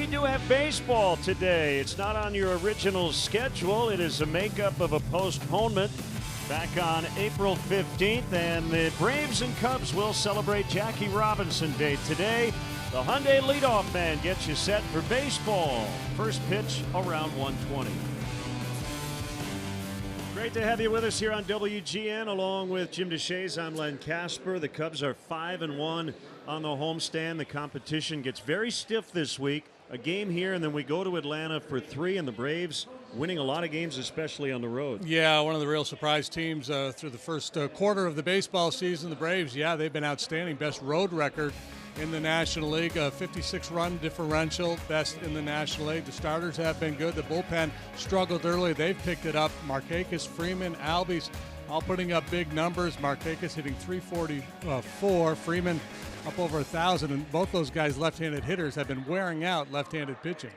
We do have baseball today. It's not on your original schedule. It is a makeup of a postponement back on April 15th, and the Braves and Cubs will celebrate Jackie Robinson Day today. The Hyundai leadoff man gets you set for baseball. First pitch around 1:20. Great to have you with us here on WGN, along with Jim DeShays. I'm Len Casper. The Cubs are 5-1 on the homestand. The competition gets very stiff this week. A game here, and then we go to Atlanta for 3, and the Braves winning a lot of games, especially on the road. Yeah, one of the real surprise teams through the first quarter of the baseball season. The Braves, yeah, they've been outstanding. Best road record in the National League, a 56-run differential, best in the National League. The starters have been good. The bullpen struggled early. They've picked it up. Markakis, Freeman, Albies all putting up big numbers. Markakis hitting 344. Freeman up over 1,000, and both those guys, left-handed hitters, have been wearing out left-handed pitching.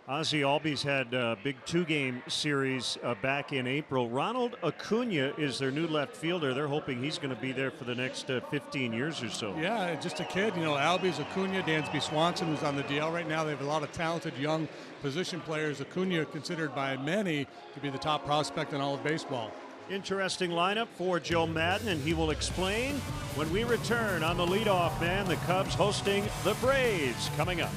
Ozzie Albies had a big 2-game series back in April. Ronald Acuna is their new left fielder. They're hoping he's going to be there for the next 15 years or so. Yeah, just a kid. You know, Albies, Acuna, Dansby Swanson, who's on the DL right now. They have a lot of talented young position players. Acuna considered by many to be the top prospect in all of baseball. Interesting lineup for Joe Madden, and he will explain when we return on the leadoff man. The Cubs hosting the Braves coming up.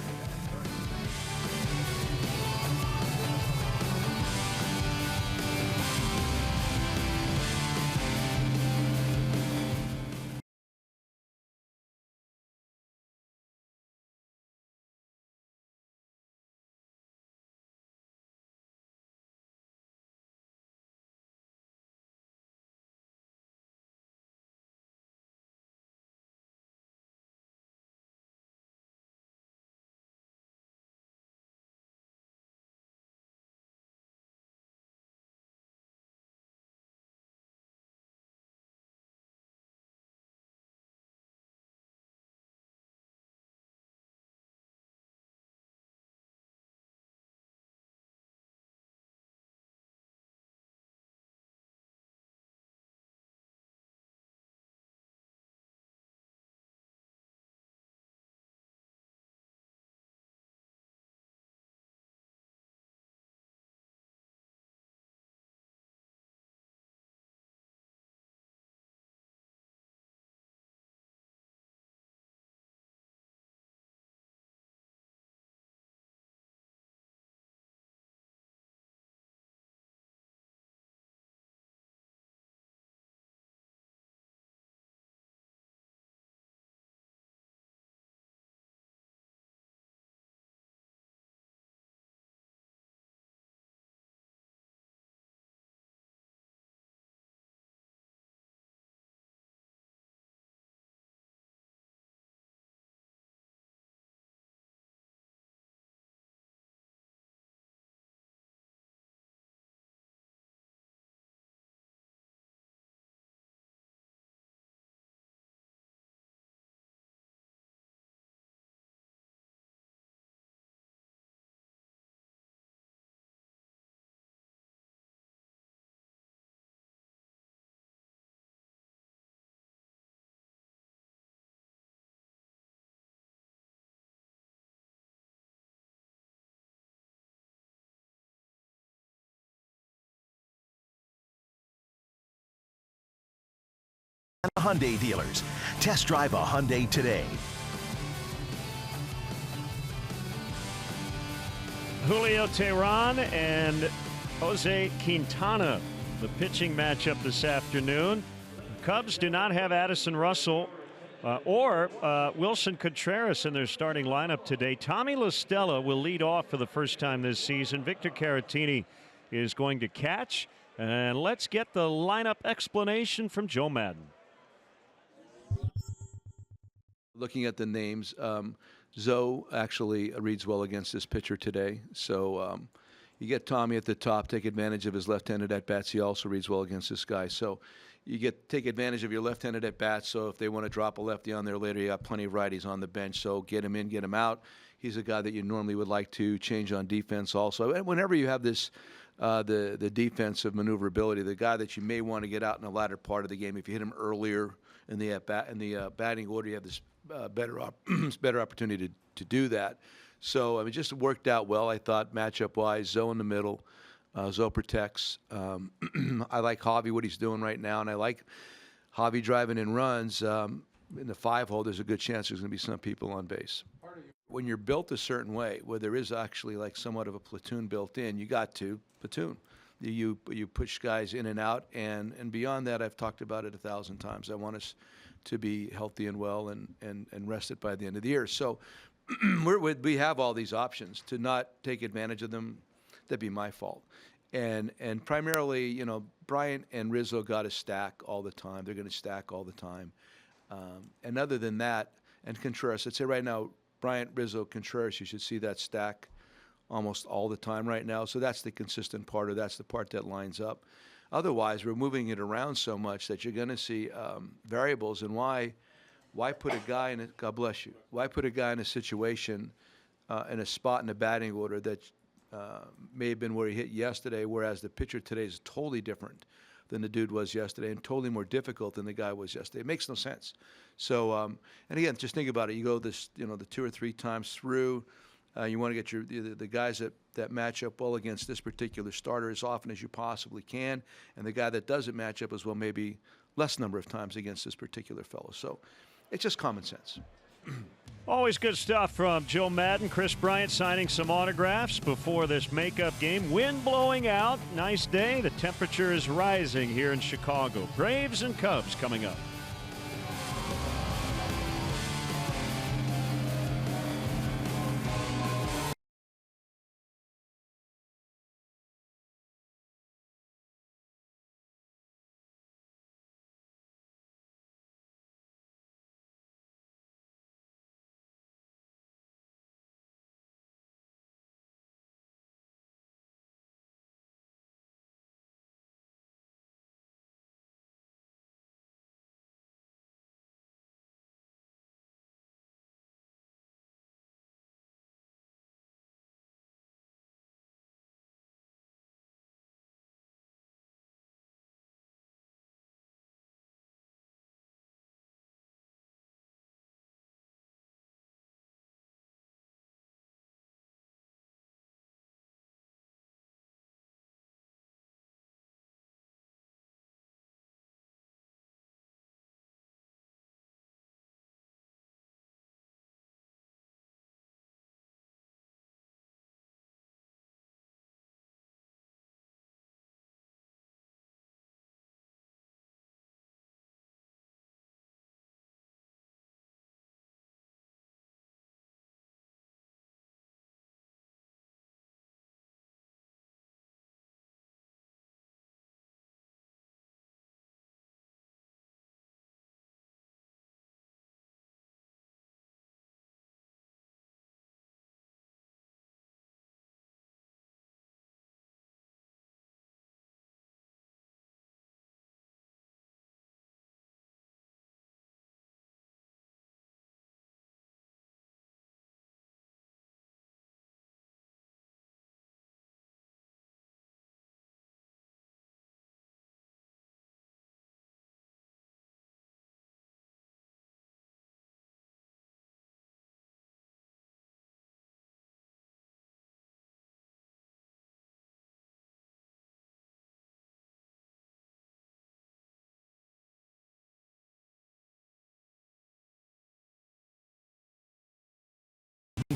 Hyundai dealers. Test drive a Hyundai today. Julio Teheran and Jose Quintana, the pitching matchup this afternoon. Cubs do not have Addison Russell or Wilson Contreras in their starting lineup today. Tommy La Stella will lead off for the first time this season. Victor Caratini is going to catch. And let's get the lineup explanation from Joe Madden. Looking at the names, Zoe actually reads well against this pitcher today. So you get Tommy at the top, take advantage of his left-handed at-bats. He also reads well against this guy. So you take advantage of your left-handed at-bats. So if they want to drop a lefty on there later, you got plenty of righties on the bench. So get him in, get him out. He's a guy that you normally would like to change on defense also. And whenever you have this the defensive maneuverability, the guy that you may want to get out in the latter part of the game, if you hit him earlier in the batting order, you have this better opportunity to do that. So, I mean, just worked out well, I thought, matchup-wise. Zoe in the middle. Zoe protects. I like Javi, what he's doing right now, and I like Javi driving in runs. In the 5-hole, there's a good chance there's going to be some people on base. When you're built a certain way, where there is actually like somewhat of a platoon built in, you got to platoon. You push guys in and out, and beyond that, I've talked about it 1,000 times. I want us to be healthy and well and rested by the end of the year. So we have all these options. To not take advantage of them, that'd be my fault. And primarily, you know, Bryant and Rizzo got to stack all the time. They're going to stack all the time. And other than that, and Contreras, I'd say right now, Bryant, Rizzo, Contreras, you should see that stack almost all the time right now. So that's the consistent part, or that's the part that lines up. Otherwise, we're moving it around so much that you're going to see variables. And why put a guy in it? God bless you. Why put a guy in a situation, in a spot in the batting order that may have been where he hit yesterday, whereas the pitcher today is totally different than the dude was yesterday, and totally more difficult than the guy was yesterday. It makes no sense. So, and again, just think about it. You go this, you know, the 2 or 3 times through. You want to get the guys that match up well against this particular starter as often as you possibly can, and the guy that doesn't match up as well maybe less number of times against this particular fellow. So it's just common sense. Always good stuff from Joe Madden. Chris Bryant signing some autographs before this makeup game. Wind blowing out. Nice day. The temperature is rising here in Chicago. Braves and Cubs coming up.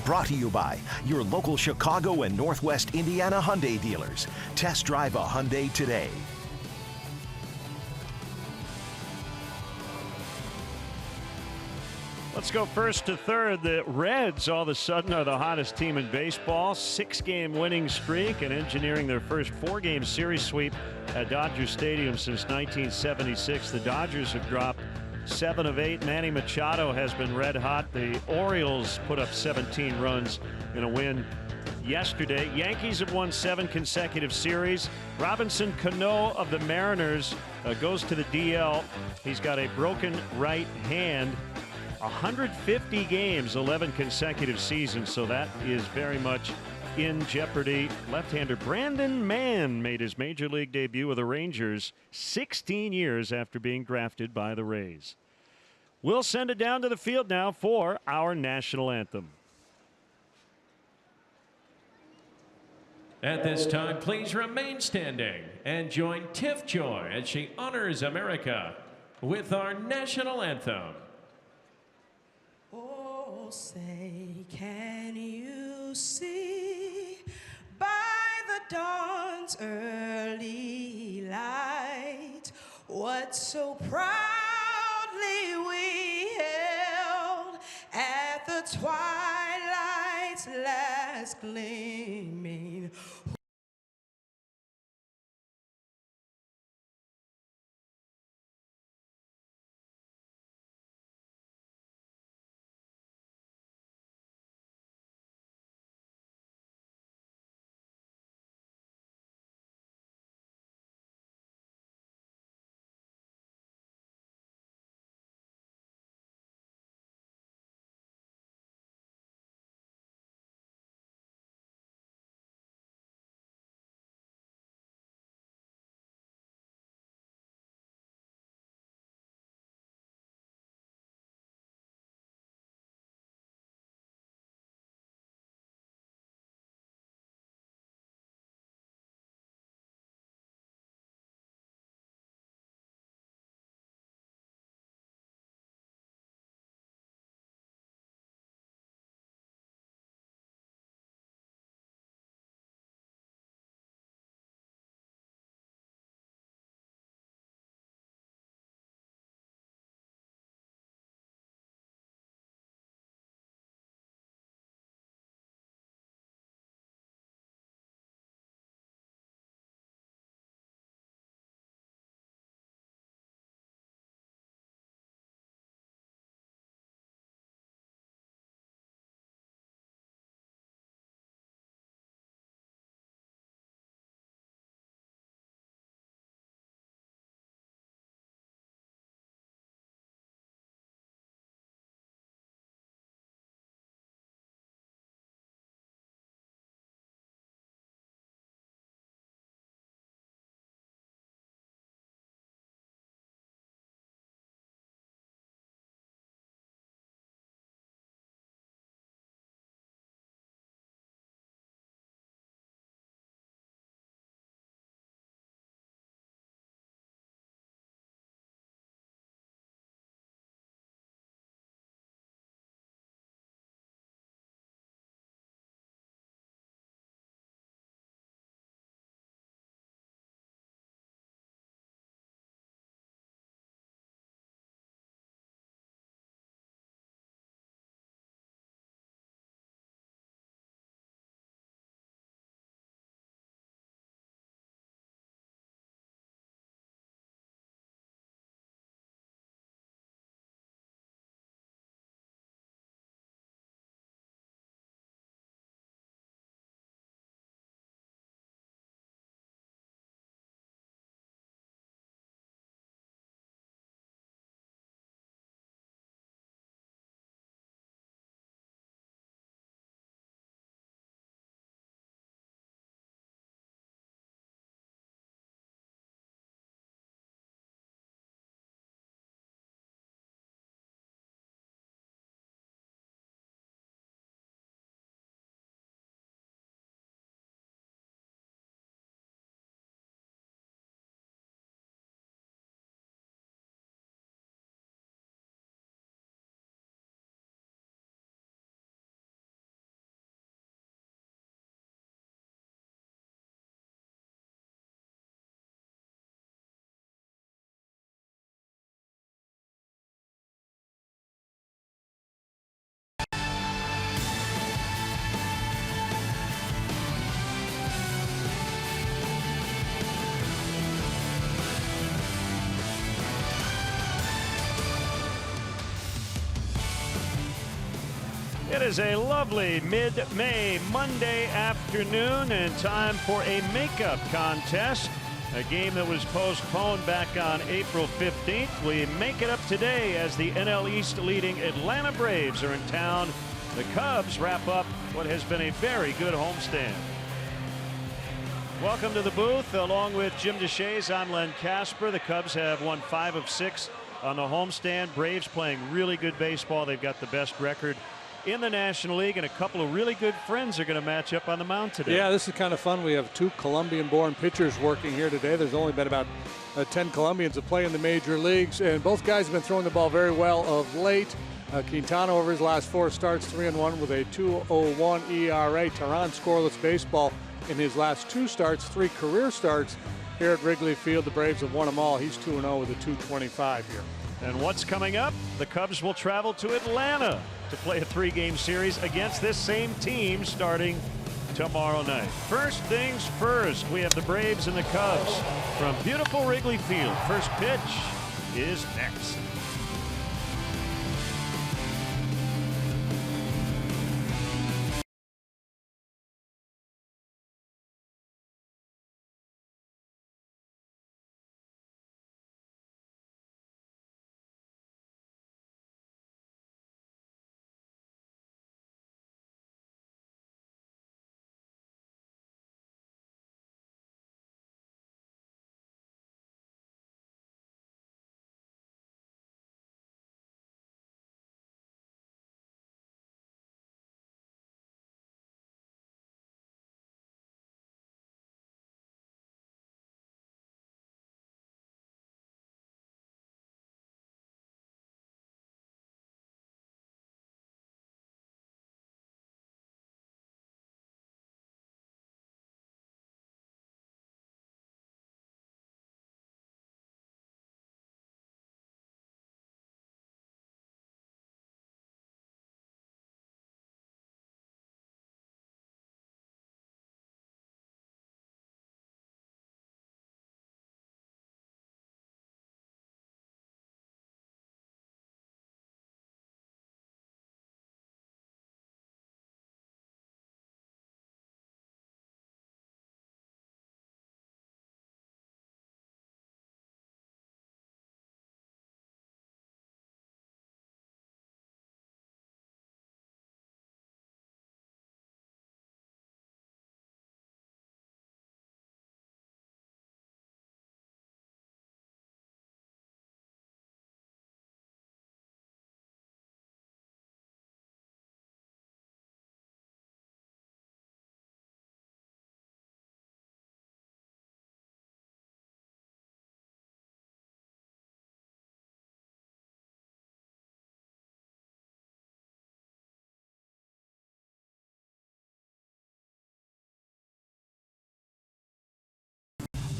Brought to you by your local Chicago and Northwest Indiana Hyundai dealers. Test drive a Hyundai today. Let's go first to third. The Reds all of a sudden are the hottest team in baseball. 6-game winning streak and engineering their first 4-game series sweep at Dodger Stadium since 1976. The Dodgers have dropped 7 of 8. Manny Machado has been red hot. The Orioles put up 17 runs in a win yesterday. Yankees have won 7 consecutive series. Robinson Cano of the Mariners goes to the DL. He's got a broken right hand. 150 games, 11 consecutive seasons, so that is very much in jeopardy. Left-hander Brandon Mann made his major league debut with the Rangers 16 years after being drafted by the Rays. We'll send it down to the field now for our national anthem. At this time, please remain standing and join Tiff Joy as she honors America with our national anthem. Oh, say, can you see by the dawn's early light what so proudly we held at the twilight's last gleaming? It is a lovely mid-May Monday afternoon and time for a makeup contest. A game that was postponed back on April 15th. We make it up today as the NL East leading Atlanta Braves are in town. The Cubs wrap up what has been a very good homestand. Welcome to the booth. Along with Jim DeShays, I'm Len Casper. The Cubs have won 5 of 6 on the homestand. Braves playing really good baseball. They've got the best record in the National League, and a couple of really good friends are going to match up on the mound today. Yeah, this is kind of fun. We have 2 Colombian-born pitchers working here today. There's only been about 10 Colombians that play in the major leagues, and both guys have been throwing the ball very well of late. Quintana over his last 4 starts, 3-1 with a 2.01 ERA. Terán scoreless baseball in his last 2 starts, 3 career starts here at Wrigley Field. The Braves have won them all. He's 2-0 with a 2.25 here. And what's coming up? The Cubs will travel to Atlanta to play a 3-game series against this same team starting tomorrow night. First things first, we have the Braves and the Cubs from beautiful Wrigley Field. First pitch is next.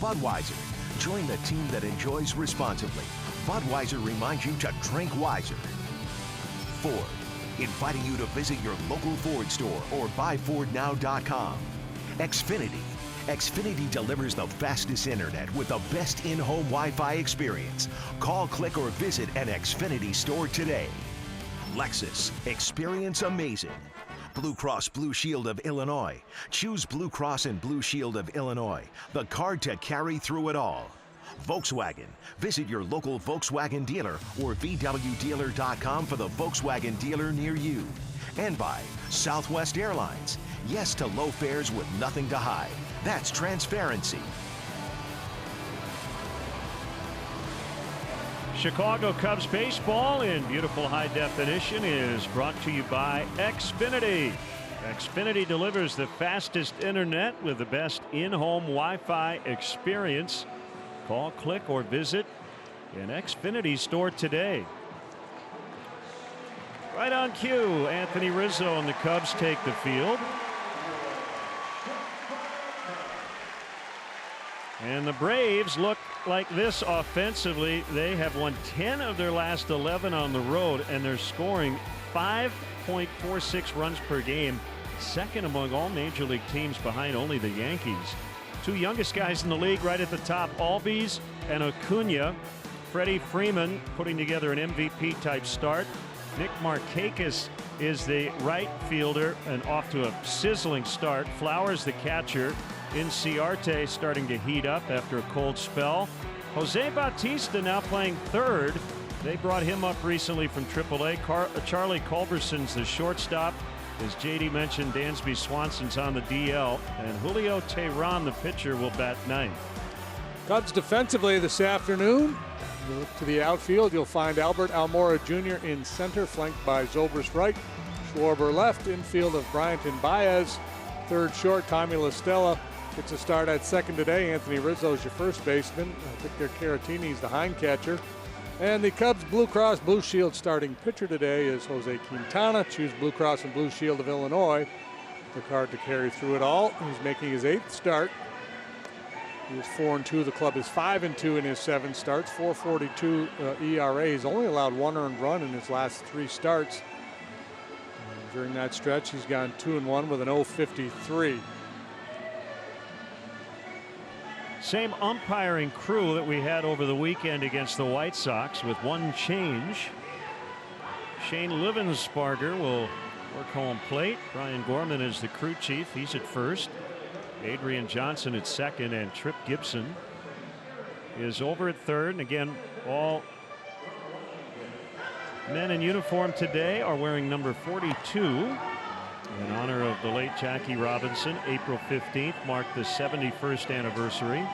Budweiser. Join the team that enjoys responsibly. Budweiser reminds you to drink wiser. Ford, inviting you to visit your local Ford store or buyfordnow.com. Xfinity. Xfinity delivers the fastest internet with the best in-home Wi-Fi experience. Call, click, or visit an Xfinity store today. Lexus. Experience amazing. Blue Cross Blue Shield of Illinois. Choose Blue Cross and Blue Shield of Illinois, the card to carry through it all. Volkswagen. Visit your local Volkswagen dealer or VWDealer.com for the Volkswagen dealer near you. And by Southwest Airlines. Yes to low fares with nothing to hide. That's transparency. Chicago Cubs baseball in beautiful high definition is brought to you by Xfinity. Xfinity delivers the fastest internet with the best in-home Wi-Fi experience. Call, click, or visit an Xfinity store today. Right on cue, Anthony Rizzo and the Cubs take the field. And the Braves look like this offensively. They have won 10 of their last 11 on the road, and they're scoring 5.46 runs per game, second among all major league teams behind only the Yankees. 2 youngest guys in the league right at the top, Albies and Acuna. Freddie Freeman putting together an MVP type start. Nick Markakis is the right fielder and off to a sizzling start. Flowers the catcher. Inciarte starting to heat up after a cold spell. Jose Bautista now playing third. They brought him up recently from AAA. Charlie Culberson's the shortstop. As JD mentioned, Dansby Swanson's on the DL. And Julio Teheran, the pitcher, will bat ninth. Cubs defensively this afternoon. You look to the outfield, you'll find Albert Almora Jr. in center, flanked by Zobrist right. Schwarber left, infield of Bryant and Baez. Third short, Tommy LaStella gets a start at second today. Anthony Rizzo's your first baseman. Victor Caratini's the hind catcher. And the Cubs Blue Cross Blue Shield starting pitcher today is Jose Quintana. Choose Blue Cross and Blue Shield of Illinois. The card to carry through it all. He's making his 8th start. He was 4-2. The club is 5-2 in his 7 starts. 4.42 ERA. He's only allowed 1 earned run in his last 3 starts. And during that stretch, he's gone 2-1 with an 0.53. Same umpiring crew that we had over the weekend against the White Sox, with one change. Shane Livensparger will work home plate. Brian Gorman is the crew chief. He's at first. Adrian Johnson at second, and Trip Gibson is over at third. And again, all men in uniform today are wearing number 42 in honor of the late Jackie Robinson. April 15th marked the 71st anniversary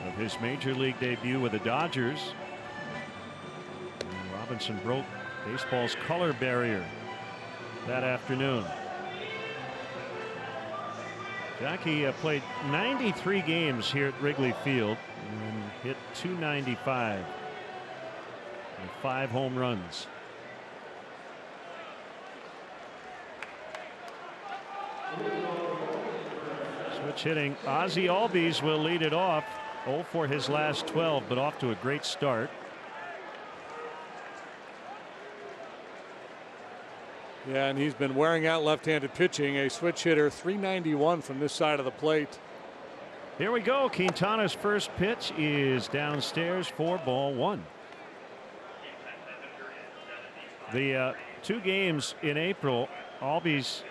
of his major league debut with the Dodgers. And Robinson broke baseball's color barrier that afternoon. Jackie played 93 games here at Wrigley Field and hit .295 with 5 home runs. Switch hitting. Ozzie Albies will lead it off. 0 for his last 12, but off to a great start. Yeah, and he's been wearing out left-handed pitching. A switch hitter, .391 from this side of the plate. Here we go. Quintana's first pitch is downstairs for ball 1. The 2 games in April, Albies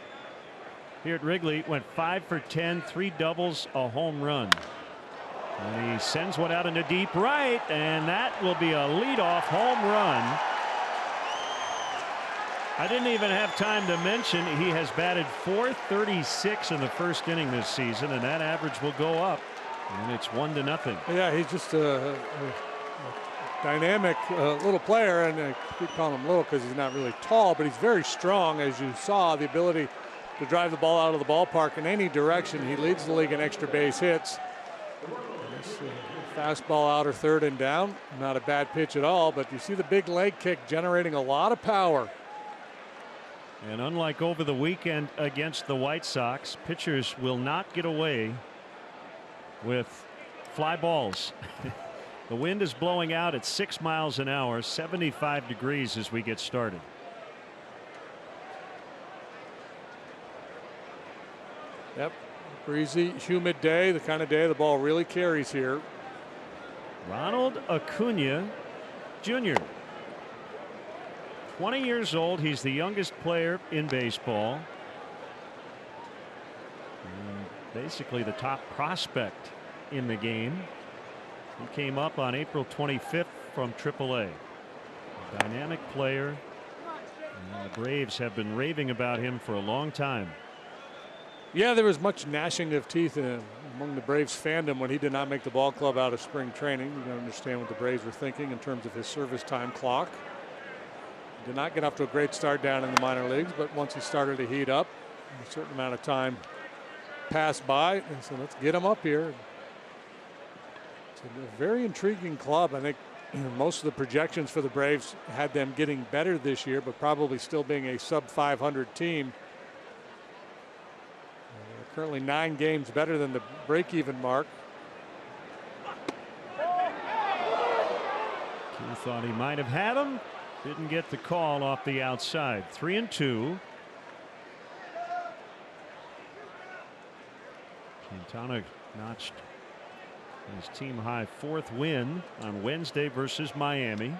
here at Wrigley went 5 for 10, 3 doubles, a home run. And he sends one out into deep right, and that will be a leadoff home run. I didn't even have time to mention he has batted .436 in the first inning this season, and that average will go up, and it's 1-0. Yeah, he's just a dynamic little player, and I keep calling him little because he's not really tall, but he's very strong, as you saw. The ability to drive the ball out of the ballpark in any direction. He leads the league in extra base hits. Fastball outer third and down. Not a bad pitch at all, but you see the big leg kick generating a lot of power. And unlike over the weekend against the White Sox, pitchers will not get away with fly balls. The wind is blowing out at 6 miles an hour, 75 degrees as we get started. Yep, breezy, humid day, the kind of day the ball really carries here. Ronald Acuna Jr. 20 years old. He's the youngest player in baseball. And basically the top prospect in the game. He came up on April 25th from AAA. A dynamic player. And the Braves have been raving about him for a long time. Yeah, there was much gnashing of teeth among the Braves fandom when he did not make the ball club out of spring training. You can understand what the Braves were thinking in terms of his service time clock. Did not get off to a great start down in the minor leagues, but once he started to heat up, a certain amount of time passed by, and so let's get him up here. It's a very intriguing club. I think most of the projections for the Braves had them getting better this year, but probably still being a sub 500 team. Currently 9 games better than the break-even mark. He thought he might have had him. Didn't get the call off the outside. 3-2. Quintana notched his team high 4th win on Wednesday versus Miami.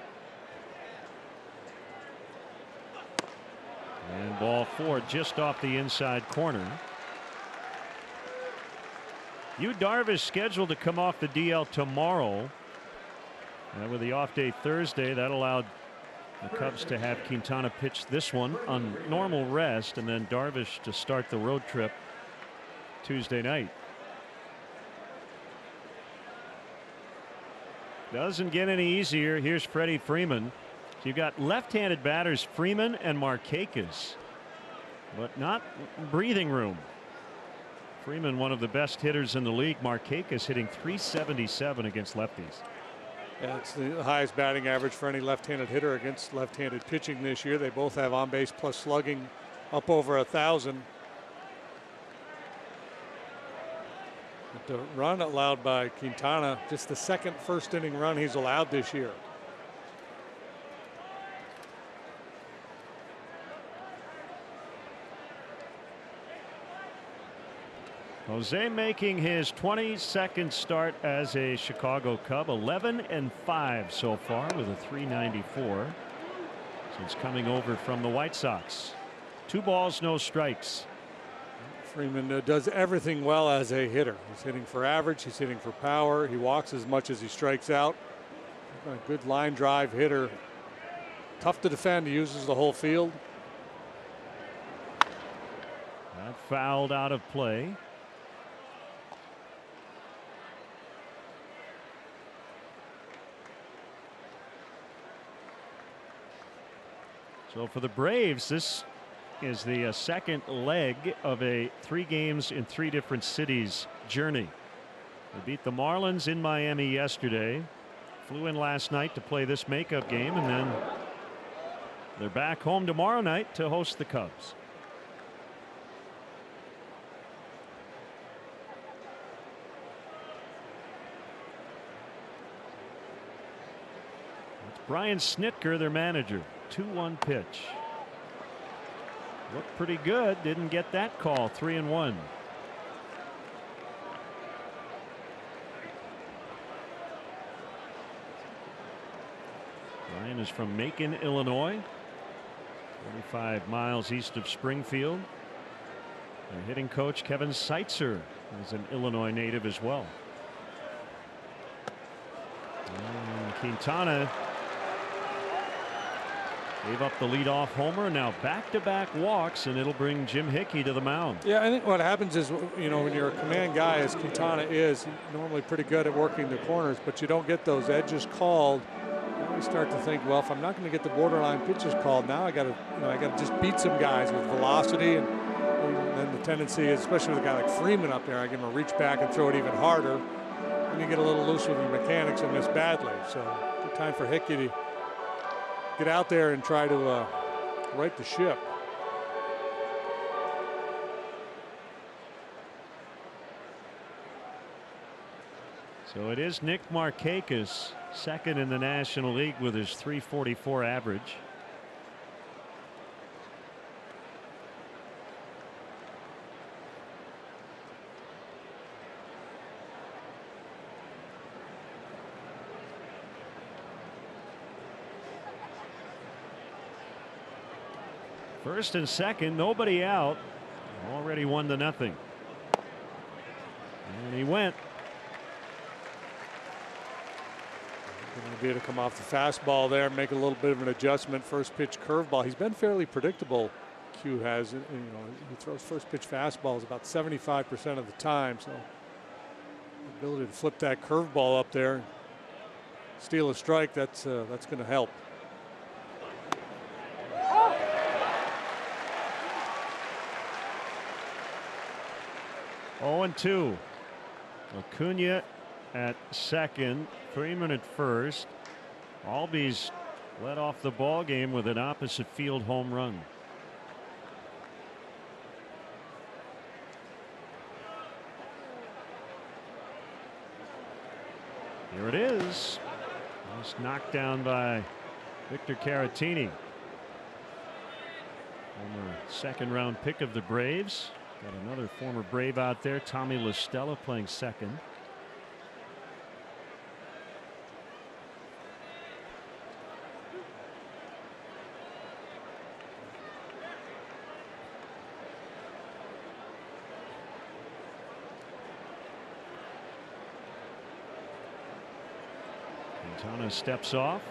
And ball 4 just off the inside corner. Yu Darvish scheduled to come off the DL tomorrow. And with the off day Thursday, that allowed the Cubs to have Quintana pitch this one on normal rest, and then Darvish to start the road trip Tuesday night. Doesn't get any easier. Here's Freddie Freeman. So you've got left-handed batters Freeman and Markakis. but not breathing room. Freeman, one of the best hitters in the league. Markakis hitting .377 against lefties. Yeah, it's the highest batting average for any left-handed hitter against left-handed pitching this year. They both have on-base plus slugging up over 1,000. The run allowed by Quintana, just the second first inning run he's allowed this year. Jose making his 22nd start as a Chicago Cub, 11-5 so far with a .394 since coming over from the White Sox. 2 balls, no strikes. Freeman does everything well as a hitter. He's hitting for average, he's hitting for power, he walks as much as he strikes out. A good line drive hitter. Tough to defend, he uses the whole field. That fouled out of play. So for the Braves, this is the second leg of a 3 games in 3 different cities journey. They beat the Marlins in Miami yesterday, flew in last night to play this makeup game, and then they're back home tomorrow night to host the Cubs. It's Brian Snitker, their manager. 2-1 pitch. Looked pretty good. Didn't get that call. 3-1. Brian is from Macon, Illinois. 25 miles east of Springfield. Their hitting coach Kevin Seitzer is an Illinois native as well. And Quintana gave up the leadoff homer. Now back-to-back walks, and it'll bring Jim Hickey to the mound. Yeah, I think what happens is, you know, when you're a command guy, as Quintana is, he's normally pretty good at working the corners, but you don't get those edges called. Now you start to think, well, if I'm not going to get the borderline pitches called, now I got to just beat some guys with velocity, and then the tendency is, especially with a guy like Freeman up there, I get him to reach back and throw it even harder, and you get a little loose with your mechanics and miss badly. So good time for Hickey to get out there and try to right the ship. So it is Nick Markakis, second in the National League with his .344 average. First and second, nobody out. Already 1-0. And he went. Going to be able to come off the fastball there, make a little bit of an adjustment. First pitch curveball. He's been fairly predictable. Q has, you know, he throws first pitch fastballs about 75% of the time. So the ability to flip that curveball up there, steal a strike, that's going to help. Oh, 2. Acuna at second, Freeman at first. Albies led off the ball game with an opposite field home run. Here it is. Just knocked down by Victor Caratini. Former second-round pick of the Braves. Got another former Brave out there, Tommy La Stella, playing second. Quintana steps off.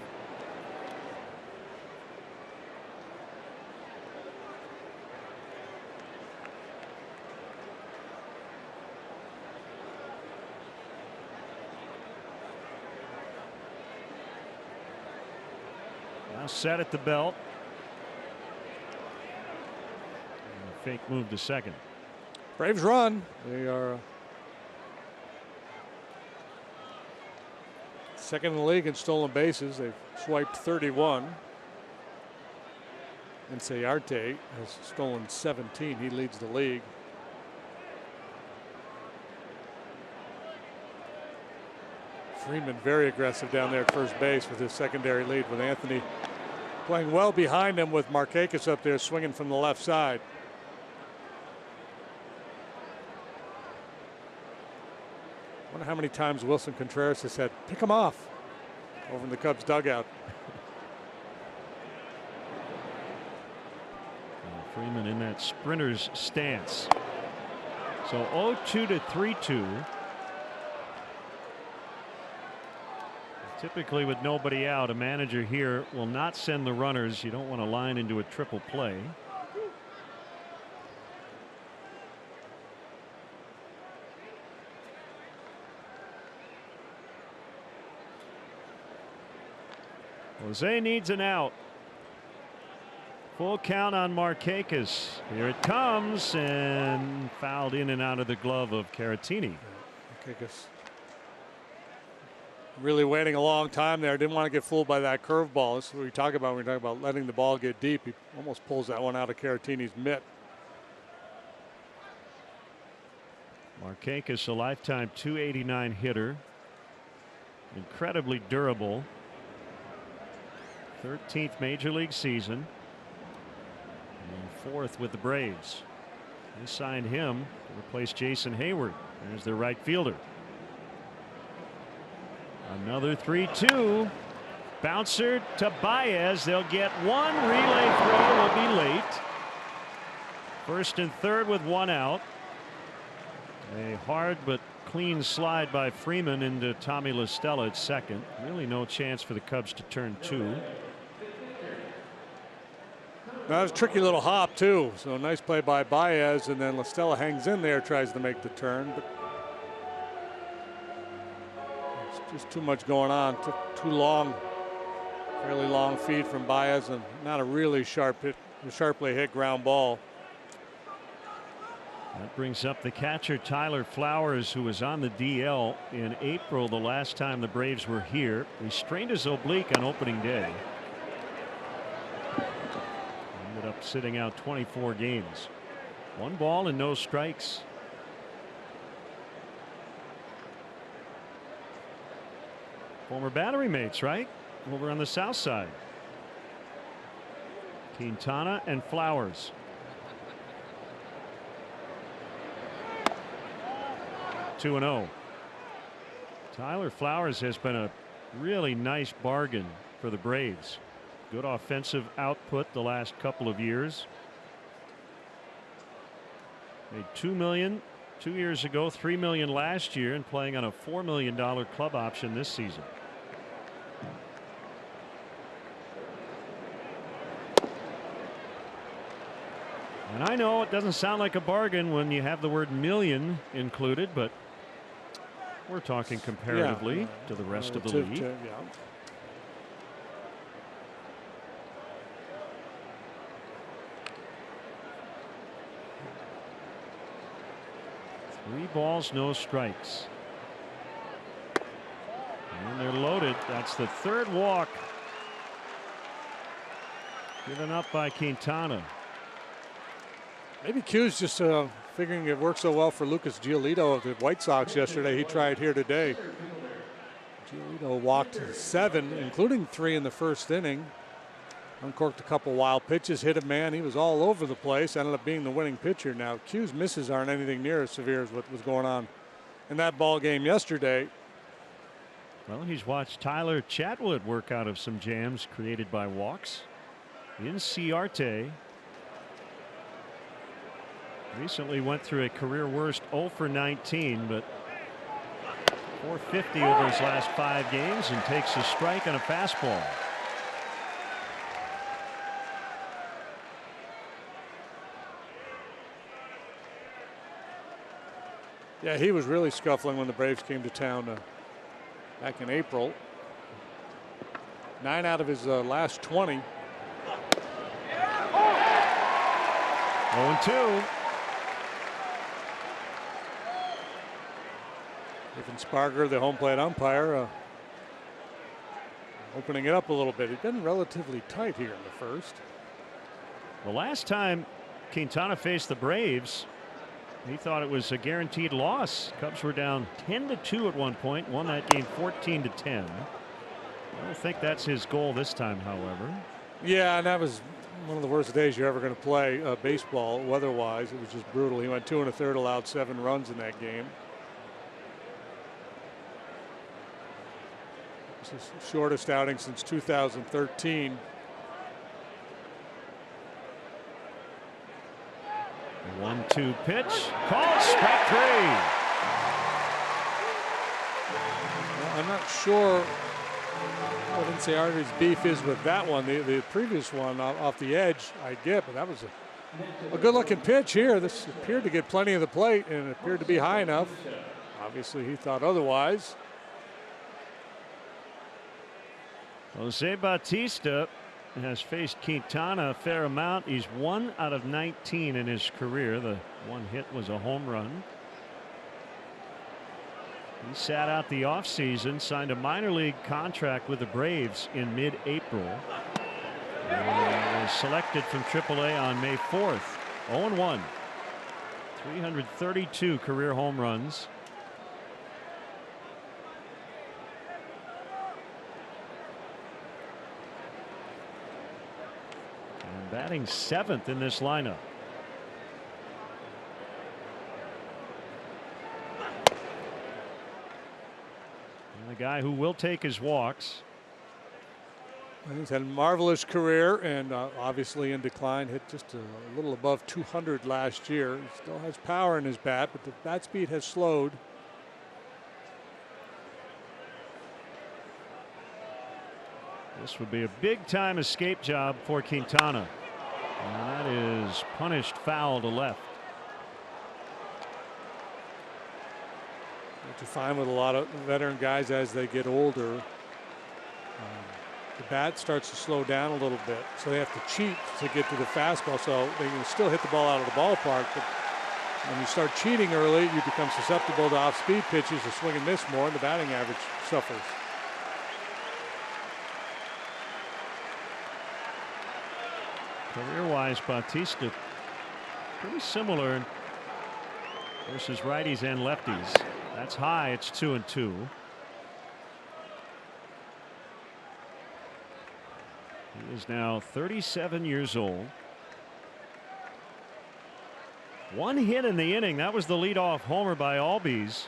Set at the belt. fake move to second. Braves run. They are second in the league in stolen bases. They've swiped 31. And Sayarte has stolen 17. He leads the league. Freeman very aggressive down there at first base with his secondary lead, with Anthony playing well behind him, with Markakis up there swinging from the left side. I wonder how many times Wilson Contreras has said, pick him off, over in the Cubs dugout. Freeman in that sprinter's stance. So 0-2 to 3-2. Typically, with nobody out, a manager here will not send the runners. You don't want to line into a triple play. Jose needs an out. Full count on Markakis. Here it comes, and fouled in and out of the glove of Caratini. Markakis really waiting a long time there. Didn't want to get fooled by that curveball. This is what we talk about when we talk about letting the ball get deep. He almost pulls that one out of Caratini's mitt. Markakis, a lifetime .289 hitter. Incredibly durable. 13th major league season. And 4th with the Braves. They signed him to replace Jason Hayward as their right fielder. Another 3-2. Bouncer to Baez. They'll get one. Relay throw will be late. First and third with one out. A hard but clean slide by Freeman into Tommy La Stella at second. Really no chance for the Cubs to turn two. That was a tricky little hop too. So nice play by Baez, and then La Stella hangs in there, tries to make the turn, but it's just too much going on. Took too long. Fairly long feed from Baez, and not a really sharply hit ground ball. That brings up the catcher Tyler Flowers, who was on the DL in April, the last time the Braves were here. He strained his oblique on opening day. Ended up sitting out 24 games. 1 ball and no strikes. Former Battery mates, right? Over on the south side. Quintana and Flowers. Two 2-0. Tyler Flowers has been a really nice bargain for the Braves. Good offensive output the last couple of years. Made $2 million 2 years ago, $3 million last year, and playing on a $4 million club option this season. And I know it doesn't sound like a bargain when you have the word million included, but we're talking comparatively to the rest of the league. Yeah. 3 balls, no strikes. And they're loaded. That's the 3rd walk given up by Quintana. Maybe Q's just figuring it worked so well for Lucas Giolito of the White Sox yesterday. He tried here today. Giolito walked 7, including 3 in the first inning. Uncorked a couple wild pitches, hit a man. He was all over the place. Ended up being the winning pitcher. Now Q's misses aren't anything near as severe as what was going on in that ball game yesterday. Well, he's watched Tyler Chatwood work out of some jams created by walks. Inciarte recently went through a career worst 0 for 19, but .450 over his last 5 games and takes a strike on a fastball. Yeah, he was really scuffling when the Braves came to town back in April. 9 out of his last 20. 0-2. Even Sparger, the home plate umpire, opening it up a little bit. It's been relatively tight here in the first. The last time Quintana faced the Braves, he thought it was a guaranteed loss. Cubs were down 10-2 at one point, won that game 14-10. I don't think that's his goal this time, however. Yeah, and that was one of the worst days you're ever going to play baseball weather-wise. It was just brutal. He went 2 1/3, allowed 7 runs in that game. It's his shortest outing since 2013. The 1-2 pitch. Called strike 3. Well, I'm not sure what Inciardi's beef is with that one. The previous one off the edge, I get, but that was a good-looking pitch here. This appeared to get plenty of the plate, and it appeared to be high enough. Obviously, he thought otherwise. Jose Bautista has faced Quintana a fair amount. He's 1 out of 19 in his career. The one hit was a home run. He sat out the offseason, signed a minor league contract with the Braves in mid-April. Was selected from AAA on May 4th. 0-1. 332 career home runs. And batting 7th in this lineup. And the guy who will take his walks. He's had a marvelous career and obviously in decline. Hit just a little above 200 last year. He still has power in his bat, but the bat speed has slowed. This would be a big-time escape job for Quintana. And that is punished foul to left. What you find with a lot of veteran guys as they get older, the bat starts to slow down a little bit, so they have to cheat to get to the fastball. So they can still hit the ball out of the ballpark, but when you start cheating early, you become susceptible to off-speed pitches, a swing and miss more, and the batting average suffers. Career-wise, Bautista pretty similar versus righties and lefties. That's high. It's 2-2. He is now 37 years old. One hit in the inning. That was the leadoff homer by Albies.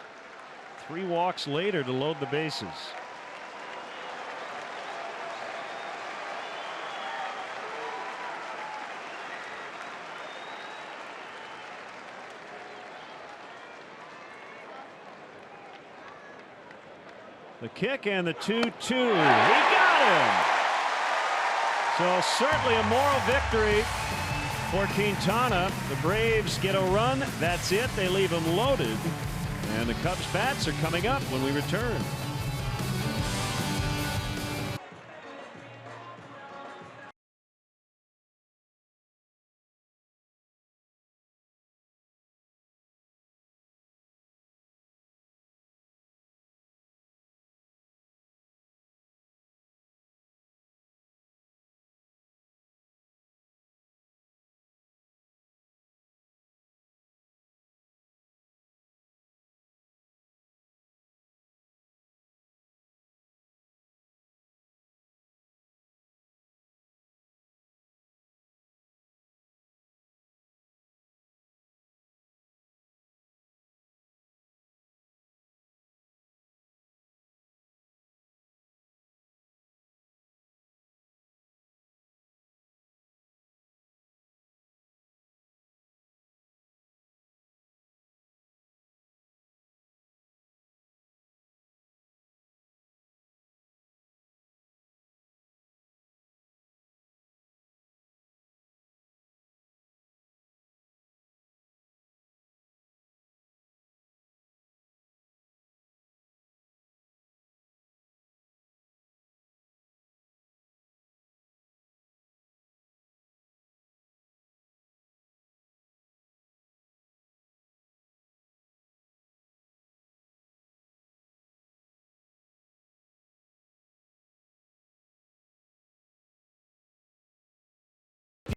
3 walks later to load the bases. The kick and the 2-2. He got him. So certainly a moral victory for Quintana. The Braves get a run. That's it. They leave him loaded. And the Cubs bats are coming up when we return.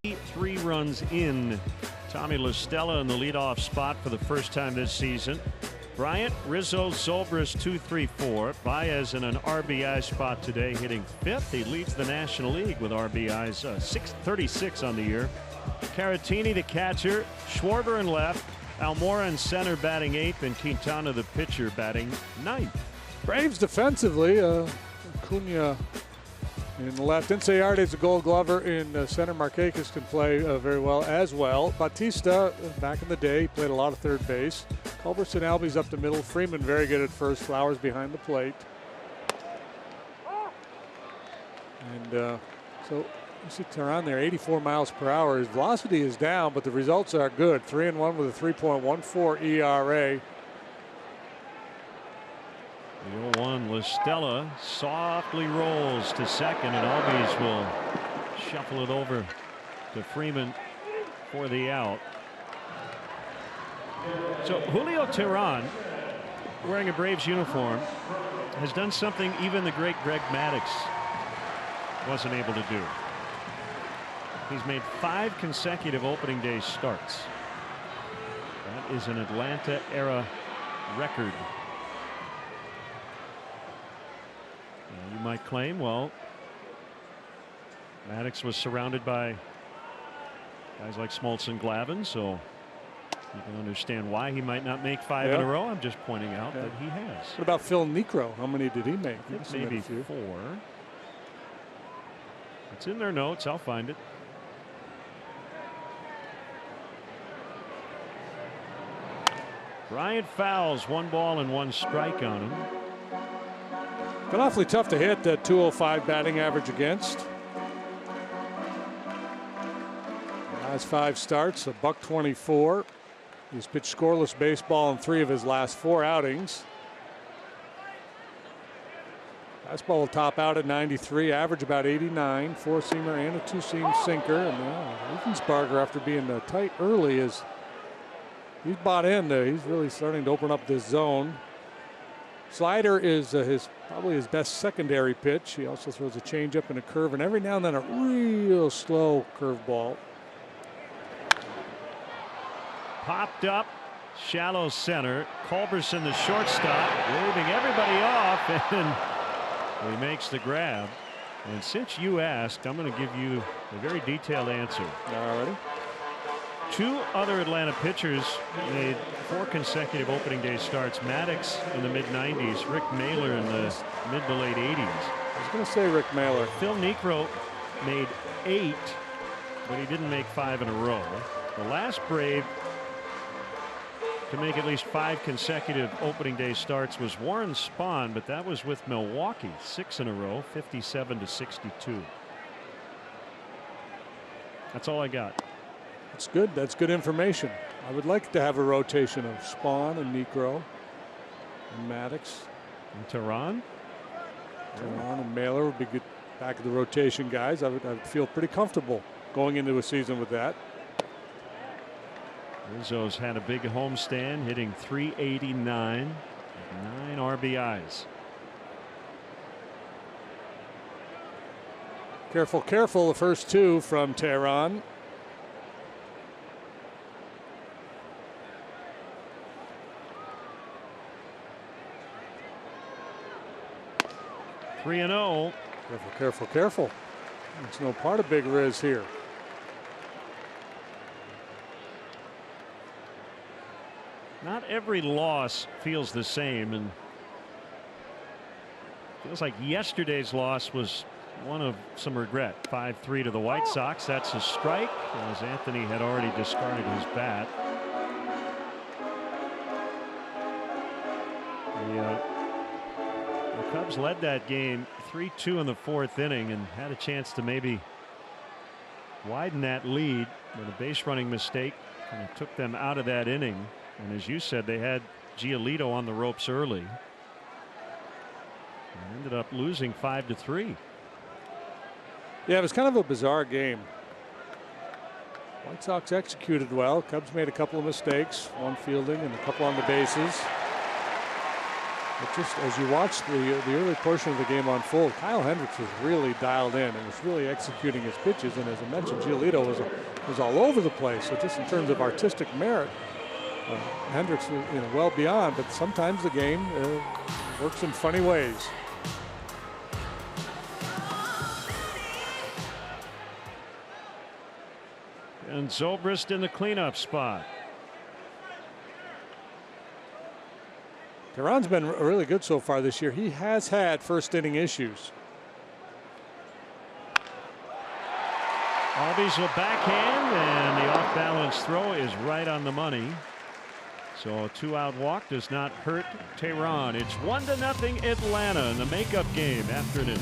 3 runs in. Tommy LaStella in the leadoff spot for the first time this season. Bryant, Rizzo, Zobrist 2-3-4. Baez in an RBI spot today, hitting 5th. He leads the National League with RBIs, 636 on the year. Caratini, the catcher. Schwarber in left. Almora in center batting 8th, and Quintana, the pitcher, batting 9th. Braves defensively, Cunha in the left. Inciarte is a Gold Glover in center. Markakis can play very well as well. Bautista, back in the day, played a lot of third base. Culberson, Albies up the middle. Freeman very good at first. Flowers behind the plate. And so you see Teheran there, 84 miles per hour. His velocity is down, but the results are good. 3-1 with a 3.14 ERA. The 0-1, LaStella softly rolls to second, and Albies will shuffle it over to Freeman for the out. So Julio Teheran, wearing a Braves uniform, has done something even the great Greg Maddux wasn't able to do. He's made 5 consecutive opening day starts. That is an Atlanta era record. You might claim, well, Maddux was surrounded by guys like Smoltz and Glavine, so you can understand why he might not make 5 in a row. I'm just pointing out that he has. What about Phil Niekro? How many did he make? I think maybe 4. It's in their notes. I'll find it. Bryant fouls, 1 ball and 1 strike on him. Been awfully tough to hit that 205 batting average against. Last 5 starts, a $124. He's pitched scoreless baseball in 3 of his last 4 outings. Fastball will top out at 93, average about 89, 4-seamer and a 2-seam sinker. And Riefensparger, after being tight early, he's bought in. He's really starting to open up this zone. Slider is probably his best secondary pitch. He also throws a changeup and a curve, and every now and then a real slow curveball. Popped up, shallow center. Culberson, the shortstop, waving everybody off, and he makes the grab. And since you asked, I'm going to give you a very detailed answer. All righty. 2 other Atlanta pitchers made 4 consecutive opening day starts. Maddux in the mid-90s, Rick Mahler in the mid to late 80s. I was going to say Rick Mahler. Phil Niekro made 8, but he didn't make 5 in a row. The last Brave to make at least 5 consecutive opening day starts was Warren Spahn, but that was with Milwaukee, 6 in a row, 57-62. That's all I got. That's good. That's good information. I would like to have a rotation of Spahn and Niekro and Maddux. And Teheran? Teheran and Mahler would be good back of the rotation guys. I would feel pretty comfortable going into a season with that. Rizzo's had a big homestand, hitting .389, 9 RBIs. Careful, careful. The first 2 from Teheran. (3-0). Careful, careful, careful. It's no part of Big Riz here. Not every loss feels the same, and feels like yesterday's loss was one of some regret. 5-3 to the White Sox. That's a strike, as Anthony had already discarded his bat. The Cubs led that game 3-2 in the 4th inning and had a chance to maybe widen that lead, but a base running mistake kind of took them out of that inning. And as you said, they had Giolito on the ropes early and ended up losing 5-3. Yeah, it was kind of a bizarre game. White Sox executed well. Cubs made a couple of mistakes, 1 fielding and a couple on the bases. But just as you watch the early portion of the game unfold, Kyle Hendricks was really dialed in and was really executing his pitches. And as I mentioned, Giolito was all over the place. So just in terms of artistic merit, Hendricks was well beyond. But sometimes the game works in funny ways. And Zobrist in the cleanup spot. Tehran's been really good so far this year. He has had first inning issues. Albies will backhand, and the off-balance throw is right on the money. So a 2-out walk does not hurt Tehran. It's 1-0 Atlanta in the makeup game after an inning.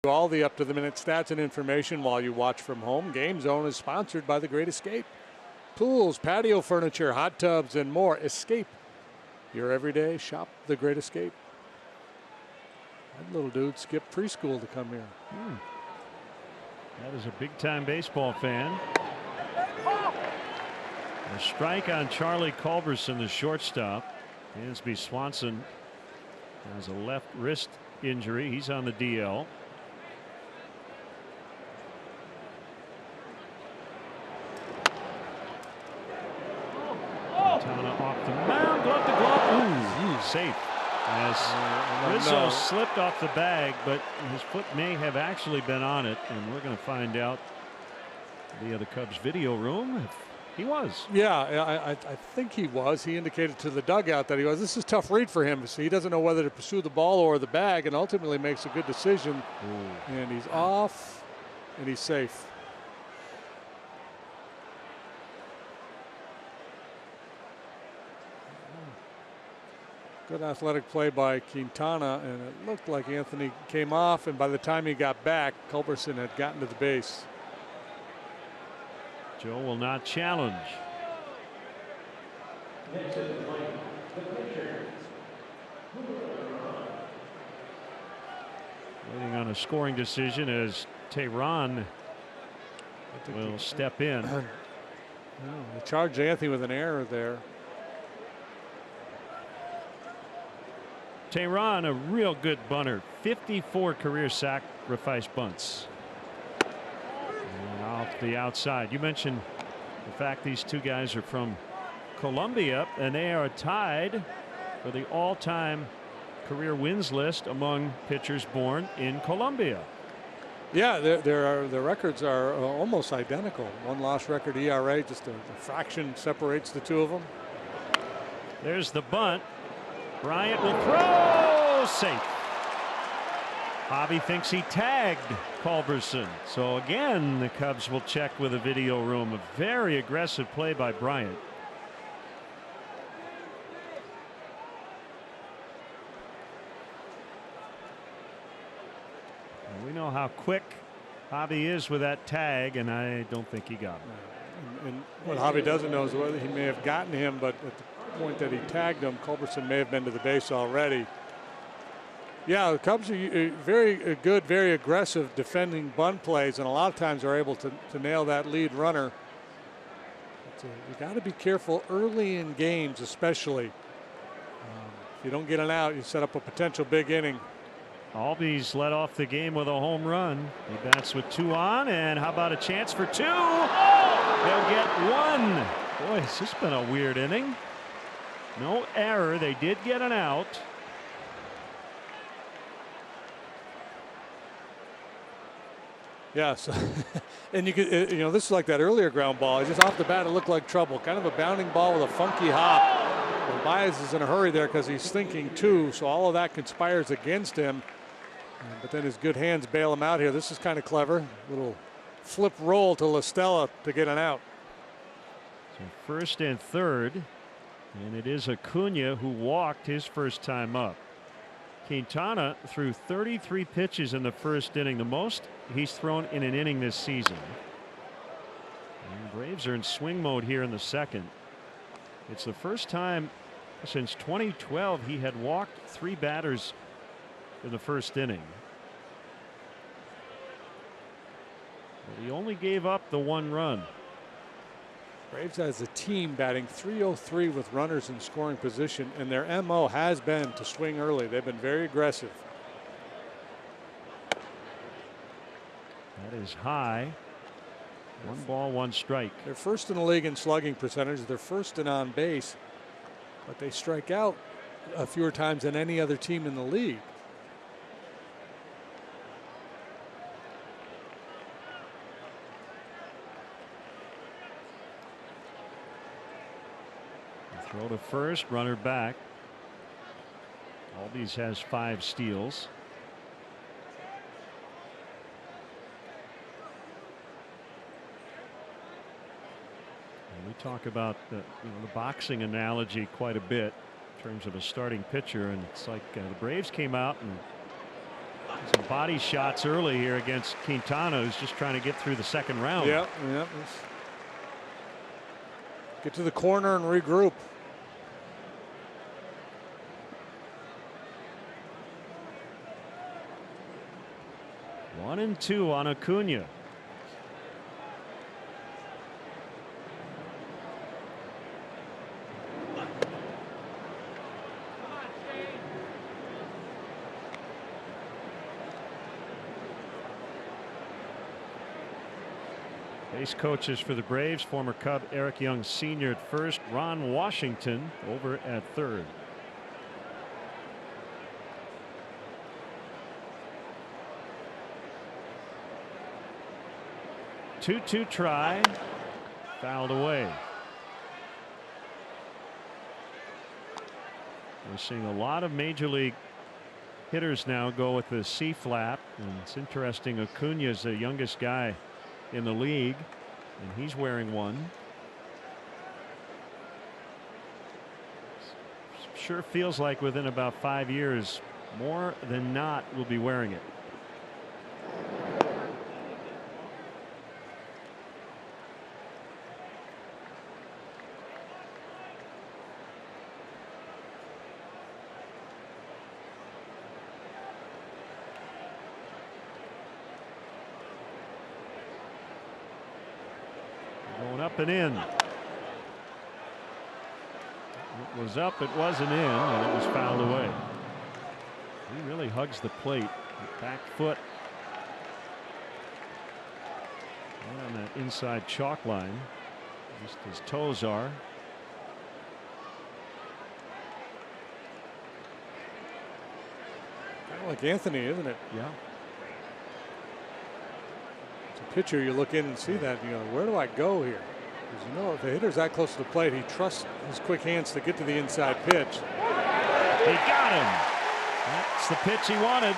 All the up-to-the-minute stats and information while you watch from home. Game Zone is sponsored by The Great Escape. Pools, patio furniture, hot tubs, and more. Escape your everyday. Shop The Great Escape. That little dude skipped preschool to come here. That is a big-time baseball fan. A strike on Charlie Culberson, the shortstop. Dansby Swanson has a left wrist injury. He's on the DL. Quintana off the mound, glove to glove. Ooh, safe. As Rizzo slipped off the bag, but his foot may have actually been on it, and we're going to find out via the Cubs video room if he was. Yeah, I think he was. He indicated to the dugout that he was. This is a tough read for him. So he doesn't know whether to pursue the ball or the bag, and ultimately makes a good decision. Ooh. And he's off, and he's safe. Good athletic play by Quintana, and it looked like Anthony came off, and by the time he got back, Culberson had gotten to the base. Joe will not challenge. Waiting on a scoring decision as Tehran will step in. They charged Anthony with an error there. Tehran, a real good bunter. 54 career sacrifice bunts. And off the outside. You mentioned the fact these two guys are from Colombia, and they are tied for the all-time career wins list among pitchers born in Colombia. Yeah, their records are almost identical. One loss record ERA, just a fraction separates the two of them. There's the bunt. Bryant will throw, safe. Javi thinks he tagged Culberson. So again, the Cubs will check with a video room. A very aggressive play by Bryant. And we know how quick Javi is with that tag, and I don't think he got him. And what Javi doesn't know is whether he may have gotten him, but at the point that he tagged him, Culberson may have been to the base already. Yeah, the Cubs are very good, very aggressive defending bunt plays, and a lot of times are able to nail that lead runner. But, you got to be careful early in games, especially. If you don't get an out, you set up a potential big inning. Albies led off the game with a home run. He bats with 2 on, and how about a chance for 2? They'll get 1. Boy, has this been a weird inning. No error. They did get an out. Yeah, so and you could, this is like that earlier ground ball. Just off the bat, it looked like trouble. Kind of a bounding ball with a funky hop. Well, Baez is in a hurry there because he's thinking too. So all of that conspires against him. But then his good hands bail him out here. This is kind of clever. Little flip roll to La Stella to get an out. So first and third, and it is Acuna who walked his first time up. Quintana threw 33 pitches in the first inning, the most he's thrown in an inning this season. And the Braves are in swing mode here in the second. It's the first time since 2012 he had walked 3 batters in the first inning. But he only gave up the 1 run. Braves as a team batting .303 with runners in scoring position, and their MO has been to swing early. They've been very aggressive. That is high. 1 ball, 1 strike. They're first in the league in slugging percentage. They're first in on base, but they strike out fewer times than any other team in the league. Throw to first, runner back. Albies has 5 steals. And we talk about the boxing analogy quite a bit in terms of a starting pitcher, and it's like the Braves came out and some body shots early here against Quintana, who's just trying to get through the second round. Yep. Get to the corner and regroup. One and 2 on Acuna. Base coaches for the Braves, former Cub Eric Young Sr. at first, Ron Washington over at third. Two try, fouled away. We're seeing a lot of major league hitters now go with the C flap, and it's interesting. Acuna is the youngest guy in the league, and he's wearing one. Sure feels like within about 5 years, more than not, we'll be wearing it. Going up and in. It was up, it wasn't in, and it was fouled away. He really hugs the plate. Back foot right on that inside chalk line. Just his toes are. Kind of like Anthony, isn't it? Yeah. It's a pitcher, you look in and see that, you know, where do I go here? Because you know, if the hitter's that close to the plate, he trusts his quick hands to get to the inside pitch. He got him. That's the pitch he wanted.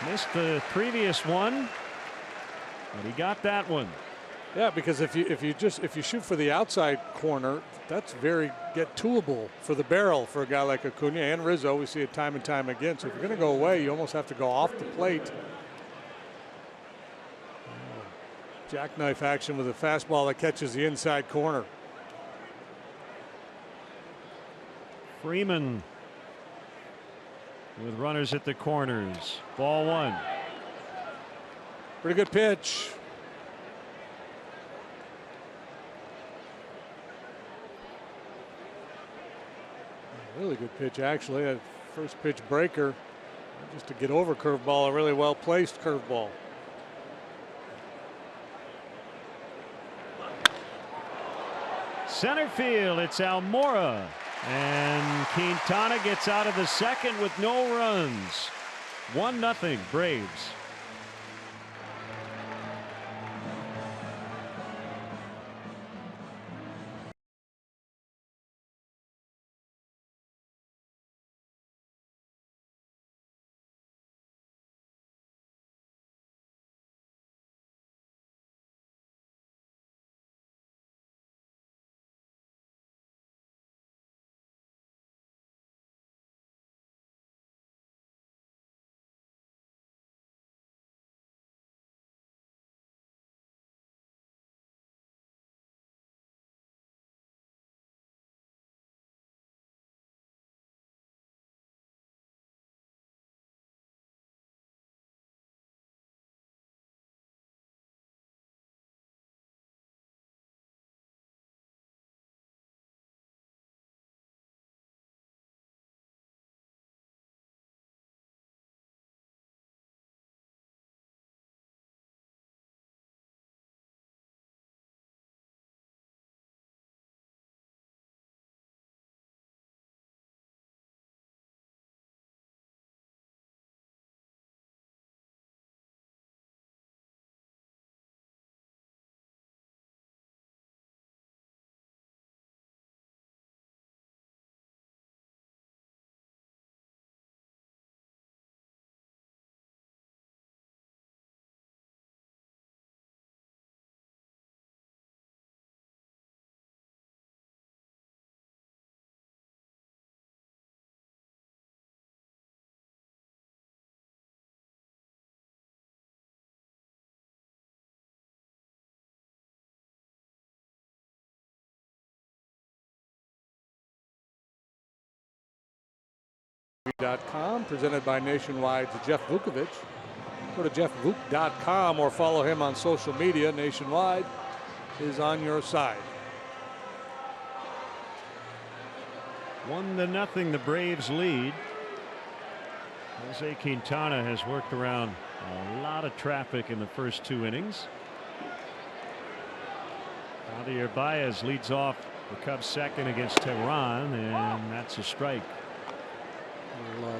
Missed the previous one, but he got that one. Yeah, because if you shoot for the outside corner, that's very toolable for the barrel for a guy like Acuna and Rizzo. We see it time and time again. So if you're going to go away, you almost have to go off the plate. Jackknife action with a fastball that catches the inside corner. Freeman with runners at the corners. Ball one. Pretty good pitch. Really good pitch, actually. That first pitch breaker, just to get over curveball, a really well placed curveball. Center field, it's Almora. And Quintana gets out of the second with no runs. 1-0 Braves. .com, presented by Nationwide's Jeff Vukovich. Go to jeffvuk.com or follow him on social media. Nationwide is on your side. 1-0 the Braves lead. Jose Quintana has worked around a lot of traffic in the first 2 innings. Javier Baez leads off the Cubs second against Tehran, and that's a strike.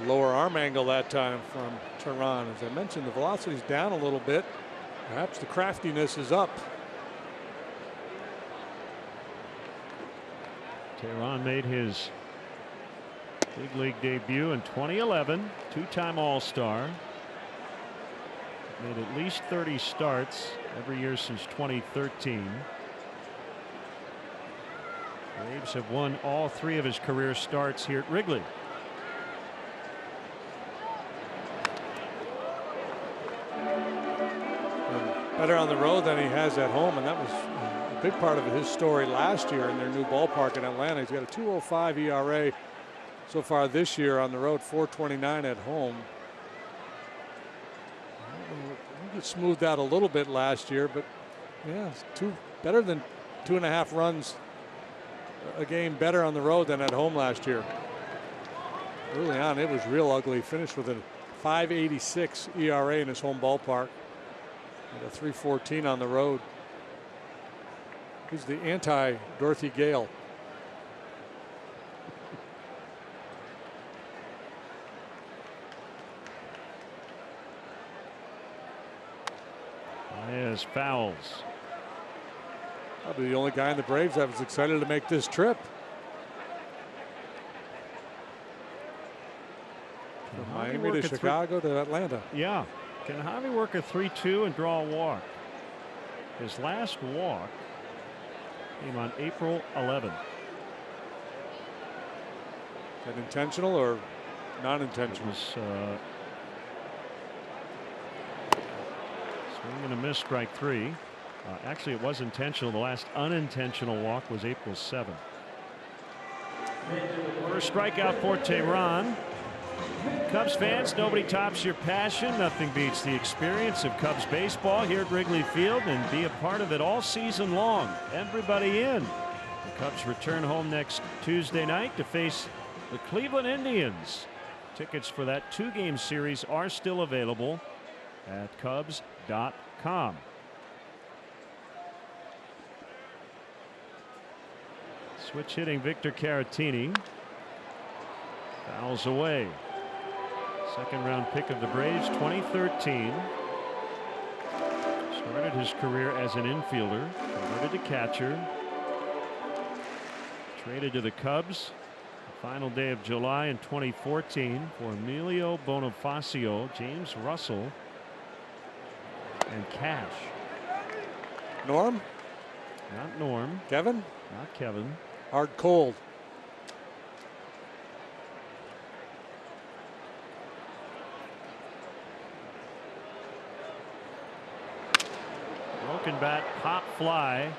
Lower arm angle that time from Tehran. As I mentioned, the velocity's down a little bit. Perhaps the craftiness is up. Tehran made his big league debut in 2011. 2-time All-Star. Made at least 30 starts every year since 2013. Braves have won all 3 of his career starts here at Wrigley. Better on the road than he has at home, and that was a big part of his story last year in their new ballpark in Atlanta. He's got a 2.05 ERA so far this year on the road, 4.29 at home. I think it smoothed out a little bit last year, but yeah, better than 2.5 runs a game better on the road than at home last year. Early on, it was real ugly. Finished with a 5.86 ERA in his home ballpark. And a 3.14 on the road. He's the anti-Dorothy Gale. Baez fouls. Probably the only guy in the Braves that was excited to make this trip. From Miami to Chicago to Atlanta. Yeah. Can Javi work a 3-2 and draw a walk? His last walk came on April 11th. Is that intentional or non-intentional? Swing and a miss, strike 3. Actually, it was intentional. The last unintentional walk was April 7th. First strikeout for Tehran. Cubs fans, nobody tops your passion. Nothing beats the experience of Cubs baseball here at Wrigley Field, and be a part of it all season long. Everybody in. The Cubs return home next Tuesday night to face the Cleveland Indians. Tickets for that 2-game series are still available at Cubs.com. Switch hitting Victor Caratini. Fouls away. Second round pick of the Braves, 2013. Started his career as an infielder, converted to catcher. Traded to the Cubs the final day of July in 2014 for Emilio Bonifacio, James Russell, and cash. Norm? Not Norm. Kevin? Not Kevin. Hard cold. Broken bat, pop fly.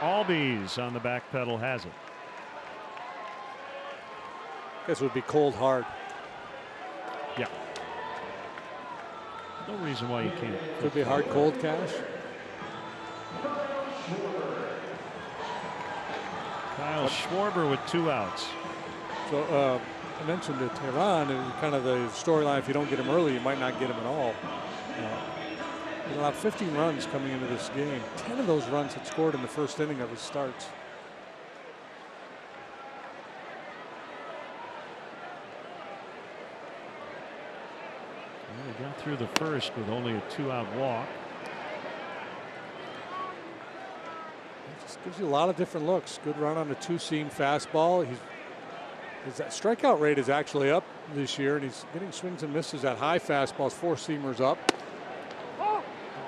Albies on the back pedal has it. Guess it would be cold hard. Yeah. No reason why you can't. Could be hard cold, Cash. Kyle Schwarber with 2 outs. So I mentioned to Tehran, kind of the storyline, if you don't get him early, you might not get him at all. He allowed 15 runs coming into this game. 10 of those runs had scored in the first inning of his starts. Well, he got through the first with only a 2-out walk. It just gives you a lot of different looks. Good run on a 2-seam fastball. His strikeout rate is actually up this year, and he's getting swings and misses at high fastballs, 4-seamers up.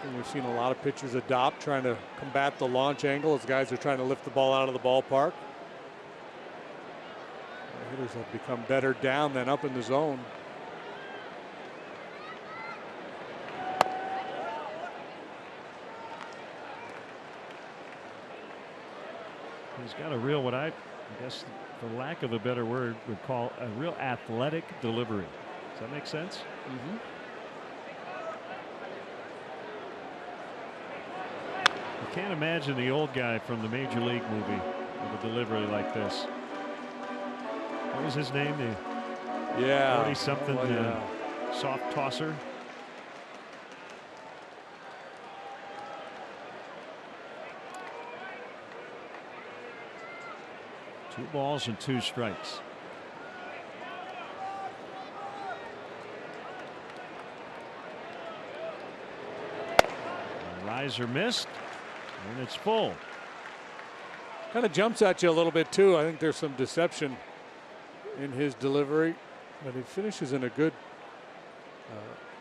And we've seen a lot of pitchers adopt, trying to combat the launch angle as guys are trying to lift the ball out of the ballpark. The hitters have become better down than up in the zone. He's got a real, what I guess, for lack of a better word, would call a real athletic delivery. Does that make sense? Mm-hmm. I can't imagine the old guy from the Major League movie with a delivery like this. What was his name? The 40-something soft tosser. Two balls and 2 strikes. Riser missed, and it's full. Kind of jumps at you a little bit too. I think there's some deception in his delivery, but he finishes in a good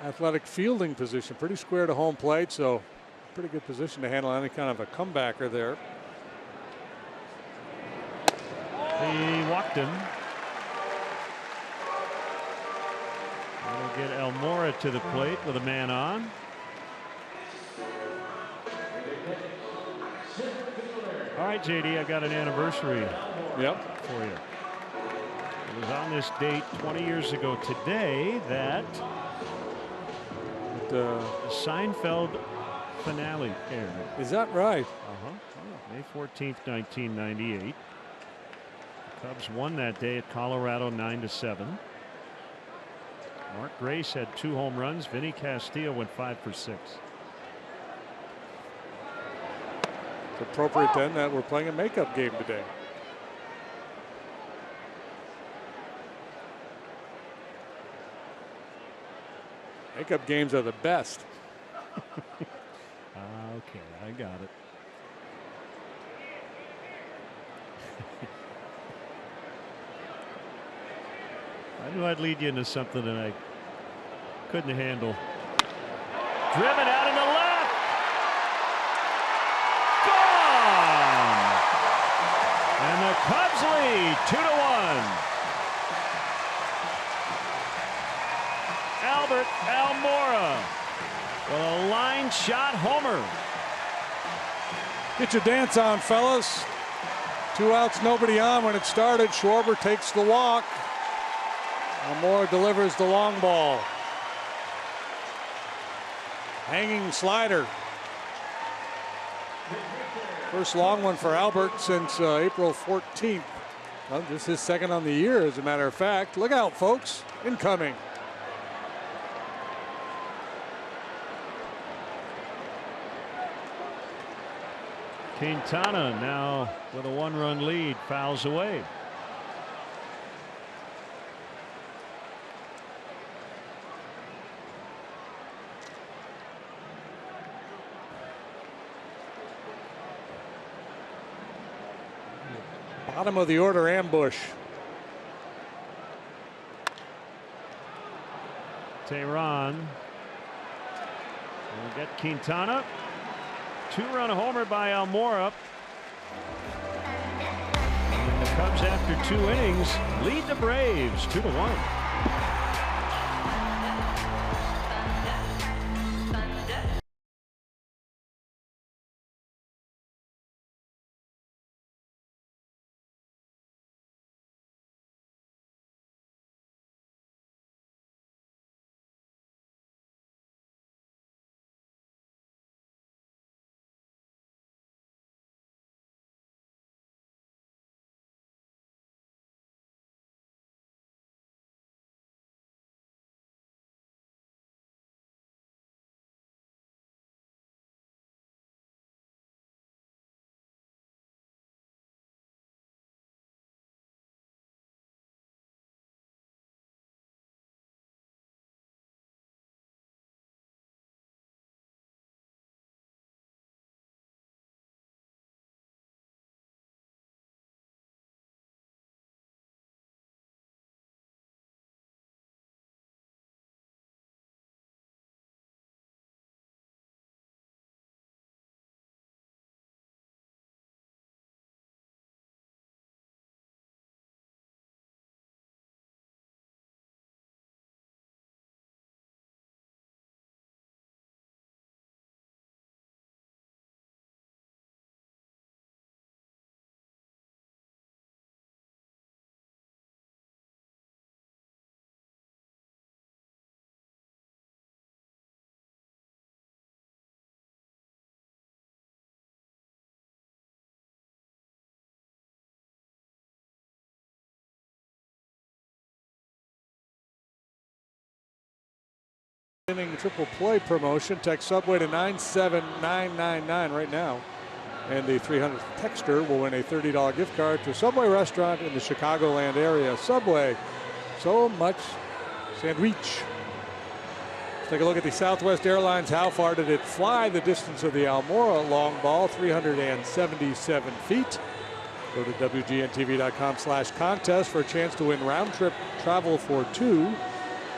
athletic fielding position, pretty square to home plate, so pretty good position to handle any kind of a comebacker there. He walked him. That'll get Almora to the plate with a man on. All right, JD, I've got an anniversary for you. It was on this date 20 years ago today that the Seinfeld finale aired. Is that right? May 14th, 1998. The Cubs won that day at Colorado 9-7. Mark Grace had 2 home runs. Vinny Castillo went 5 for 6. It's appropriate then that we're playing a makeup game today. Makeup games are the best. Okay, I got it. I knew I'd lead you into something that I couldn't handle. Driven out in the left. Gone. And the Cubs lead 2-1. Albert Almora with a line shot homer. Get your dance on, fellas. 2 outs, nobody on when it started. Schwarber takes the walk. Almora delivers the long ball. Hanging slider. First long one for Albert since April 14th. Well, this is his second on the year, as a matter of fact. Look out, folks. Incoming. Quintana now with a 1-run lead, fouls away. Bottom of the order ambush. Tehran will get Quintana. 2-run homer by Almora. And the Cubs, after 2 innings, lead the Braves 2-1. Inning triple play promotion. Text Subway to 97999 right now. And the 300th texter will win a $30 gift card to a Subway restaurant in the Chicagoland area. Subway, so much sandwich. Let's take a look at the Southwest Airlines. How far did it fly? The distance of the Almora long ball, 377 feet. Go to WGNTV.com/contest for a chance to win round trip travel for 2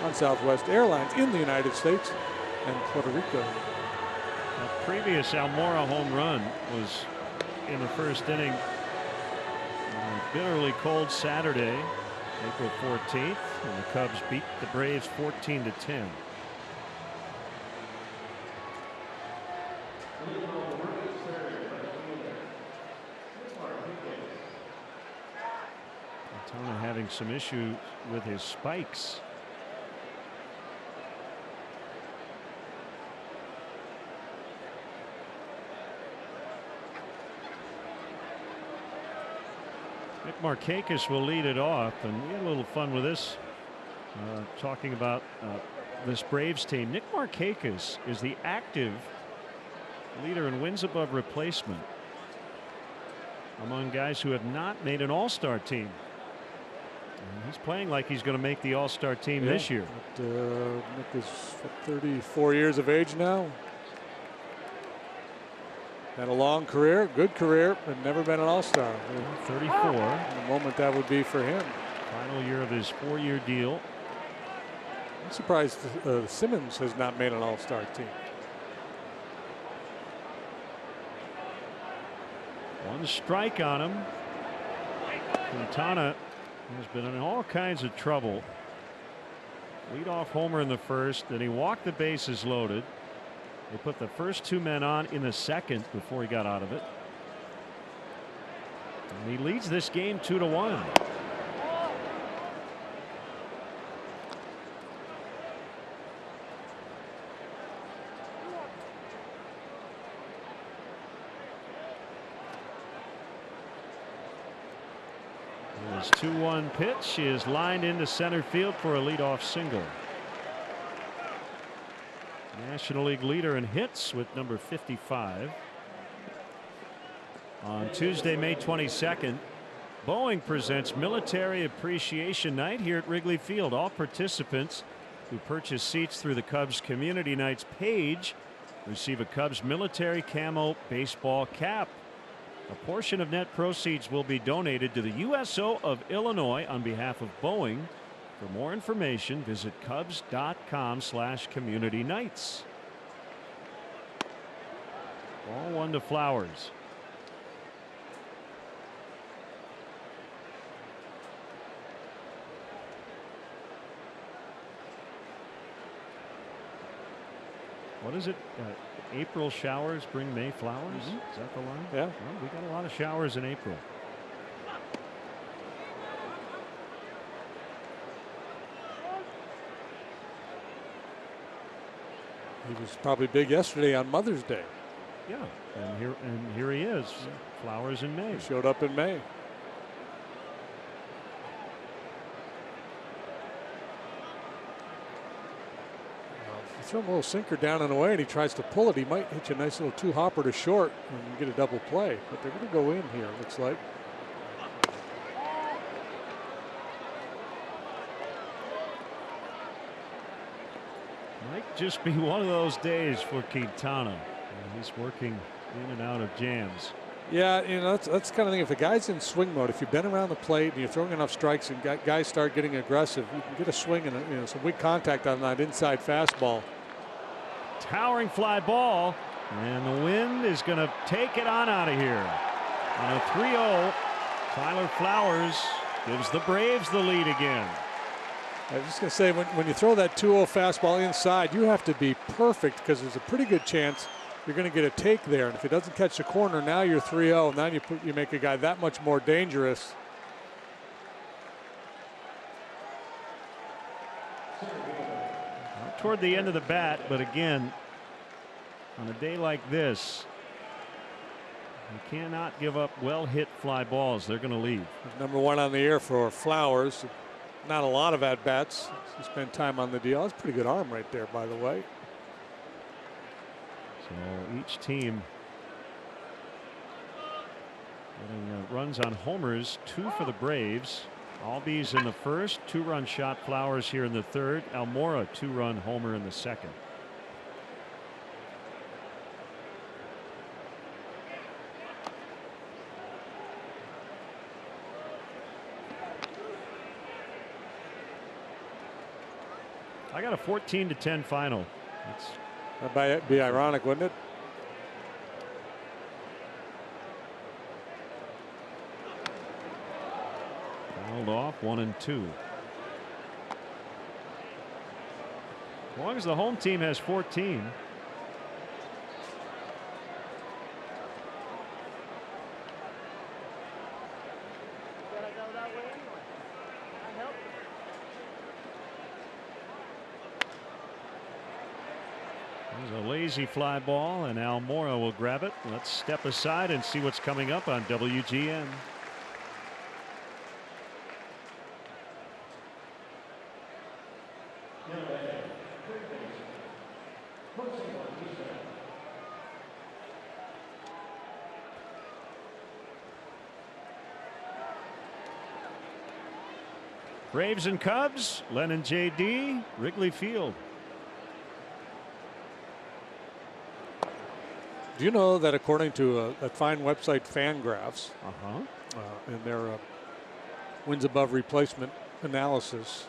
on Southwest Airlines in the United States and Puerto Rico. The previous Almora home run was in the first inning on a bitterly cold Saturday, April 14th, and the Cubs beat the Braves 14-10. Quintana having some issues with his spikes. Nick Markakis will lead it off, and we had a little fun with this, talking about this Braves team. Nick Markakis is the active leader in wins above replacement among guys who have not made an all-star team. And he's playing like he's going to make the all-star team this year. But, Nick is 34 years of age now. Had a long career, good career, but never been an all-star. 34. The moment that would be for him. Final year of his 4-year deal. I'm surprised Simmons has not made an all-star team. One strike on him. Quintana has been in all kinds of trouble. Leadoff homer in the first, then he walked the bases loaded. They put the first 2 men on in the second before he got out of it. And he leads this game 2-1. His 2-1 pitch is lined into center field for a leadoff single. National League leader in hits with number 55. On Tuesday, May 22nd, Boeing presents Military Appreciation Night here at Wrigley Field. All participants who purchase seats through the Cubs Community Nights page receive a Cubs military camo baseball cap. A portion of net proceeds will be donated to the USO of Illinois on behalf of Boeing. For more information, visit Cubs.com/community nights. Ball 1 to Flowers. What is it? April showers bring May flowers. Is that the line? Yeah. Well, we got a lot of showers in April. He was probably big yesterday on Mother's Day. Yeah, and here he is. Flowers in May. He showed up in May. Throw him a little sinker down and away, and he tries to pull it. He might hit you a nice little 2-hopper to short and get a double play. But they're going to go in here, looks like. Might just be one of those days for Quintana. He's working in and out of jams. Yeah, you know, that's the kind of thing. If the guy's in swing mode, if you've been around the plate and you're throwing enough strikes and guys start getting aggressive, you can get a swing and some weak contact on that inside fastball. Towering fly ball, and the wind is going to take it on out of here. On a 3-0, Tyler Flowers gives the Braves the lead again. I was just going to say, when you throw that 2-0 fastball inside, you have to be perfect because there's a pretty good chance you're going to get a take there. And if it doesn't catch the corner, now you're 3-0. Now you make a guy that much more dangerous. Toward the end of the bat, but again, on a day like this, you cannot give up well-hit fly balls. They're going to leave. Number 1 on the air for Flowers. Not a lot of at-bats. He spent time on the deal. That's a pretty good arm right there, by the way. So each team getting runs on homers. 2 for the Braves. Albies in the first, 2-run shot. Flowers here in the third. Almora 2-run homer in the second. I got a 14-10 final. That'd be ironic, wouldn't it? Fouled off, 1-2. As long as the home team has 14. There's a lazy fly ball, and Almora will grab it. Let's step aside and see what's coming up on WGN. Braves and Cubs, Len and JD, Wrigley Field. Do you know that according to that fine website Fangraphs, in their wins above replacement analysis,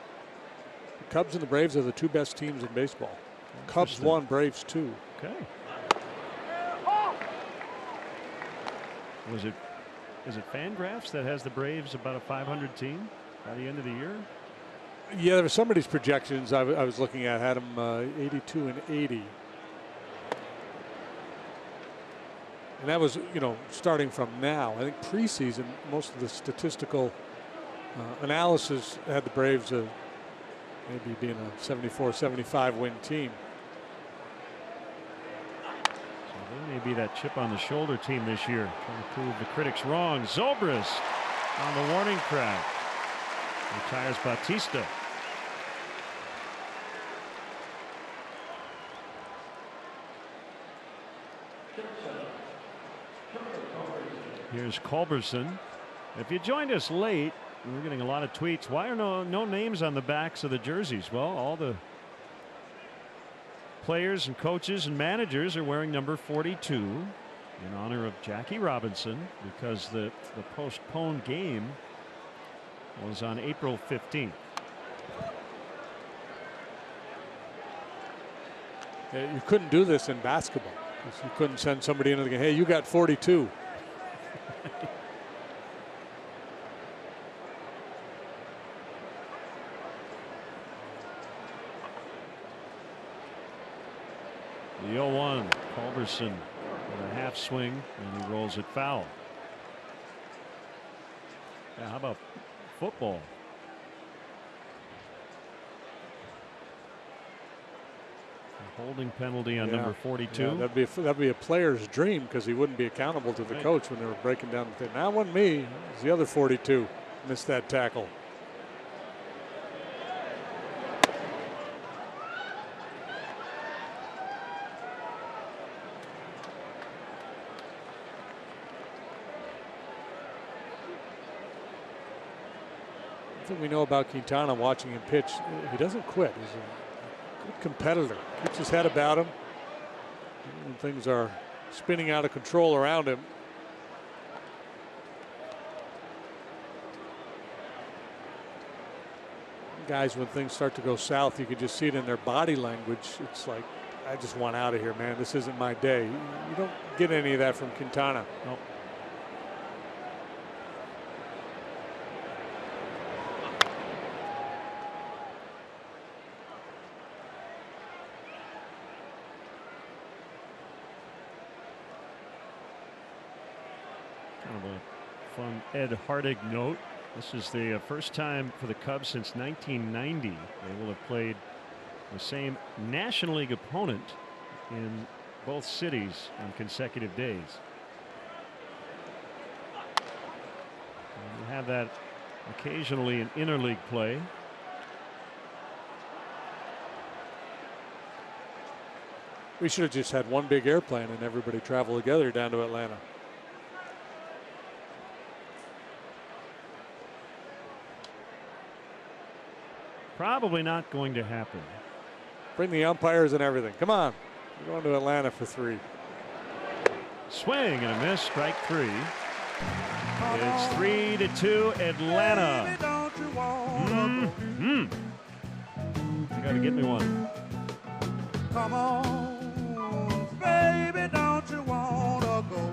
the Cubs and the Braves are the two best teams in baseball. Cubs 1, Braves 2. Okay. Is it Fangraphs that has the Braves about a 500 team by the end of the year? Yeah, there were somebody's projections I was looking at had them 82 and 80. And that was, you know, starting from now. I think preseason, most of the statistical analysis had the Braves maybe being a 74, 75 win team. So they may be that chip on the shoulder team this year, trying to prove the critics wrong. Zobrist on the warning track. Retires Bautista. Here's Culberson. If you joined us late, we're getting a lot of tweets. Why are no names on the backs of the jerseys? Well, all the players and coaches and managers are wearing number 42 in honor of Jackie Robinson, because the postponed game was on April 15th. You couldn't do this in basketball. You couldn't send somebody into the game. Hey, you got 42. The 0-1, Culberson with a half swing, and he rolls it foul. Yeah, how about football? A holding penalty on number 42. Yeah, that'd be a player's dream, because he wouldn't be accountable to the coach when they were breaking down the thing. That wasn't me. It was the other 42. Missed that tackle. Thing we know about Quintana, watching him pitch, he doesn't quit. He's a good competitor. Keeps his head about him when things are spinning out of control around him. Guys, when things start to go south, you can just see it in their body language. It's like, I just want out of here, man. This isn't my day. You don't get any of that from Quintana. Nope. Kind of a fun Ed Hardig note. This is the first time for the Cubs since 1990 they will have played the same National League opponent in both cities on consecutive days. And you have that occasionally in interleague play. We should have just had one big airplane and everybody travel together down to Atlanta. Probably not going to happen. Bring the umpires and everything. Come on. We're going to Atlanta for 3. Swing and a miss. Strike 3. It's 3-2 Atlanta. You got to get me one. Come on, baby, don't you wanna go?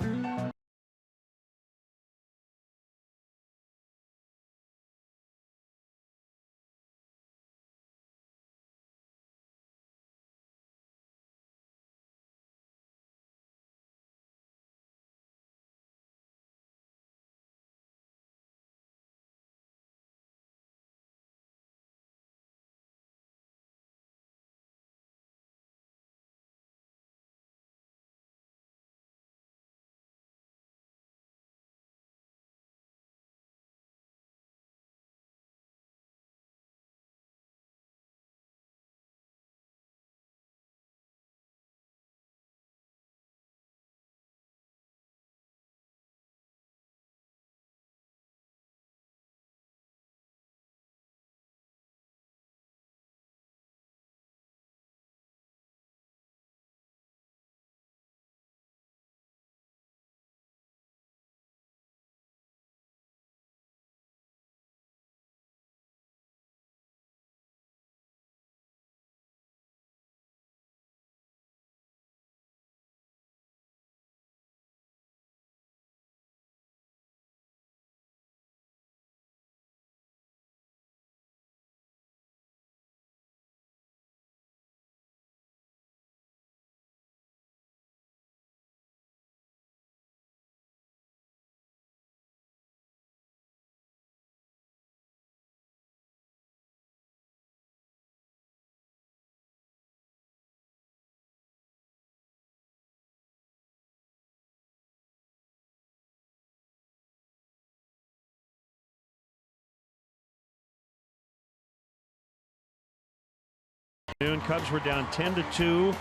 Cubs were down 10-2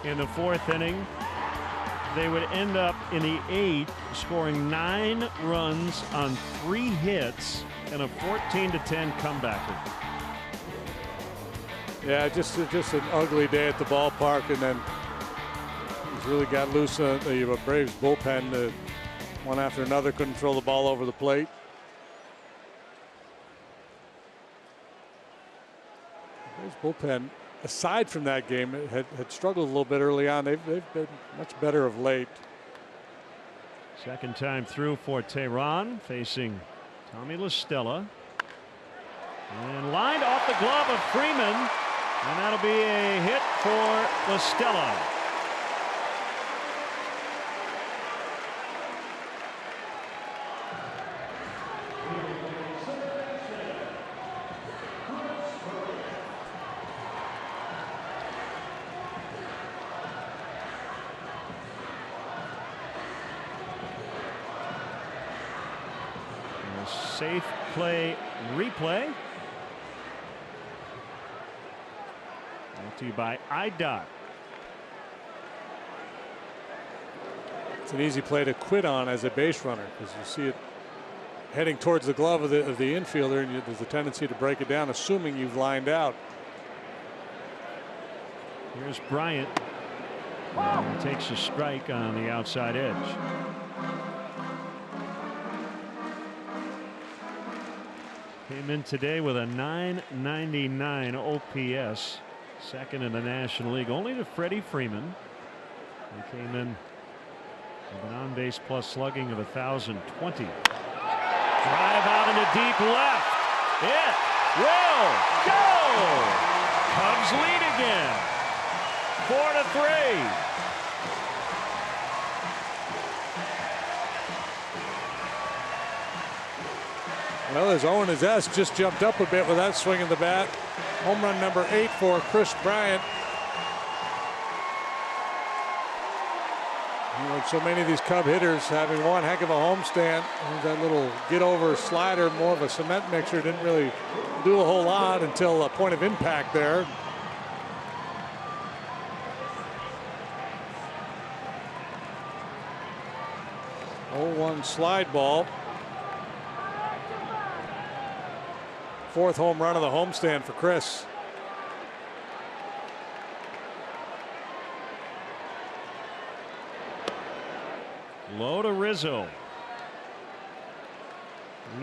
in the 4th inning. They would end up in the 8th scoring 9 runs on 3 hits and a 14-10 comebacker. Yeah, just an ugly day at the ballpark, and then he's really got loose. The Braves bullpen, one after another, couldn't throw the ball over the plate. Braves bullpen, aside from that game, had struggled a little bit early on. They've been much better of late. Second time through for Tehran, facing Tommy La Stella. And lined off the glove of Freeman, and that'll be a hit for La Stella. Safe play replay. Brought to you by IDOT. It's an easy play to quit on as a base runner, because you see it heading towards the glove of the infielder, and there's a tendency to break it down, assuming you've lined out. Here's Bryant. And takes a strike on the outside edge. Came in today with a .999 OPS, second in the National League, only to Freddie Freeman. He came in with an on-base plus slugging of 1,020. Drive out into deep left. It will go. Cubs lead again, 4-3. Well, his O and his S just jumped up a bit with that swing of the bat. Home run number 8 for Chris Bryant. Like so many of these Cub hitters, having one heck of a homestand, that little get-over slider, more of a cement mixer, didn't really do a whole lot until a point of impact there. Oh, 0-1 slide ball. 4th home run of the homestand for Chris. Low to Rizzo.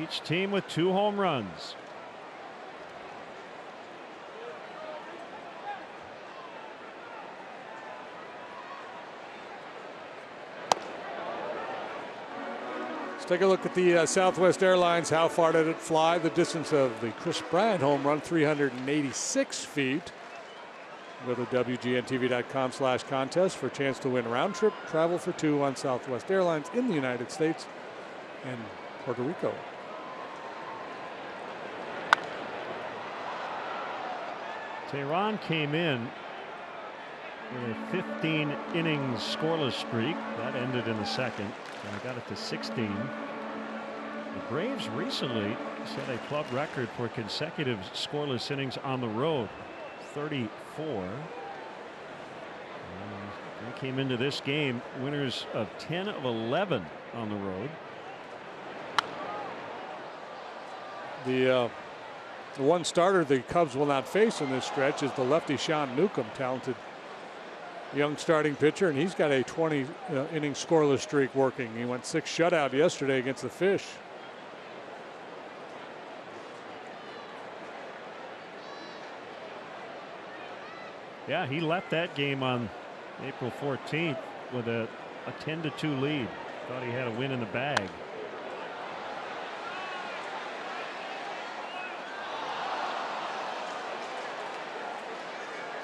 Each team with 2 home runs. Take a look at the Southwest Airlines. How far did it fly? The distance of the Chris Bryant home run, 386 feet. Go to WGNTV.com/contest for a chance to win round trip travel for 2 on Southwest Airlines in the United States and Puerto Rico. Tehran came in with a 15 innings scoreless streak that ended in the 2nd. And got it to 16. The Braves recently set a club record for consecutive scoreless innings on the road, 34. They came into this game winners of 10 of 11 on the road. The one starter the Cubs will not face in this stretch is the lefty Sean Newcomb, talented young starting pitcher, and he's got a 20 inning scoreless streak working. He went 6 shutout yesterday against the Fish. Yeah, he left that game on April 14th with a 10-2 lead. Thought he had a win in the bag.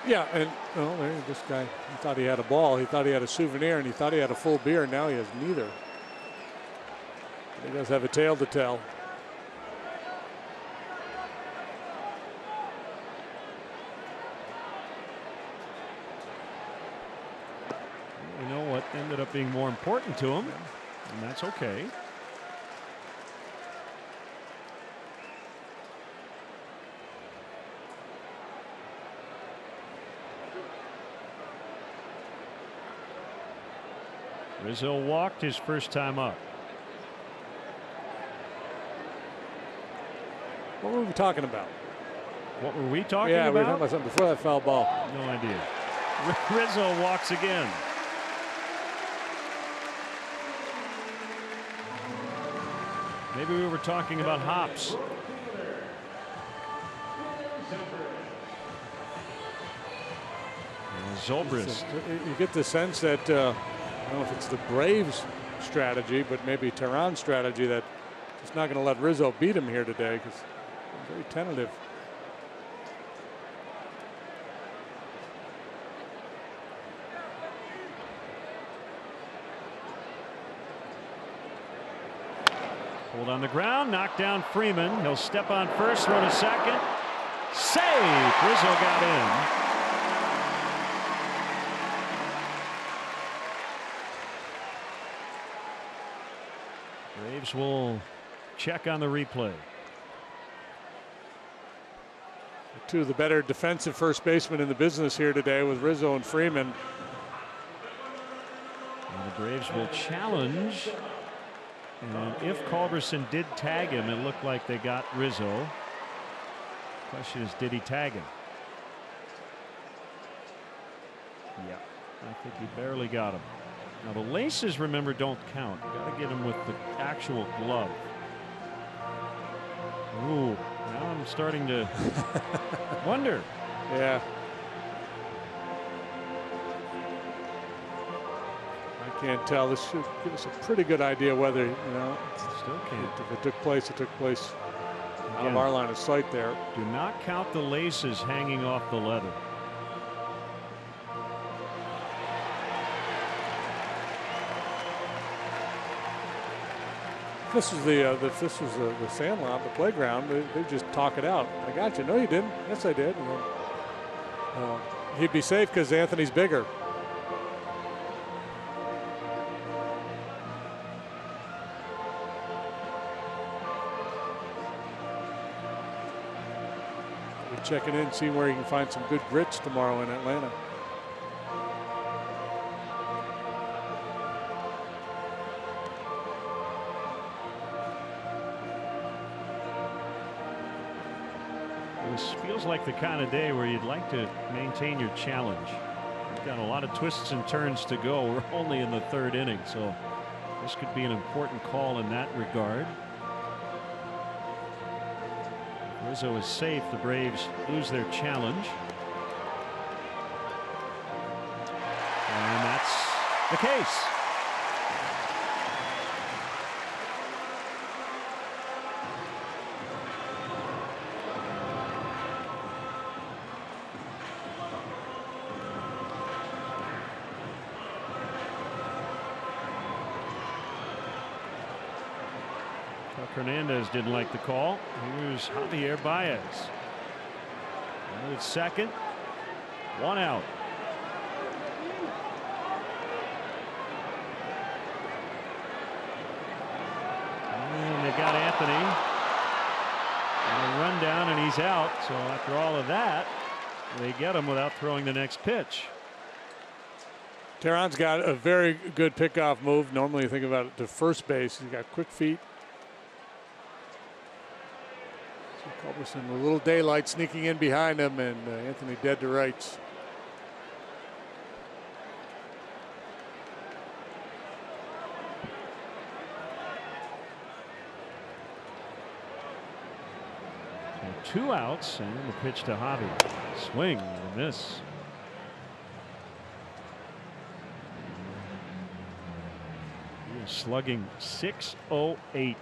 Yeah, and this guy, he thought he had a ball, he thought he had a souvenir, and he thought he had a full beer. Now he has neither. He does have a tale to tell. You know what ended up being more important to him, and that's okay. Rizzo walked his first time up. What were we talking about? What were we talking Yeah, about? we were talking about something before that foul ball. No idea. Rizzo walks again. Maybe we were talking about hops. Zobrist. You get the sense that, I don't know if it's the Braves strategy, but maybe Tehran's strategy that just not going to let Rizzo beat him here today because very tentative. Hold on the ground, knock down Freeman. He'll step on first, throw to second. Safe! Rizzo got in. Braves will check on the replay. Two of the better defensive first basemen in the business here today with Rizzo and Freeman. And the Braves will challenge. And if Culberson did tag him, it looked like they got Rizzo. Question is, did he tag him? Yeah, I think he barely got him. Now the laces, remember, don't count. You got to get him with the actual glove. Ooh, now I'm starting to wonder. Yeah. I can't tell. This should give us a pretty good idea whether, you know, still can't. If it took place, it took place out Again, of our line of sight there. Do not count the laces hanging off the leather. This was the sandlot, the playground. They just talk it out. I got you. No, you didn't. Yes, I did. And then, he'd be safe because Anthony's bigger. We're checking in, see where you can find some good grits tomorrow in Atlanta. This feels like the kind of day where you'd like to maintain your challenge. We've got a lot of twists and turns to go. We're only in the third inning, so this could be an important call in that regard. If Rizzo is safe, the Braves lose their challenge. And that's the case. Hernandez didn't like the call. Here's Javier Baez. It's second. One out. And they got Anthony. And a run down and he's out. So after all of that, they get him without throwing the next pitch. Tehran's got a very good pickoff move. Normally you think about it to first base. He's got quick feet. Culberson, a little daylight sneaking in behind him, and Anthony dead to rights. So 2 outs and the pitch to Javi. Swing and a miss. He is slugging .608.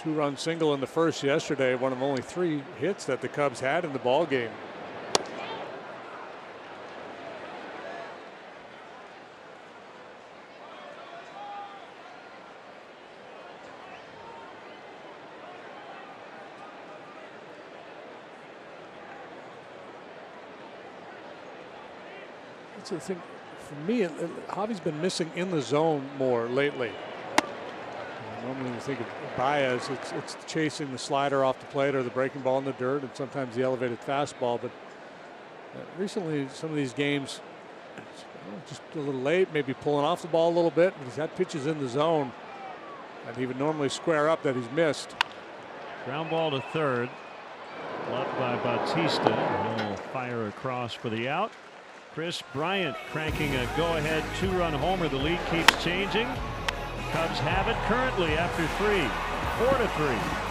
Two-run single in the first yesterday, one of only 3 hits that the Cubs had in the ball game. That's the thing. For me, Javi's been missing in the zone more lately. Normally when you think of Baez, it's chasing the slider off the plate or the breaking ball in the dirt and sometimes the elevated fastball. But recently, some of these games, just a little late, maybe pulling off the ball a little bit. But he's had pitches in the zone that he would normally square up that he's missed. Ground ball to third. Left by Bautista. He'll fire across for the out. Chris Bryant cranking a go-ahead 2-run homer. The lead keeps changing. The Cubs have it currently after 3, 4-3.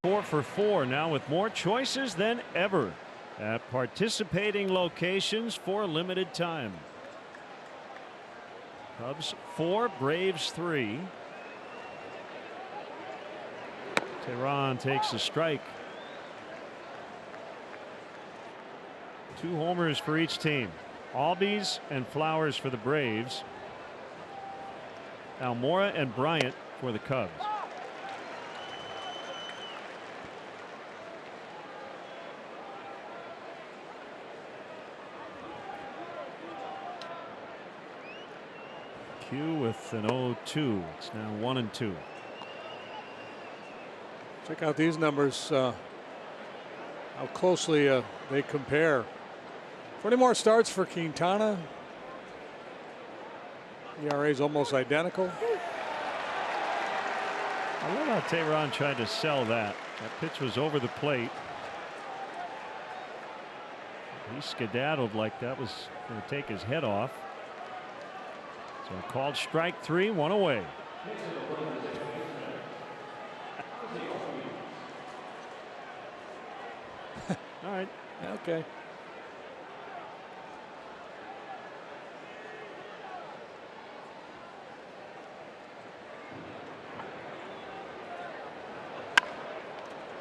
Four for 4 now with more choices than ever at participating locations for a limited time. Cubs 4, Braves 3. Tehran takes a strike. 2 homers for each team. Albies and Flowers for the Braves. Almora and Bryant for the Cubs. Q with an 0-2. It's now 1-2. Check out these numbers, how closely they compare. 20 more starts for Quintana. ERA is almost identical. I love how Tehran tried to sell that. That pitch was over the plate. He skedaddled like that was going to take his head off. So called strike 3, 1 away. All right. Okay.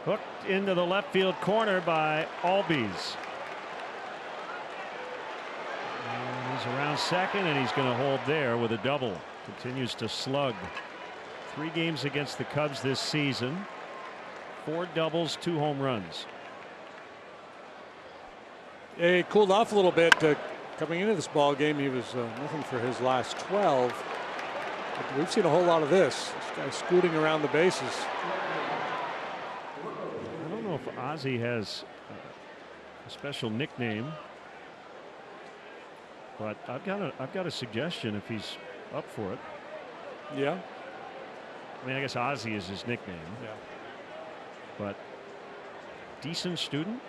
Hooked into the left field corner by Albies. He's around second, and he's going to hold there with a double. Continues to slug. 3 games against the Cubs this season. 4 doubles, 2 home runs. He cooled off a little bit coming into this ball game. He was nothing for his last 12. But we've seen a whole lot of this. This guy scooting around the bases. I don't know if Ozzie has a special nickname. But I've got a suggestion if he's up for it. Yeah. I mean, I guess Ozzie is his nickname. Yeah. But decent student.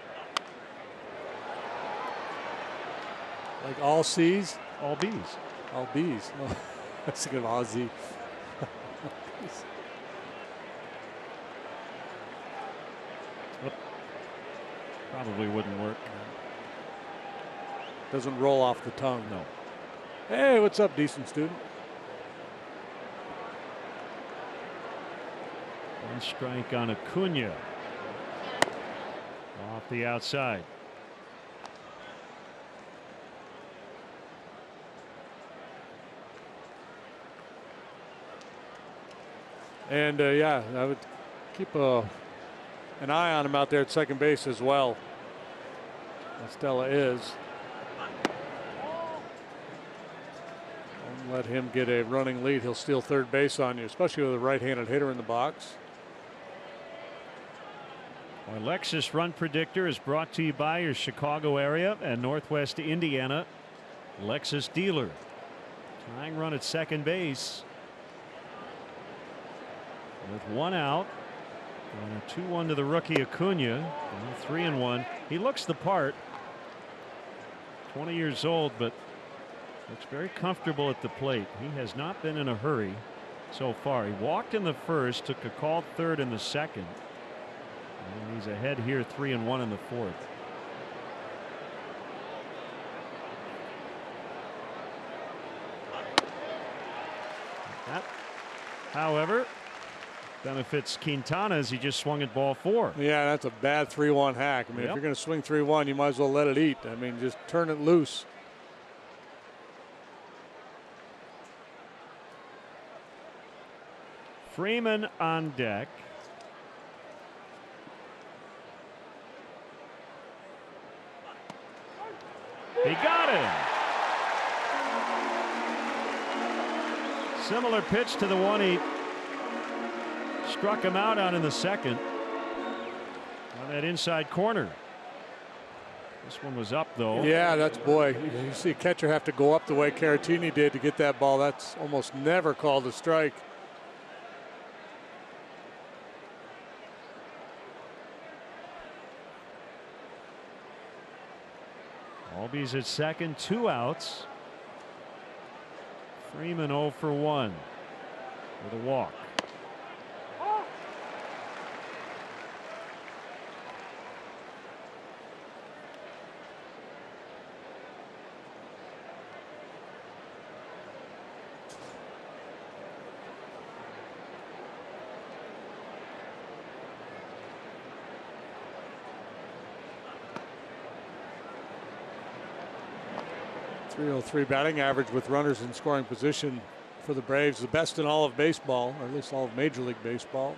Like all C's? All B's. Albies. Oh, that's a good Aussie. Probably wouldn't work. Doesn't roll off the tongue. No. Hey, what's up, decent student? One strike on Acuna. Off the outside. And yeah, I would keep an eye on him out there at second base as well. Estella is. Don't let him get a running lead. He'll steal third base on you, especially with a right-handed hitter in the box. Our Lexus Run Predictor is brought to you by your Chicago area and Northwest Indiana Lexus dealer. Tying run at second base. With one out. And a 2-1 to the rookie Acuna. And 3-1. He looks the part. 20 years old, but looks very comfortable at the plate. He has not been in a hurry so far. He walked in the first, took a called third in the second. And he's ahead here 3-1 in the fourth. That, however, benefits Quintana as he just swung at ball 4. Yeah, that's a bad 3-1 hack. I mean, if you're going to swing 3-1, you might as well let it eat. I mean, just turn it loose. Freeman on deck. He got him. Similar pitch to the one he struck him out on in the second. On that inside corner. This one was up though. Yeah, that's, boy, you see a catcher have to go up the way Caratini did to get that ball. That's almost never called a strike. Albies at second, 2 outs. Freeman 0 for 1 with a walk. .303 batting average with runners in scoring position for the Braves, the best in all of baseball, or at least all of Major League Baseball.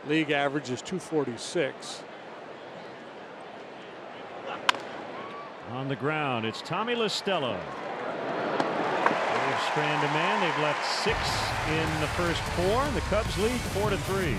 League average is .246. On the ground, it's Tommy La Stella. They've stranded a man. They've left 6 in the first 4. And the Cubs lead 4-3.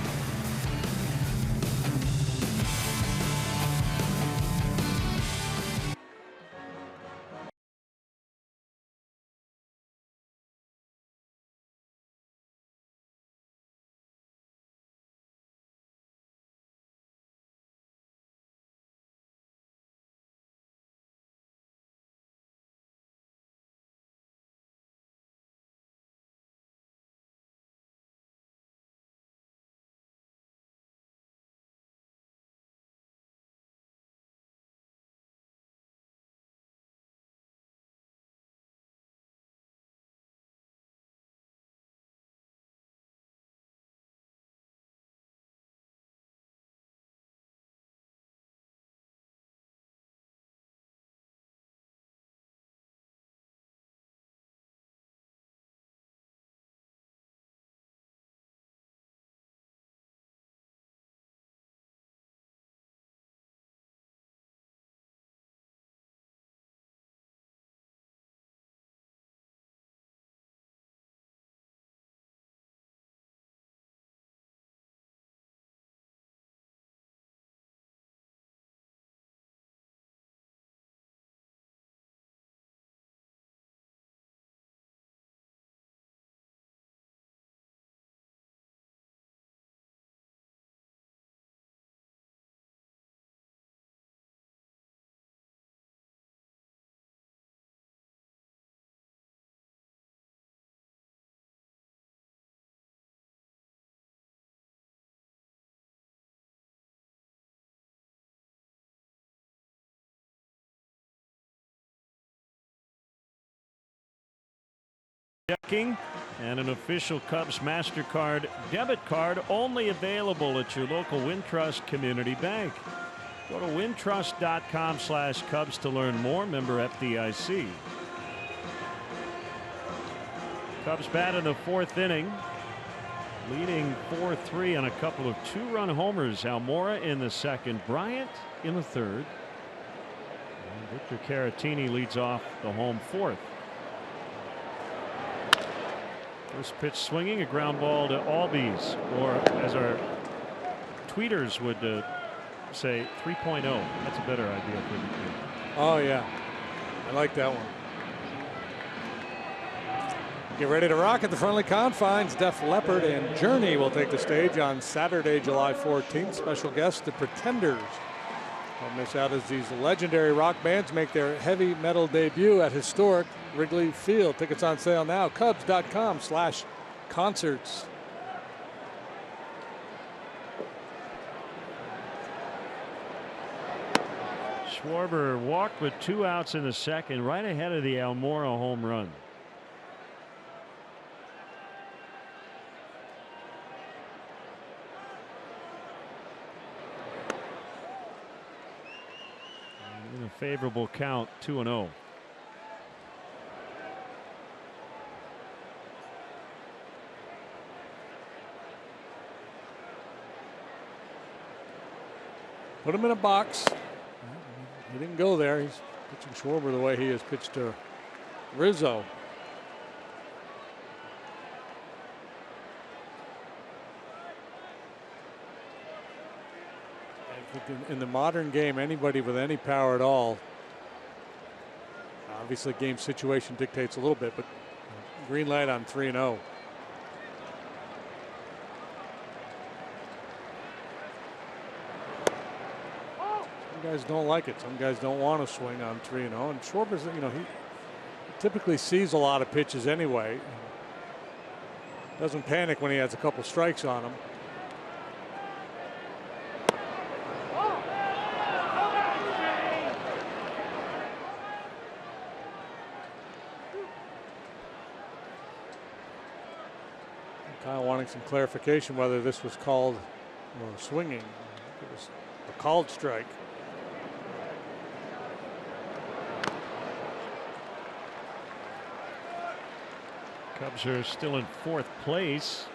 checking, and an official Cubs MasterCard debit card only available at your local Wintrust Community Bank. Go to wintrust.com/Cubs to learn more. Member FDIC. Cubs bat in the 4th inning, leading 4-3 on a couple of 2-run homers. Almora in the 2nd, Bryant in the 3rd. And Victor Caratini leads off the home 4th. First pitch swinging, a ground ball to Albies, or as our tweeters would say, 3.0. That's a better idea for the team. Oh, yeah. I like that one. Get ready to rock at the friendly confines. Def Leppard and Journey will take the stage on Saturday, July 14th. Special guests, the Pretenders. Don't miss out as these legendary rock bands make their heavy metal debut at historic Wrigley Field. Tickets on sale now. Cubs.com/concerts. Schwarber walked with 2 outs in the 2nd, right ahead of the Almora home run. In a favorable count, 2-0. Put him in a box. He didn't go there. He's pitching Schwarber the way he has pitched to Rizzo. In the modern game, anybody with any power at all, obviously game situation dictates a little bit, but green light on 3-0. Some guys don't like it. Some guys don't want to swing on 3-0. And Schwarber's, he typically sees a lot of pitches anyway. Doesn't panic when he has a couple strikes on him. Kyle wanting some clarification whether this was called swinging. It was a called strike. Cubs are still in 4th place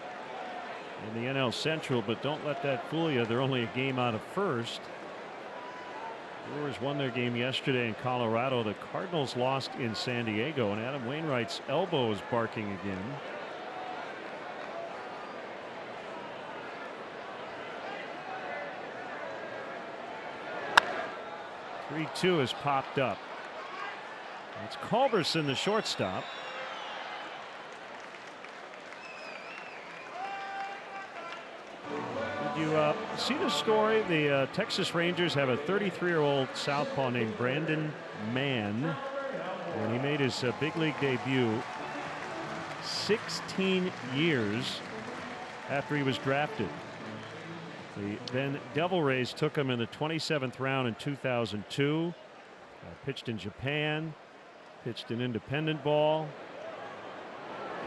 in the NL Central, but don't let that fool you. They're only a game out of 1st. Brewers won their game yesterday in Colorado. The Cardinals lost in San Diego, and Adam Wainwright's elbow is barking again. 3-2 has popped up. It's Culberson, the shortstop. Did you see the story? The Texas Rangers have a 33-year-old southpaw named Brandon Mann, and he made his big league debut 16 years after he was drafted. The then Devil Rays took him in the 27th round in 2002. Pitched in Japan, pitched in independent ball.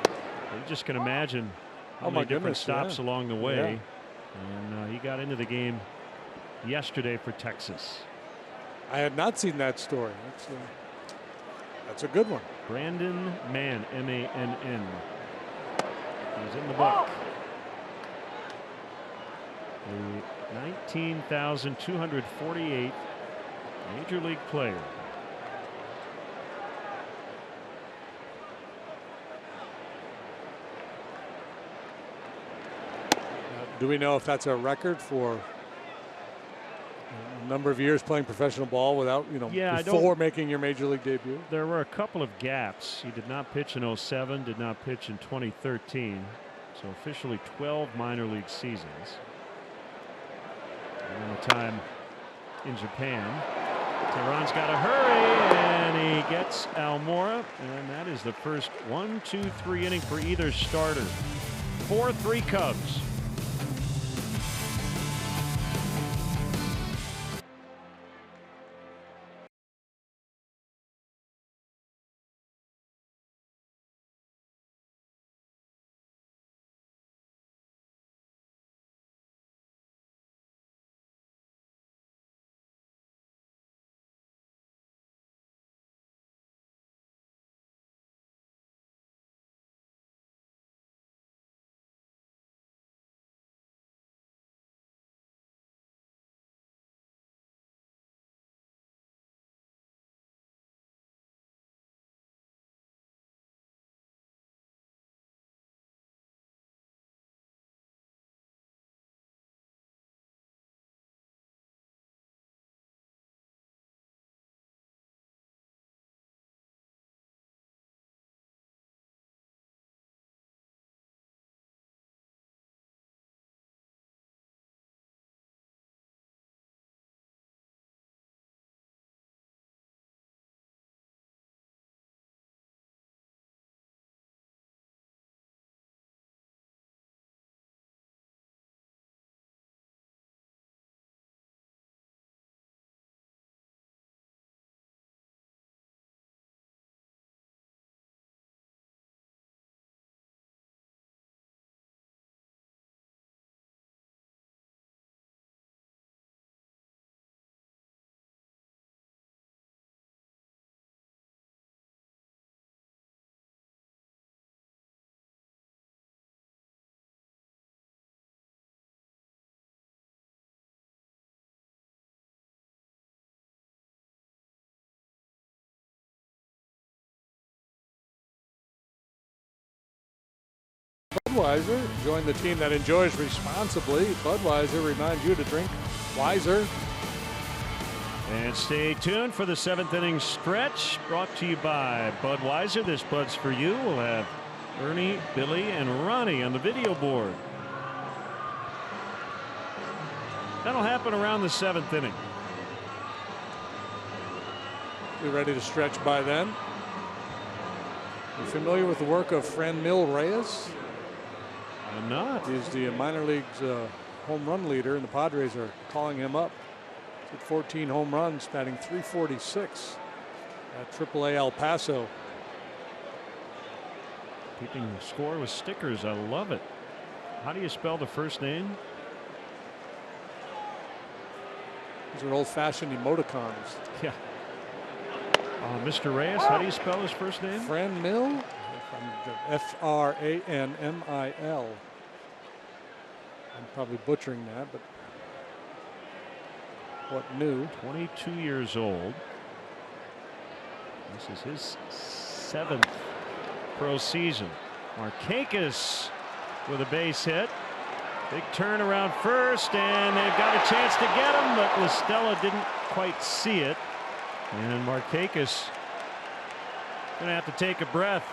You just can imagine how many different stops along the way. And he got into the game yesterday for Texas. I had not seen that story. That's a good one. Brandon Mann, M-A-N-N. He's in the book. The 19,248 Major League player. Do we know if that's a record for a number of years playing professional ball without, before making your Major League debut? There were a couple of gaps. He did not pitch in 07, did not pitch in 2013. So officially 12 minor league seasons. And the time in Japan. Tehran's got to hurry, and he gets Almora, and that is the first 1-2-3 inning for either starter. 4-3 Cubs. Budweiser. Join the team that enjoys responsibly. Budweiser reminds you to drink wiser. And stay tuned for the 7th inning stretch, brought to you by Budweiser. This Bud's for you. We'll have Ernie, Billy, and Ronnie on the video board. That'll happen around the 7th inning. Be ready to stretch by then. You familiar with the work of Franmil Reyes? I'm not. He's the minor league's home run leader, and the Padres are calling him up. He's at 14 home runs, batting .346 at AAA El Paso. Keeping score with stickers. I love it. How do you spell the first name? These are old-fashioned emoticons. Yeah. Mr. Reyes, how do you spell his first name? Franmil, F-R-A-N-M-I-L. I'm probably butchering that, but what new? 22 years old. This is his 7th pro season. Markakis with a base hit. Big turn around first, and they've got a chance to get him, but Listella didn't quite see it. And Markakis going to have to take a breath.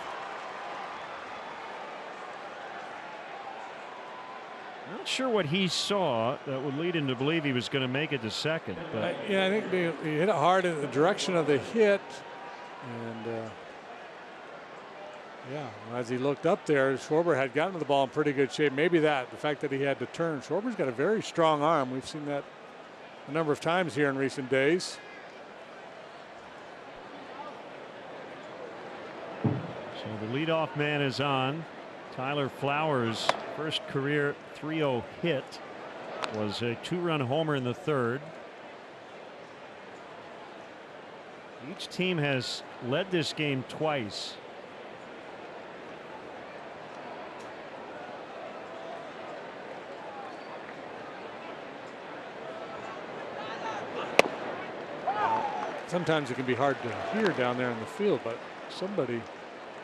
Not sure what he saw that would lead him to believe he was going to make it to second. But yeah, I think he hit it hard in the direction of the hit, and yeah, as he looked up there, Schwarber had gotten the ball in pretty good shape. Maybe the fact that he had to turn. Schwarber's got a very strong arm. We've seen that a number of times here in recent days. So the leadoff man is on. Tyler Flowers' first career 3-0 hit was a 2-run homer in the 3rd. Each team has led this game twice. Sometimes it can be hard to hear down there in the field, but somebody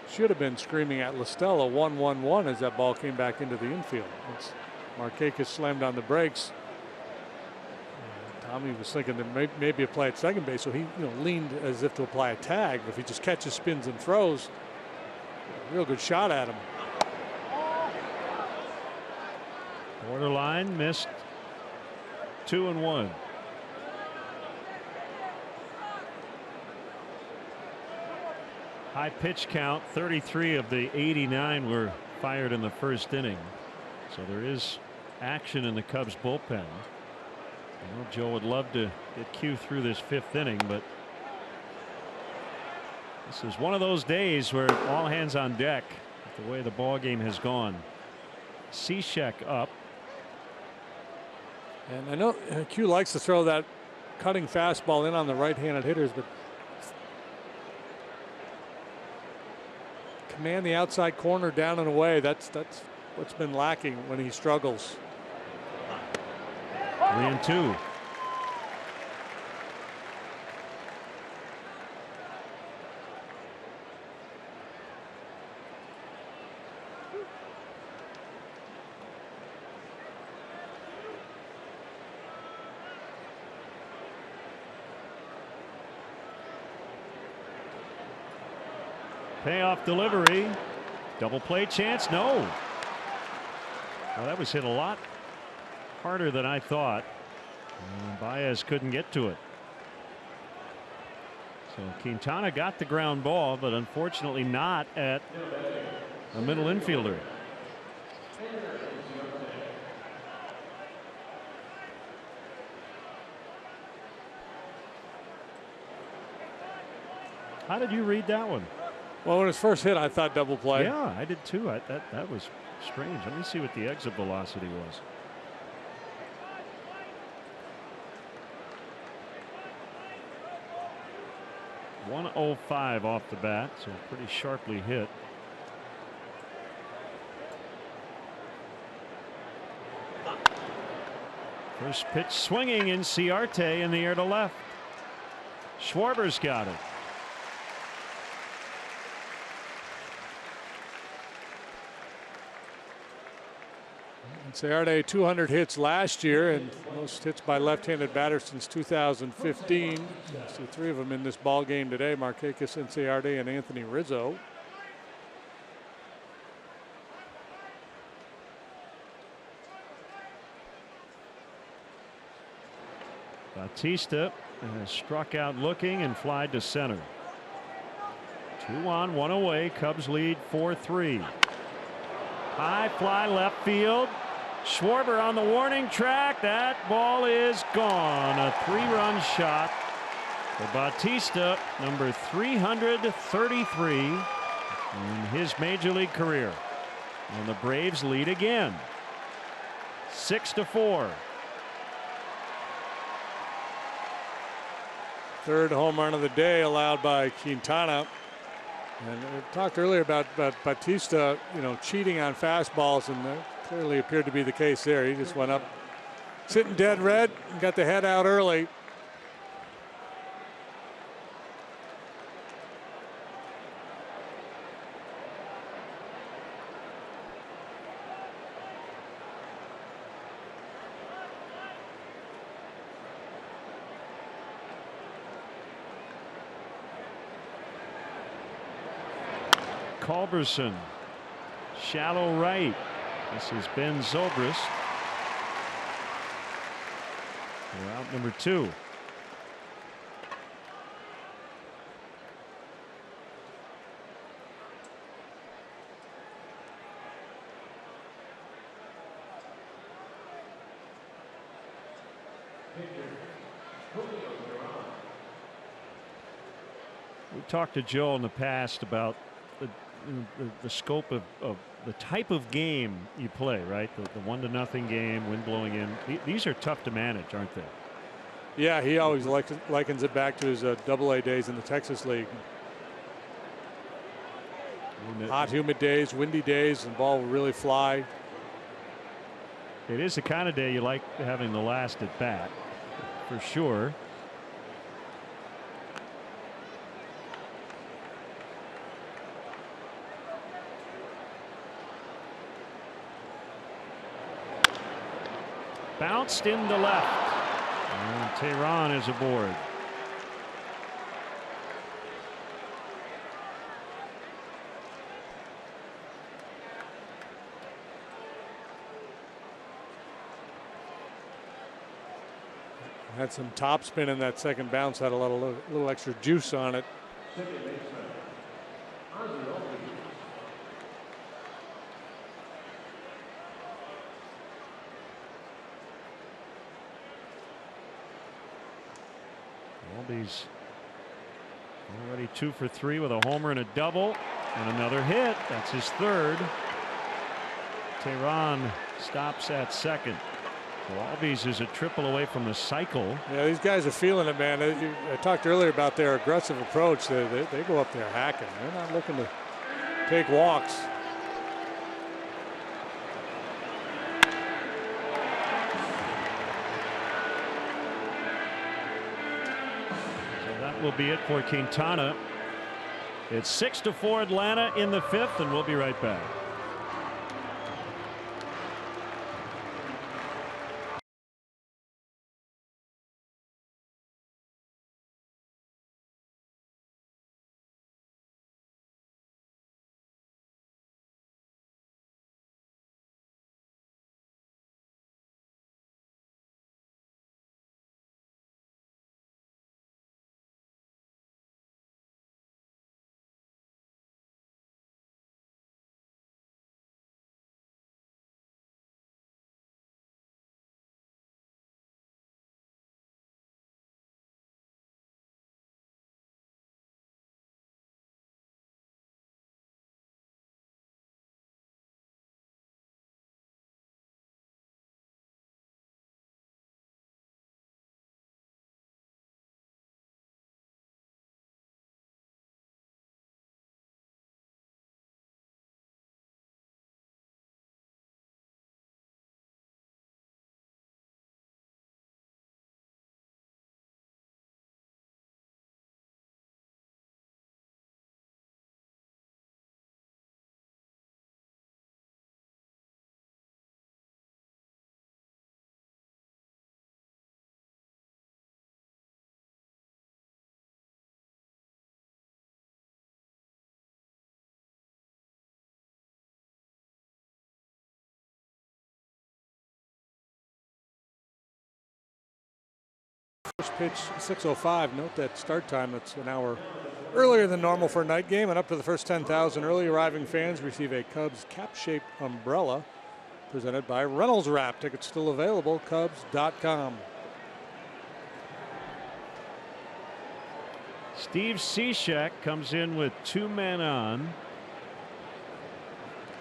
should have been screaming at Listella 1-1-1 as that ball came back into the infield. Once Markakis slammed on the brakes, Tommy was thinking that maybe a play at second base, so he leaned as if to apply a tag. But if he just catches, spins, and throws, a real good shot at him. Borderline missed 2-1. High pitch count. 33 of the 89 were fired in the first inning. So there is action in the Cubs bullpen. I know Joe would love to get Q through this 5th inning, but this is one of those days where all hands on deck with the way the ball game has gone. Cishek up. And I know Q likes to throw that cutting fastball in on the right-handed hitters, but command the outside corner down and away. That's what's been lacking when he struggles. 3-2. Payoff delivery. Double play chance. No. Well, that was hit a lot harder than I thought. And Baez couldn't get to it. So Quintana got the ground ball, but unfortunately not at a middle infielder. How did you read that one? Well, when it was first hit, I thought double play. Yeah, I did too. That was strange. Let me see what the exit velocity was. .105 off the bat, so pretty sharply hit. First pitch swinging in Ciarte in the air to left. Schwarber's got it. Inciarte 200 hits last year and most hits by left-handed batters since 2015. You see 3 of them in this ball game today: Markakis, Inciarte, and Anthony Rizzo. Bautista has struck out looking and flied to center. 2 on, 1 away. Cubs lead 4-3. High fly left field. Schwarber on the warning track. That ball is gone. A 3-run shot for Bautista, number 333 in his major league career. And the Braves lead again, 6-4. Third home run of the day allowed by Quintana. And we talked earlier about Bautista, cheating on fastballs, and that clearly appeared to be the case there. He just went up sitting dead red and got the head out early. Culberson, shallow right. This is Ben Zobrist. We're out number 2. We talked to Joe in the past about the scope of the type of game you play, right? The 1-0 game, wind blowing in. These are tough to manage, aren't they? Yeah, he always likens it back to his AA days in the Texas League. Hot, humid days, windy days, and the ball will really fly. It is the kind of day you like having the last at bat, for sure. Bounced into left. And Tehran is aboard. Had some top spin in that second bounce, had a little extra juice on it. Albies already 2 for 3 with a homer and a double and another hit. That's his third. Tehran stops at second. Albies is a triple away from the cycle. Yeah, these guys are feeling it, man. I talked earlier about their aggressive approach. They go up there hacking. They're not looking to take walks. Will be it for Quintana. It's 6-4 Atlanta in the 5th, and we'll be right back. First pitch, 6:05. Note that start time, that's an hour earlier than normal for a night game. And up to the first 10,000 early arriving fans receive a Cubs cap-shaped umbrella presented by Reynolds Wrap. Tickets still available, Cubs.com. Steve Cishek comes in with 2 men on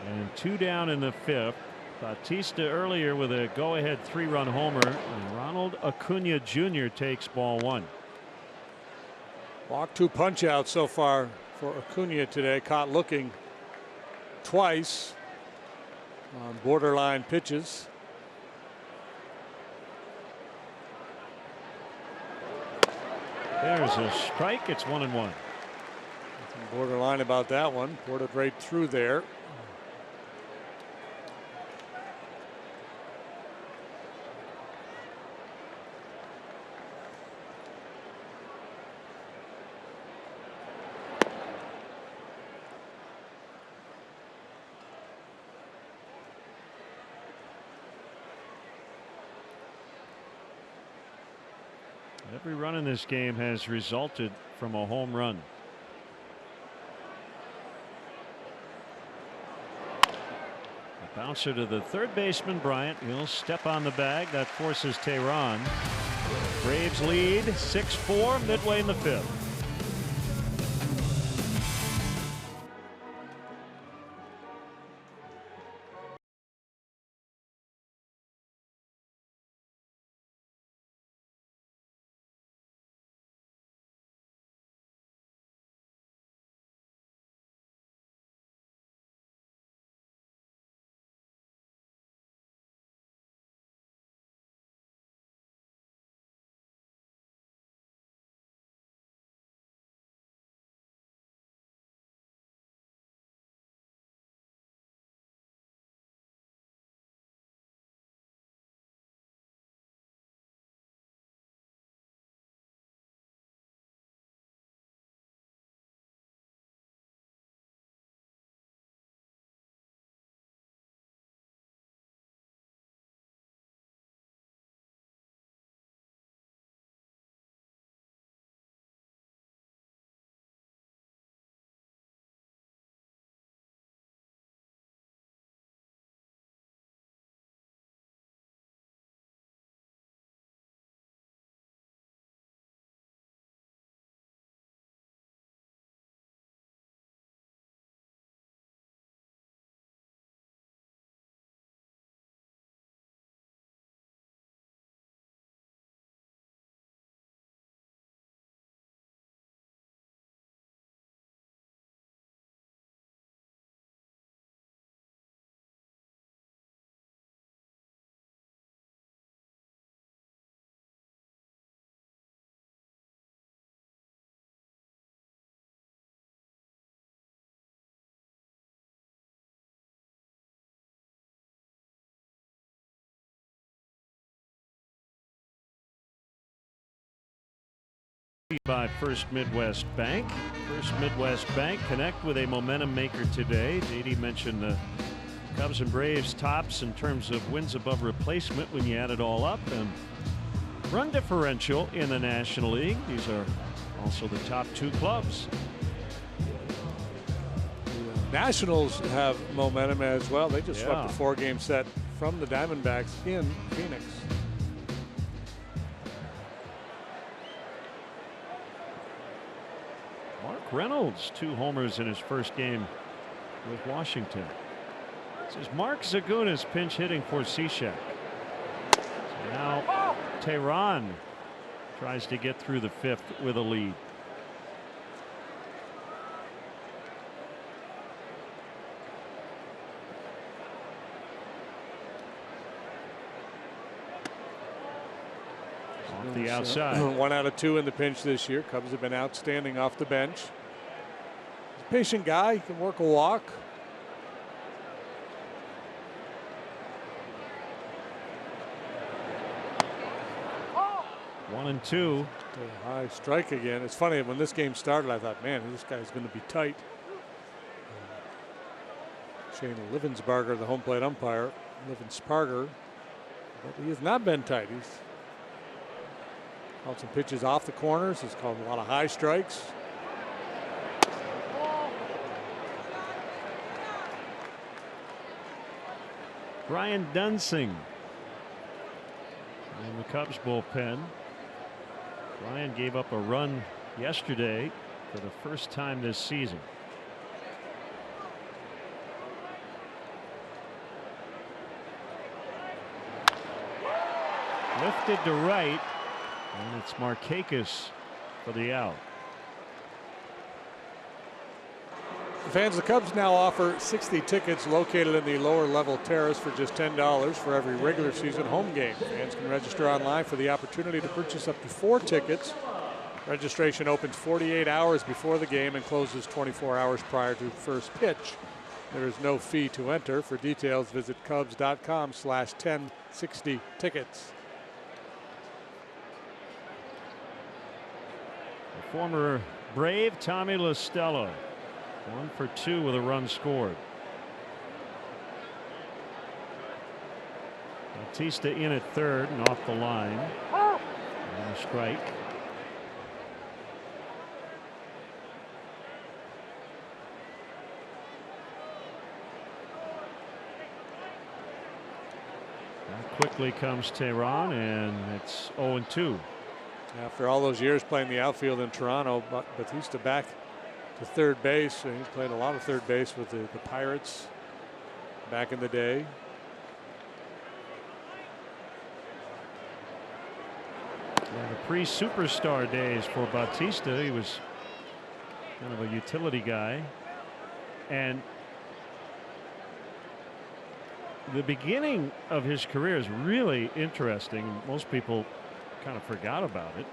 and 2 down in the 5th. Bautista earlier with a go-ahead 3-run homer, and Ronald Acuna Jr. takes ball 1. Walk 2 punch outs so far for Acuna today. Caught looking twice on borderline pitches. There's a strike. It's 1-1. Nothing borderline about that one. Poured it right through there. Every run in this game has resulted from a home run. A bouncer to the third baseman Bryant. He'll step on the bag. That forces Tehran. Braves lead 6-4 midway in the 5th. By First Midwest Bank. First Midwest Bank connect with a momentum maker today. JD mentioned the Cubs and Braves tops in terms of wins above replacement when you add it all up, and run differential in the National League. These are also the top 2 clubs. The Nationals have momentum as well. They just swept a 4-game set from the Diamondbacks in Phoenix. Reynolds 2 homers in his first game with Washington. This is Mark Zagunis pinch hitting for Cishek. So now Tehran tries to get through the 5th with a lead. Off the outside. 1 out of 2 in the pinch this year. Cubs have been outstanding off the bench. Patient guy, he can work a walk. One and two. High strike again. It's funny, when this game started, I thought, man, this guy's going to be tight. Shane Livensparger, the home plate umpire, Livensparger, but he has not been tight. He's Called some pitches off the corners. He's called a lot of high strikes. Brian Dunsing in the Cubs bullpen. Brian gave up a run yesterday for the first time this season. Lifted to right, and it's Markakis for the out. The fans of the Cubs now offer 60 tickets located in the lower level terrace for just $10 for every regular season home game. Fans can register online for the opportunity to purchase up to 4 tickets. Registration opens 48 hours before the game and closes 24 hours prior to first pitch. There is no fee to enter. For details, visit cubs.com/1060tickets. Former Brave Tommy LaStella, 1 for 2 with a run scored. Bautista in at third and off the line. And a strike. Now quickly comes Tehran, and it's 0-2. After all those years playing the outfield in Toronto, Bautista back to third base. He's played a lot of third base with the Pirates back in the day. Yeah, the pre-superstar days for Bautista, he was kind of a utility guy. And the beginning of his career is really interesting. Most people kind of forgot about it.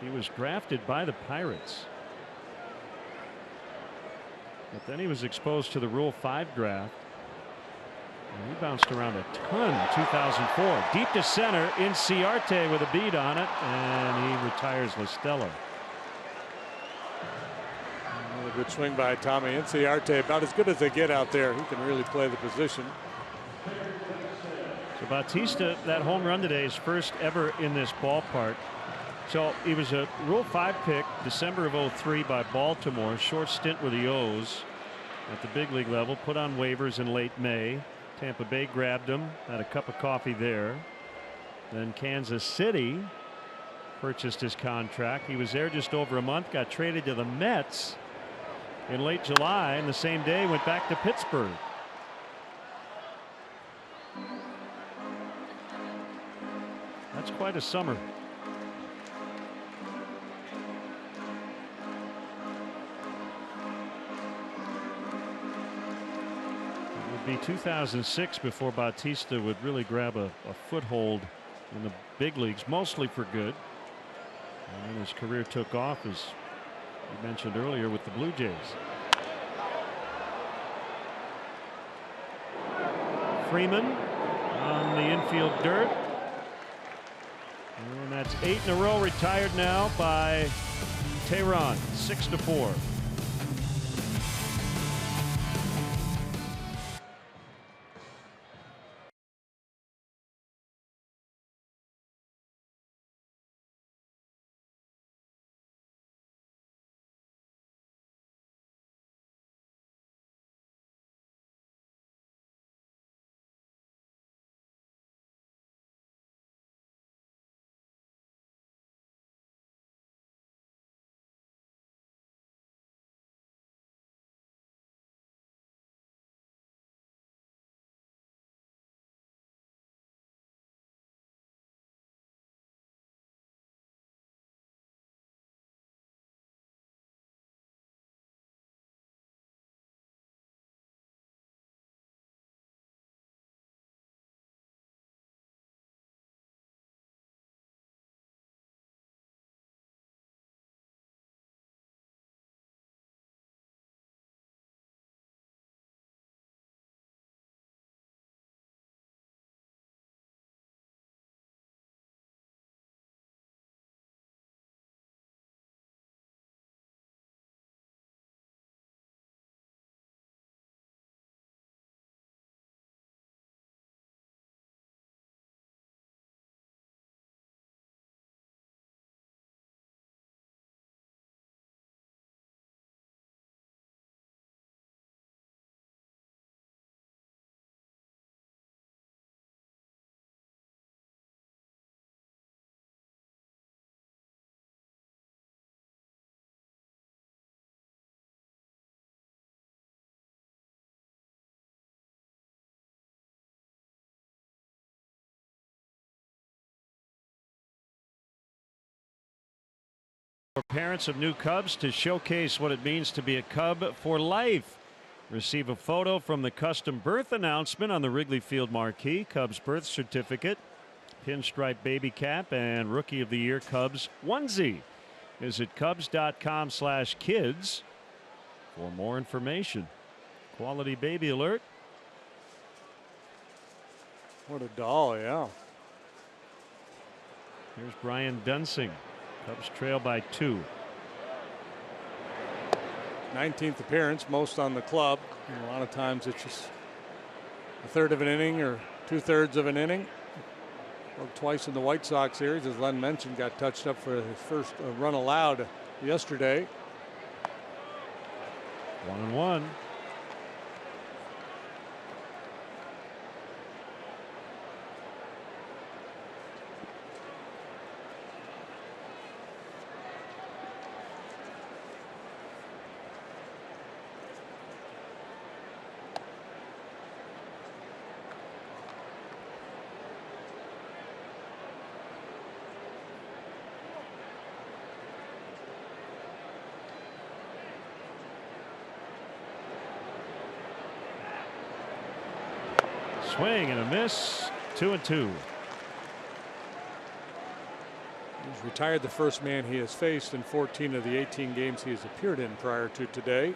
He was drafted by the Pirates, but then he was exposed to the Rule 5 draft, and he bounced around a ton in 2004. Deep to center, in Ciarte with a beat on it, and he retires LaStella. Another good swing by Tommy Inciarte. About as good as they get out there. He can really play the position. So Bautista, that home run today is first ever in this ballpark. So he was a Rule 5 pick December of '03 by Baltimore. Short stint with the O's at the big league level. Put on waivers in late May. Tampa Bay grabbed him. Had a cup of coffee there. Then Kansas City purchased his contract. He was there just over a month. Got traded to the Mets in late July, and the same day went back to Pittsburgh. That's quite a summer. It would be 2006 before Bautista would really grab a foothold in the big leagues, mostly for good. And then his career took off, as you mentioned earlier, with the Blue Jays. Freeman on the infield dirt. And that's 8 in a row retired now by Tehran, 6-4. for parents of new Cubs to showcase what it means to be a Cub for life. Receive a photo from the custom birth announcement on the Wrigley Field marquee, Cubs birth certificate, pinstripe baby cap, and Rookie of the Year Cubs onesie. Visit Cubs.com/kids for more information. Quality baby alert. What a doll, yeah. Here's Brian Dunsing. Cubs trail by 2. 19th appearance, most on the club. And a lot of times it's just a third of an inning or 2/3 of an inning. Well, twice in the White Sox series, as Len mentioned, got touched up for his first run allowed yesterday. 1-1. Swing and a miss. 2-2. He's retired the first man he has faced in 14 of the 18 games he has appeared in prior to today.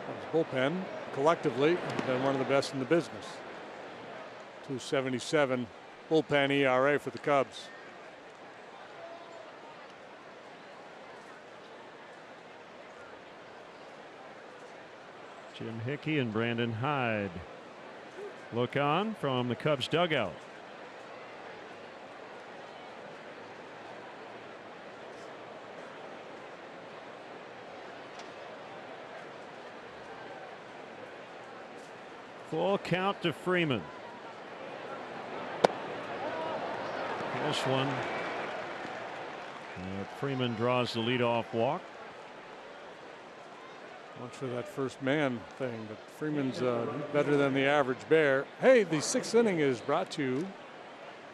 His bullpen collectively has been one of the best in the business. 2.77 bullpen ERA for the Cubs. Jim Hickey and Brandon Hyde look on from the Cubs dugout. Full count to Freeman. This one. Freeman draws the leadoff walk. Much for that first man thing, but Freeman's better than the average Bear. Hey, the 6th inning is brought to you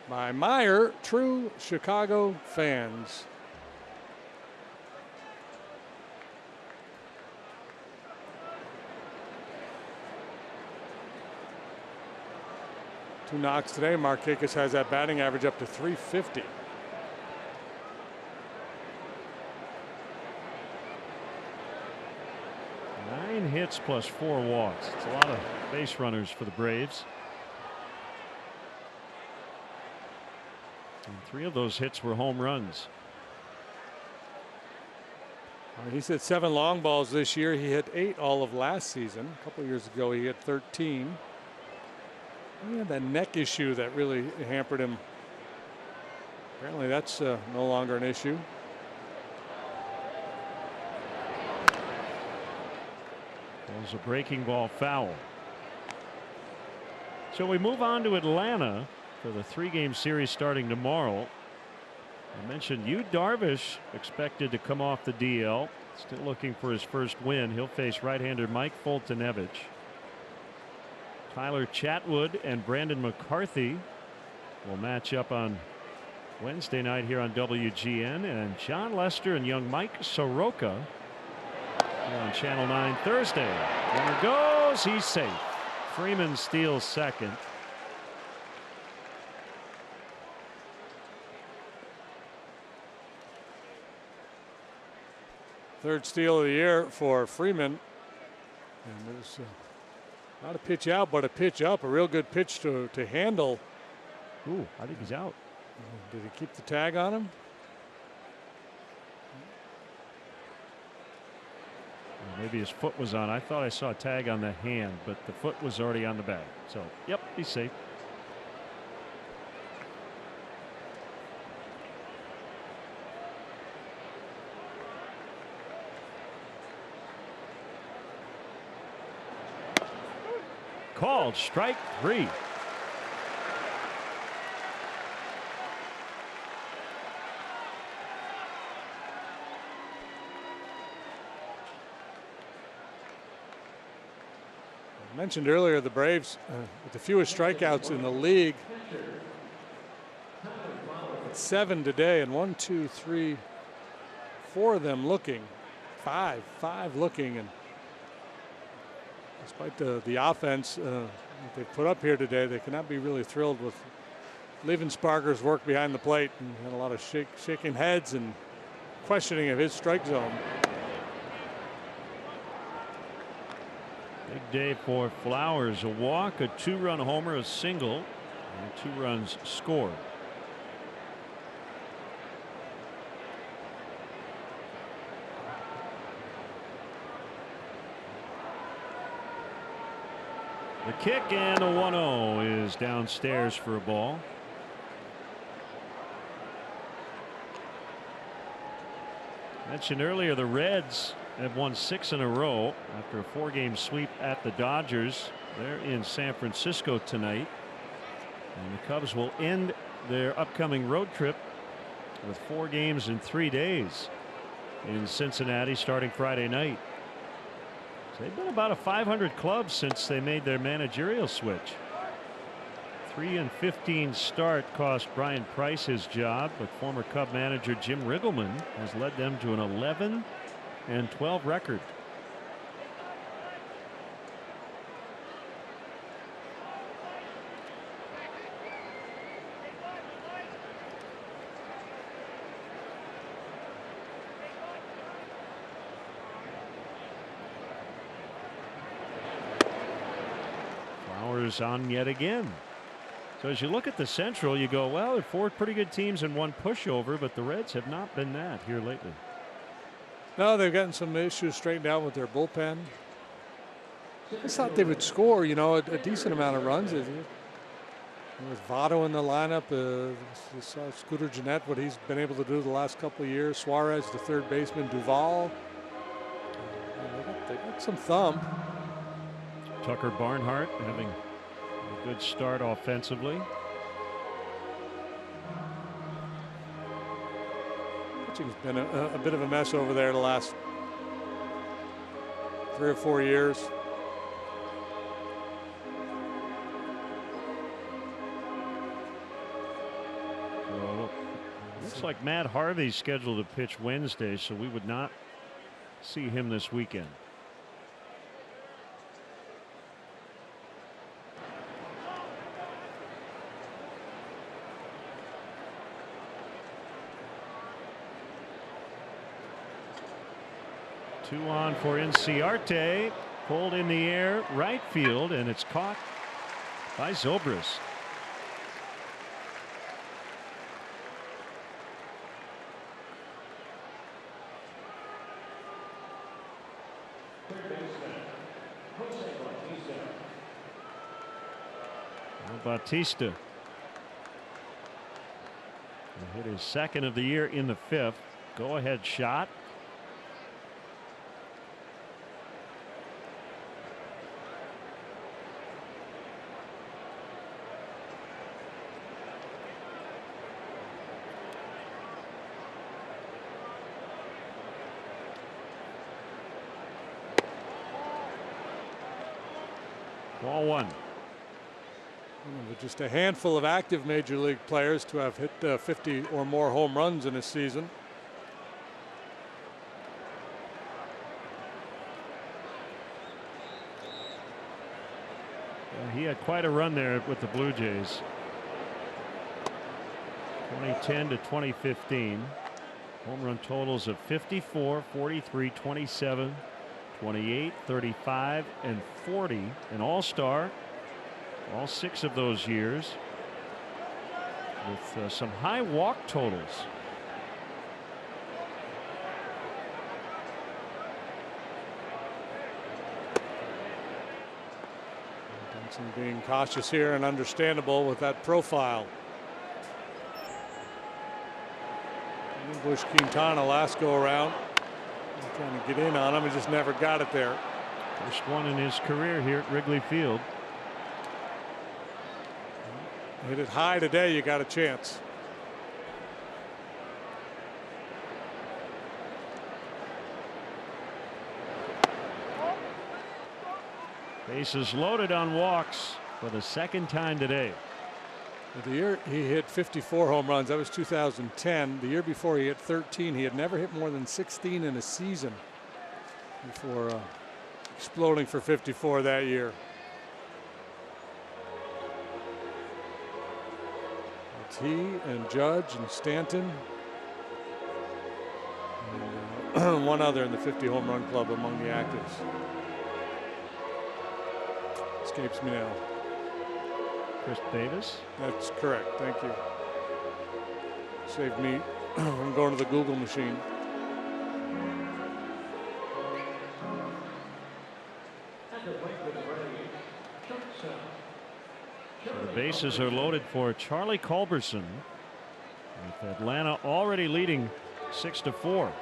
by Meyer, true Chicago fans. Two knocks today. Markakis has that batting average up to 350. Hits plus 4 walks. It's a lot of base runners for the Braves. And 3 of those hits were home runs. He's hit 7 long balls this year. He hit 8 all of last season. A couple years ago he hit 13. He had that neck issue that really hampered him. Apparently that's no longer an issue. Was a breaking ball foul. So we move on to Atlanta for the 3-game series starting tomorrow. I mentioned Yu Darvish expected to come off the DL. Still looking for his first win. He'll face right-hander Mike Foltynewicz. Tyler Chatwood and Brandon McCarthy will match up on Wednesday night here on WGN, and John Lester and young Mike Soroka on Channel 9 Thursday. Runner goes, he's safe. Freeman steals second. Third steal of the year for Freeman. And it was not a pitch out, but a pitch up. A real good pitch to handle. Ooh, I think he's out. Did he keep the tag on him? Maybe his foot was on. I thought I saw a tag on the hand, but the foot was already on the bag. So, yep, he's safe. Called strike 3. I mentioned earlier the Braves with the fewest strikeouts in the league. 7 today, and 1, 2, 3, 4 of them looking. Five looking, and despite the offense that they put up here today, they cannot be really thrilled with Lievensparger's work behind the plate, and had a lot of shaking heads and questioning of his strike zone. Big day for Flowers. A walk, a 2-run homer, a single, and 2 runs scored. The kick and a 1-0 is downstairs for a ball. Mentioned earlier, the Reds have won 6 in a row after a 4-game sweep at the Dodgers. They're in San Francisco tonight, and the Cubs will end their upcoming road trip with 4 games in 3 days in Cincinnati starting Friday night. They've been about a 500 club since they made their managerial switch. 3-15 start cost Brian Price his job, but former Cub manager Jim Riggleman has led them to an 11-12 record. On yet again. So as you look at the Central, you go, well, there are 4 pretty good teams and 1 pushover, but the Reds have not been that here lately. No, they've gotten some issues straightened out with their bullpen. I thought they would score, you know, a decent amount of runs. With Votto in the lineup, you saw Scooter Gennett, what he's been able to do the last couple of years. Suarez, the third baseman, Duvall. They got some thumb. Tucker Barnhart having a good start offensively. Pitching's been a bit of a mess over there the last 3 or 4 years. Well, looks like Matt Harvey's scheduled to pitch Wednesday, so we would not see him this weekend. Two on for Inciarte, pulled in the air right field, and it's caught by Zobrist. Bautista hit his 2nd of the year in the 5th. Go ahead shot. Ball 1. Just a handful of active major league players to have hit 50 or more home runs in a season. He had quite a run there with the Blue Jays. 2010 to 2015. Home run totals of 54, 43, 27, 28, 35, and 40. An all-star all 6 of those years, with some high walk totals. Benson being cautious here and understandable with that profile. English Quintana last go around, trying to get in on him, he just never got it there. First one in his career here at Wrigley Field. Hit it high today, you got a chance. Bases loaded on walks for the second time today. The year he hit 54 home runs, that was 2010. The year before he hit 13. He had never hit more than 16 in a season before exploding for 54 that year. It's he and Judge and Stanton and one other in the 50 home run club among the actives. Escapes me now. Chris Davis. That's correct. Thank you. Saved me from going to the Google machine. So the bases are loaded for Charlie Culberson, with Atlanta already leading 6-4.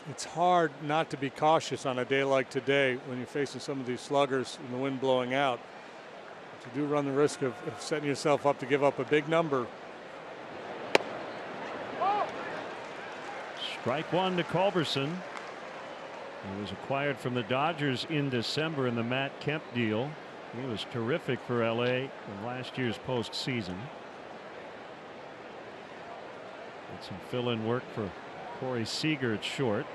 It's hard not to be cautious on a day like today when you're facing some of these sluggers and the wind blowing out. But you do run the risk of setting yourself up to give up a big number. Strike one to Culberson. He was acquired from the Dodgers in December in the Matt Kemp deal. He was terrific for LA in last year's postseason. Did some fill-in work for Corey Seager at short.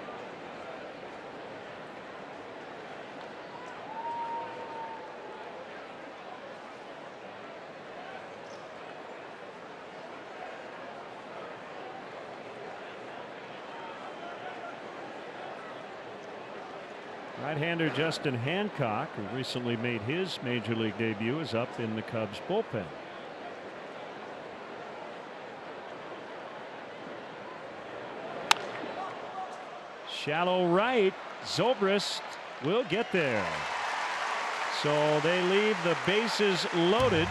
Right-hander Justin Hancock, who recently made his major league debut, is up in the Cubs bullpen. Shallow right. Zobrist will get there. So they leave the bases loaded.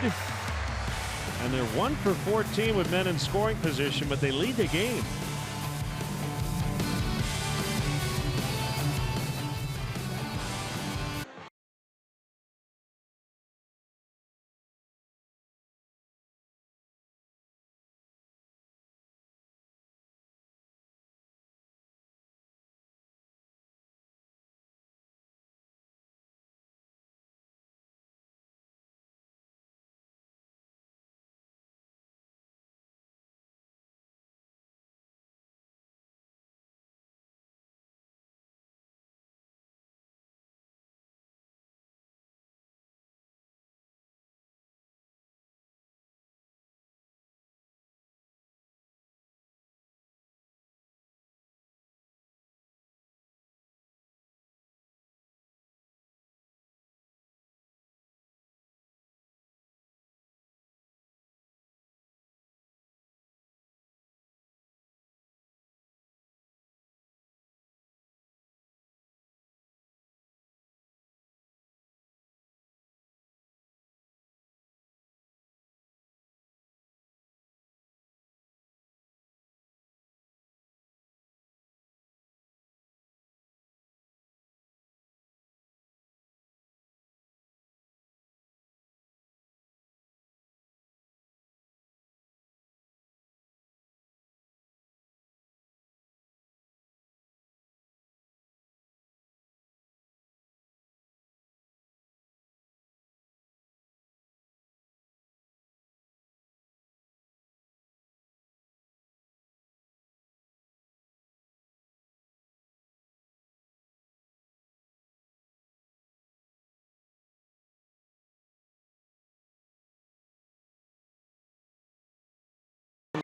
And they're 1 for 14 with men in scoring position, but they lead the game.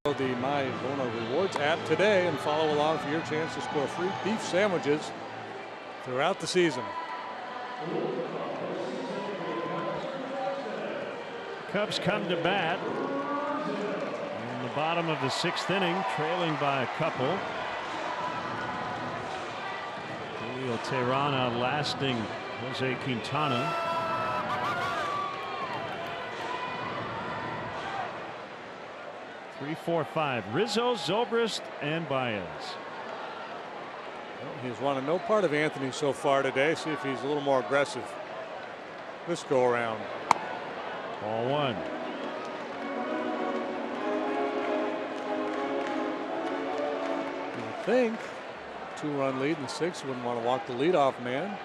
The My Bona Rewards app today and follow along for your chance to score free beef sandwiches throughout the season. Cubs come to bat in the bottom of the 6th inning, trailing by a couple. Julio Teheran outlasting Jose Quintana. Three, 4, 5. Rizzo, Zobrist, and Baez. Well, he's wanted no part of Anthony so far today. See if he's a little more aggressive this go around. Ball one. think. 2-run lead in the 6th. Wouldn't want to walk the leadoff man.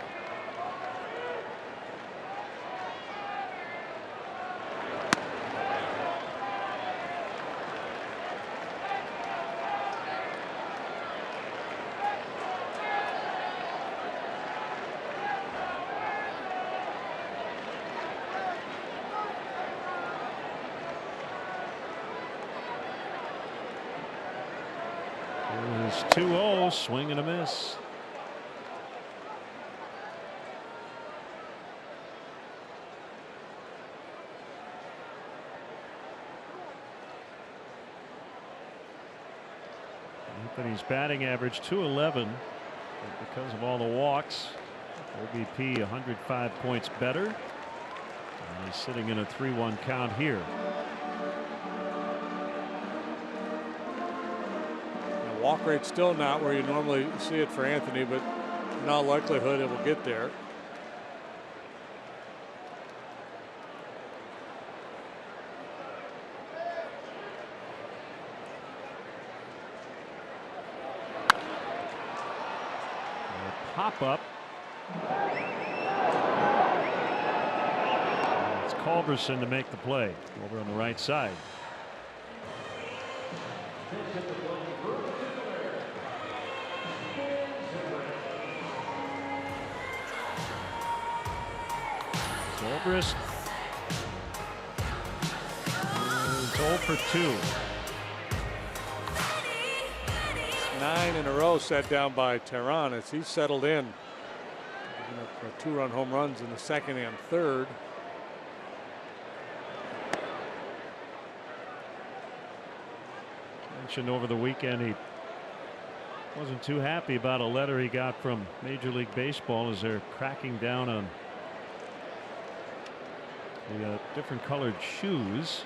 It's 2-0, swing and a miss. Anthony's batting average .211, because of all the walks. OBP 105 points better. And he's sitting in a 3-1 count here. Walk rate still not where you normally see it for Anthony, but in all likelihood it will get there. Pop up. It's Culberson to make the play over on the right side. Zobrist is 0 for 2. 9 in a row set down by Tehran as he settled in. Giving up 2-run home runs in the 2nd and 3rd. Mentioned over the weekend he wasn't too happy about a letter he got from Major League Baseball as they're cracking down on the different colored shoes.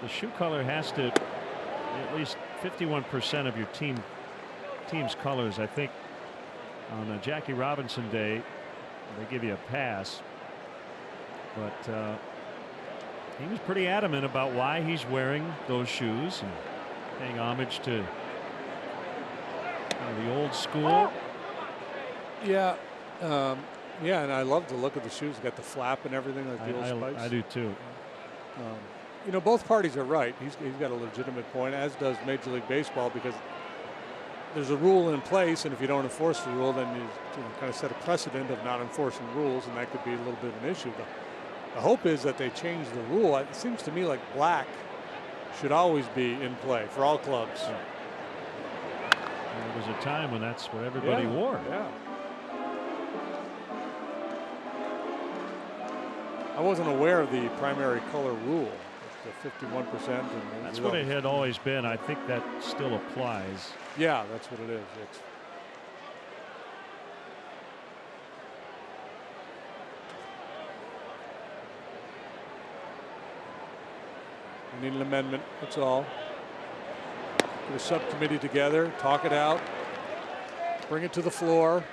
The shoe color has to at least 51% of your team's colors. I think on Jackie Robinson Day they give you a pass, but he was pretty adamant about why he's wearing those shoes and paying homage to the old school. Yeah. Yeah, and I love the look of the shoes. Got the flap and everything like the old Spikes. I do too. You know, both parties are right. He's got a legitimate point, as does Major League Baseball, because there's a rule in place, and if you don't enforce the rule, then you kind of set a precedent of not enforcing rules, and that could be a little bit of an issue. The hope is that they change the rule. It seems to me like black should always be in play for all clubs. Yeah. There was a time when that's what everybody wore. Yeah. I wasn't aware of the primary color rule, the 51%. And that's what it had always been. I think that still applies. Yeah, that's what it is. We need an amendment, that's all. Get a subcommittee together, talk it out, bring it to the floor.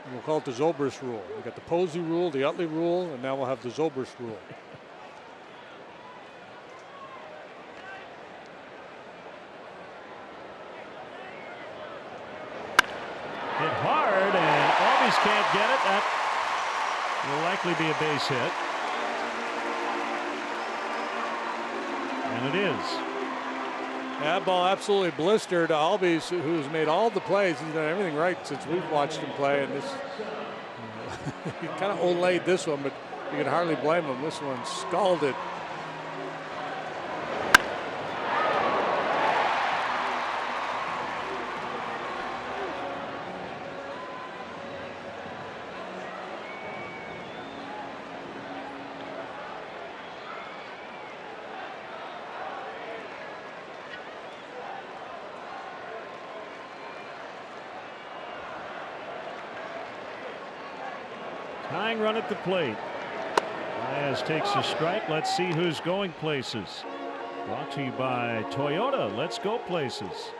And we'll call it the Zobrist rule. We got the Posey rule, the Utley rule, and now we'll have the Zobrist rule. Hit hard, and Albies can't get it. That will likely be a base hit. And it is. That ball absolutely blistered Albies, who's made all the plays. He's done everything right since we've watched him play. And this, he kind of olayed this one, but you can hardly blame him. This one scalded. Tying run at the plate. Baez takes a strike. Let's see who's going places. Brought to you by Toyota. Let's go places.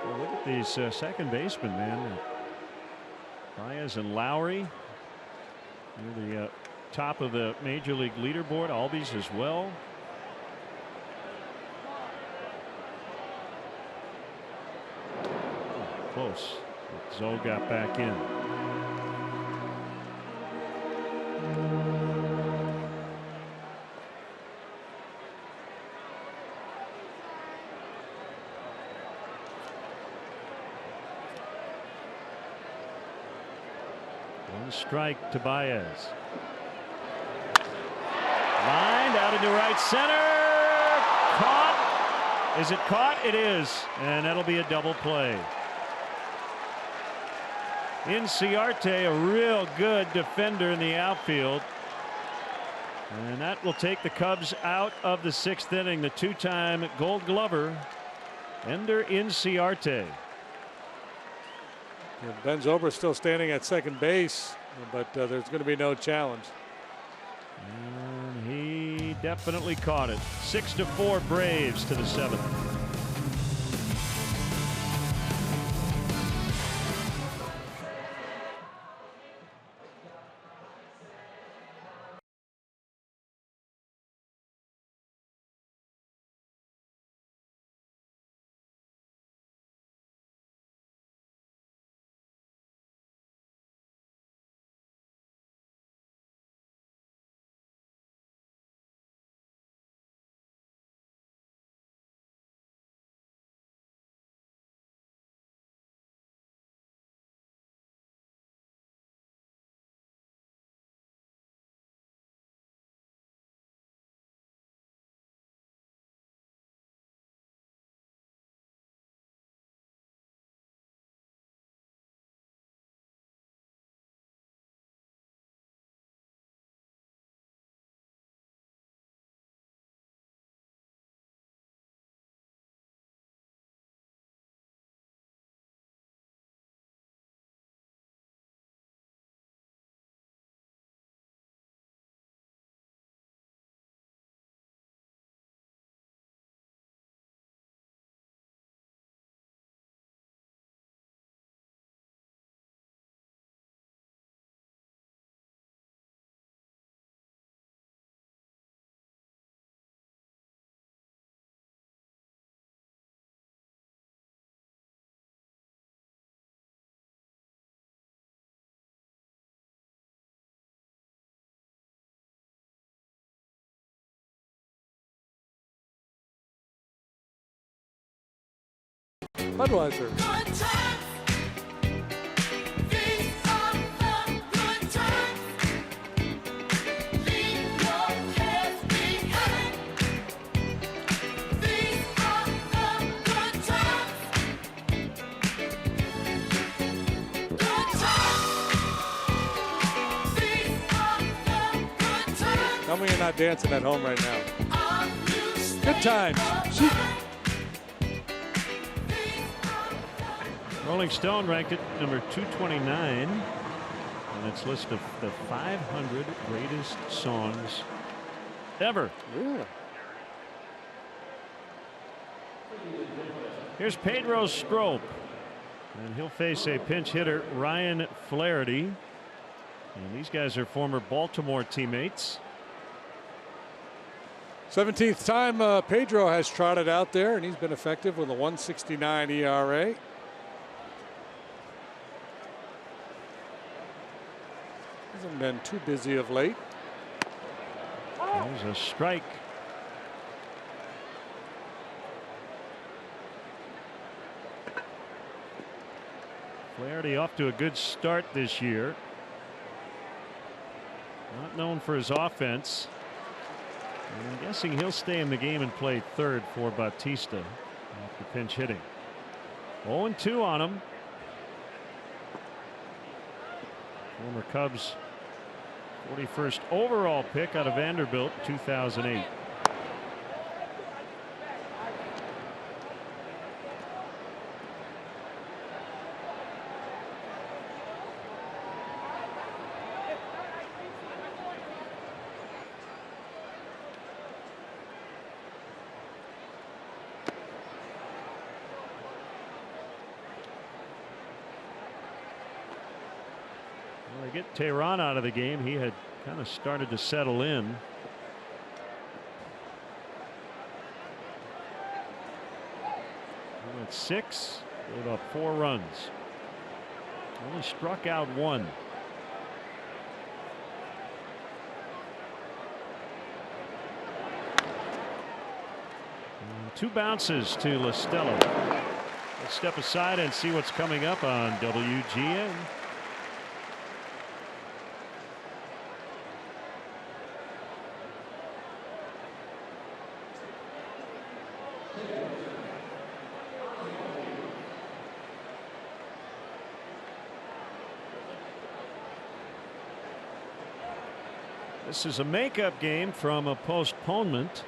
Well, look at these second basemen, man. Baez and Lowry. The top of the major league leaderboard. Albies as well. Close. Zoe got back in. One strike to Baez. Lined out into right center. Caught. Is it caught? It is. And that'll be a double play. Inciarte, a real good defender in the outfield. And that will take the Cubs out of the 6th inning. The 2-time Gold Glover, Ender Inciarte. And Ben Zobrist still standing at second base, but there's going to be no challenge. And he definitely caught it. 6-4 Braves to the 7th. Budweiser. Tell me you're not dancing at home right now. Good times. Rolling Stone ranked it number 229 on its list of the 500 greatest songs ever. Yeah. Here's Pedro Strop, and he'll face a pinch hitter, Ryan Flaherty. And these guys are former Baltimore teammates. 17th time Pedro has trotted out there, and he's been effective with a 1.69 ERA. Hasn't been too busy of late. There's a strike. Flaherty off to a good start this year. Not known for his offense. And I'm guessing he'll stay in the game and play third for Bautista after pinch hitting. 0-2 on him. Former Cubs 41st overall pick out of Vanderbilt, 2008. They get Tehran out of the game. He had kind of started to settle in. He went 6, gave up 4 runs. Only struck out 1. And 2 bounces to LaStella. Let's step aside and see what's coming up on WGN. This is a makeup game from a postponement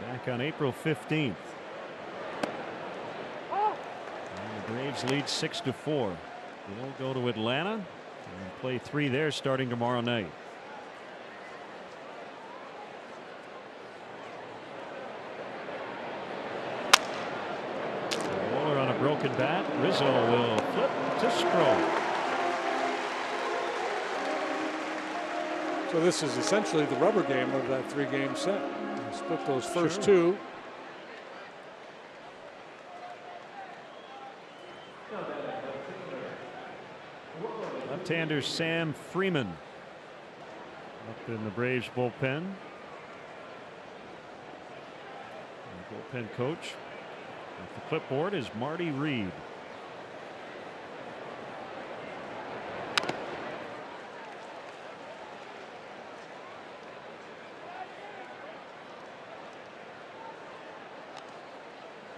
back on April 15th. And the Braves lead 6-4. They'll go to Atlanta and play 3 there starting tomorrow night. Waller on a broken bat. Rizzo will flip to Stroh. So this is essentially the rubber game of that 3-game set. They split those first 2. Left-hander Sam Freeman up in the Braves bullpen. And the bullpen coach at the clipboard is Marty Reed.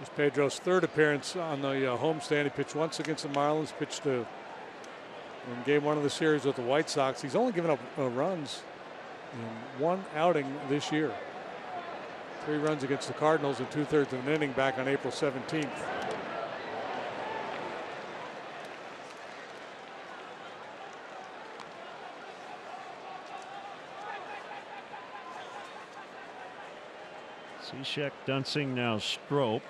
It's Pedro's 3rd appearance on the homestand. He pitched once against the Marlins, pitched in game 1 of the series with the White Sox. He's only given up runs in 1 outing this year. 3 runs against the Cardinals in 2/3 of an inning back on April 17th. Cishek, Dunsing, now Strop.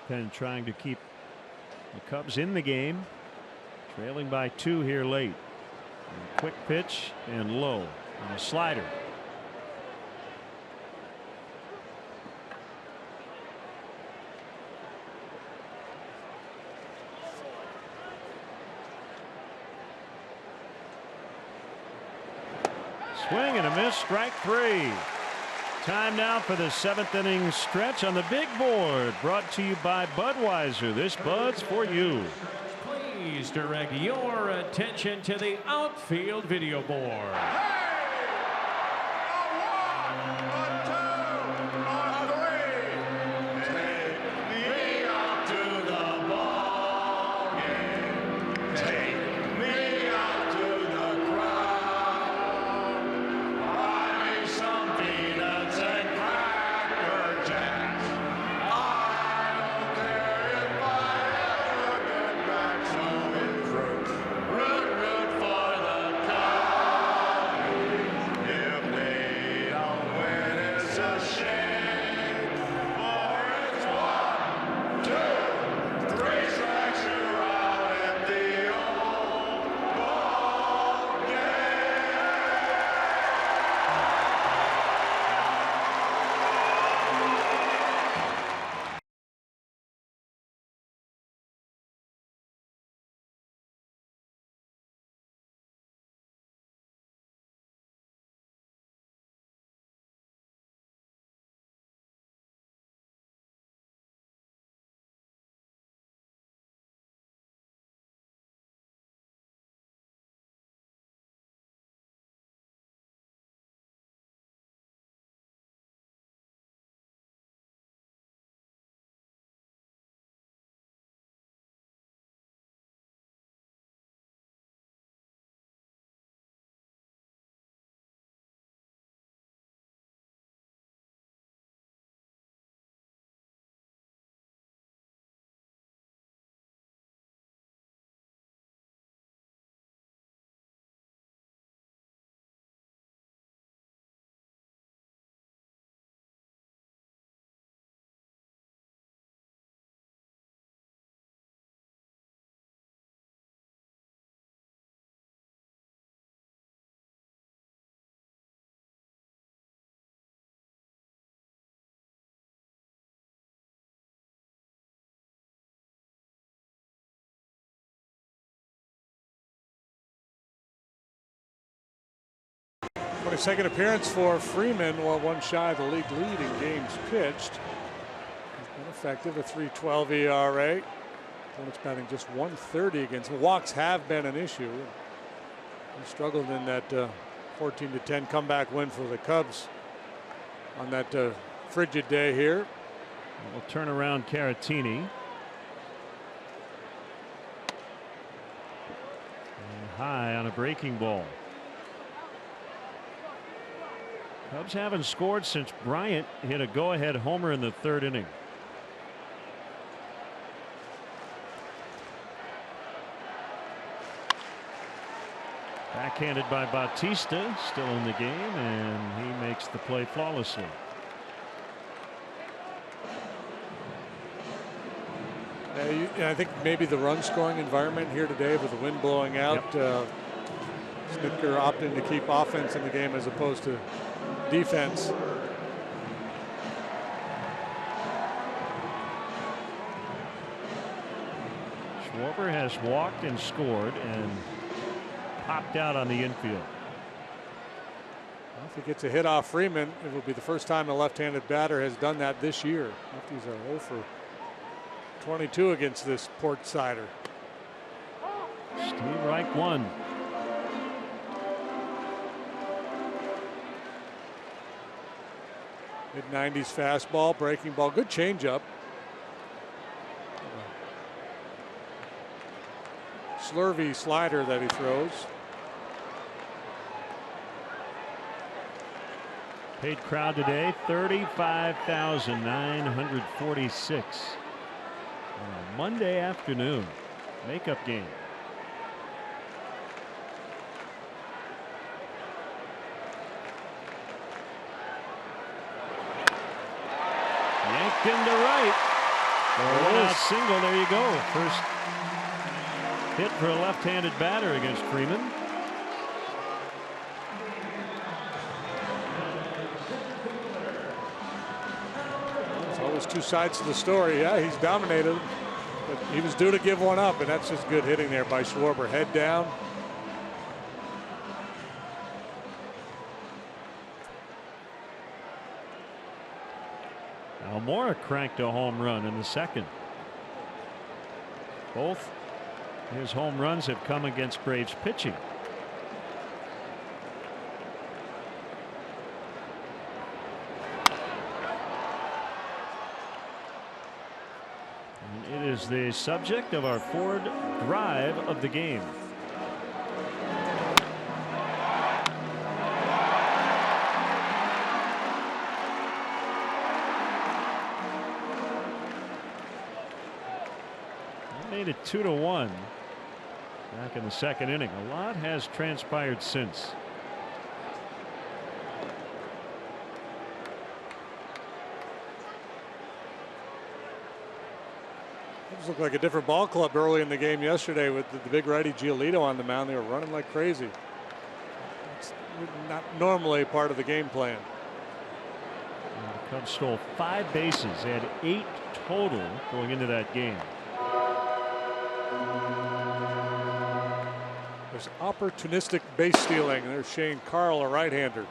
Bullpen trying to keep the Cubs in the game. Trailing by 2 here late. And quick pitch and low on a slider. Swing and a miss, strike 3. Time now for the 7th inning stretch on the big board, brought to you by Budweiser. This Bud's for you. Please direct your attention to the outfield video board. 22nd appearance for Freeman, while one shy of the league lead in games pitched. He's been effective, a 3.12 ERA. Opponent's batting just 130 against him. Walks have been an issue. He struggled in that 14-10 comeback win for the Cubs on that frigid day here. We'll turn around Caratini. And high on a breaking ball. Cubs haven't scored since Bryant hit a go-ahead homer in the third inning. Backhanded by Bautista, still in the game, and he makes the play flawlessly. I think maybe the run-scoring environment here today with the wind blowing out, Snitker opting to keep offense in the game as opposed to defense. Schwarber has walked and scored and popped out on the infield. If he gets a hit off Freeman, it will be the first time a left-handed batter has done that this year. Lefties are 0 for 22 against this Port Sider. Steve Reich won. Mid-90s fastball, breaking ball, good changeup. Slurvy slider that he throws. Paid crowd today, 35,946. On a Monday afternoon makeup game. Yanked into right. For a one-out single. There you go. First hit for a left-handed batter against Freeman. There's always two sides to the story. Yeah, he's dominated, but he was due to give one up, and that's just good hitting there by Schwarber. Head down. Almora cranked a home run in the second. Both his home runs have come against Braves pitching. And it is the subject of our fourth drive of the game. Made it 2-1 back in the second inning. A lot has transpired since. This looked like a different ball club early in the game yesterday with the big righty Giolito on the mound. They were running like crazy. It's not normally part of the game plan. The Cubs stole 5 bases. They had 8 total going into that game. There's opportunistic base stealing. There's Shane Carl, a right-hander.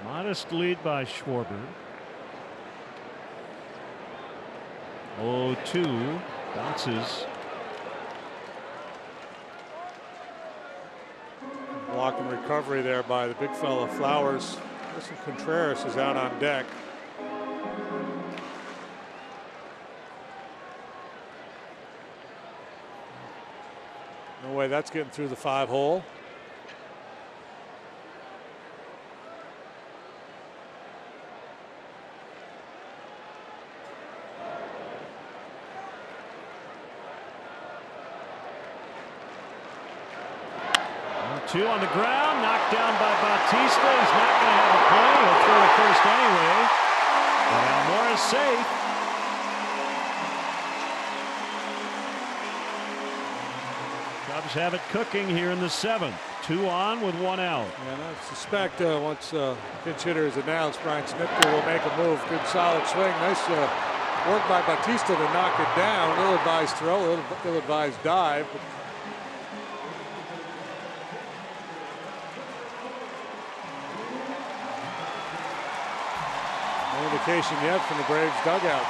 Modest lead by Schwarber. 0-2 bounces. Block and recovery there by the big fella Flowers. Listen, Contreras is out on deck. No way that's getting through the 5-hole. Two on the ground, knocked down by Bautista. He's not going to have a play. He'll throw to first anyway. But Almora's safe. Cubs have it cooking here in the 7th. 2 on with 1 out. And I suspect once pinch hitter is announced, Brian Snitker will make a move. Good solid swing. Nice Work by Batista to knock it down. Ill-advised throw, ill-advised dive. No indication yet from the Braves dugout.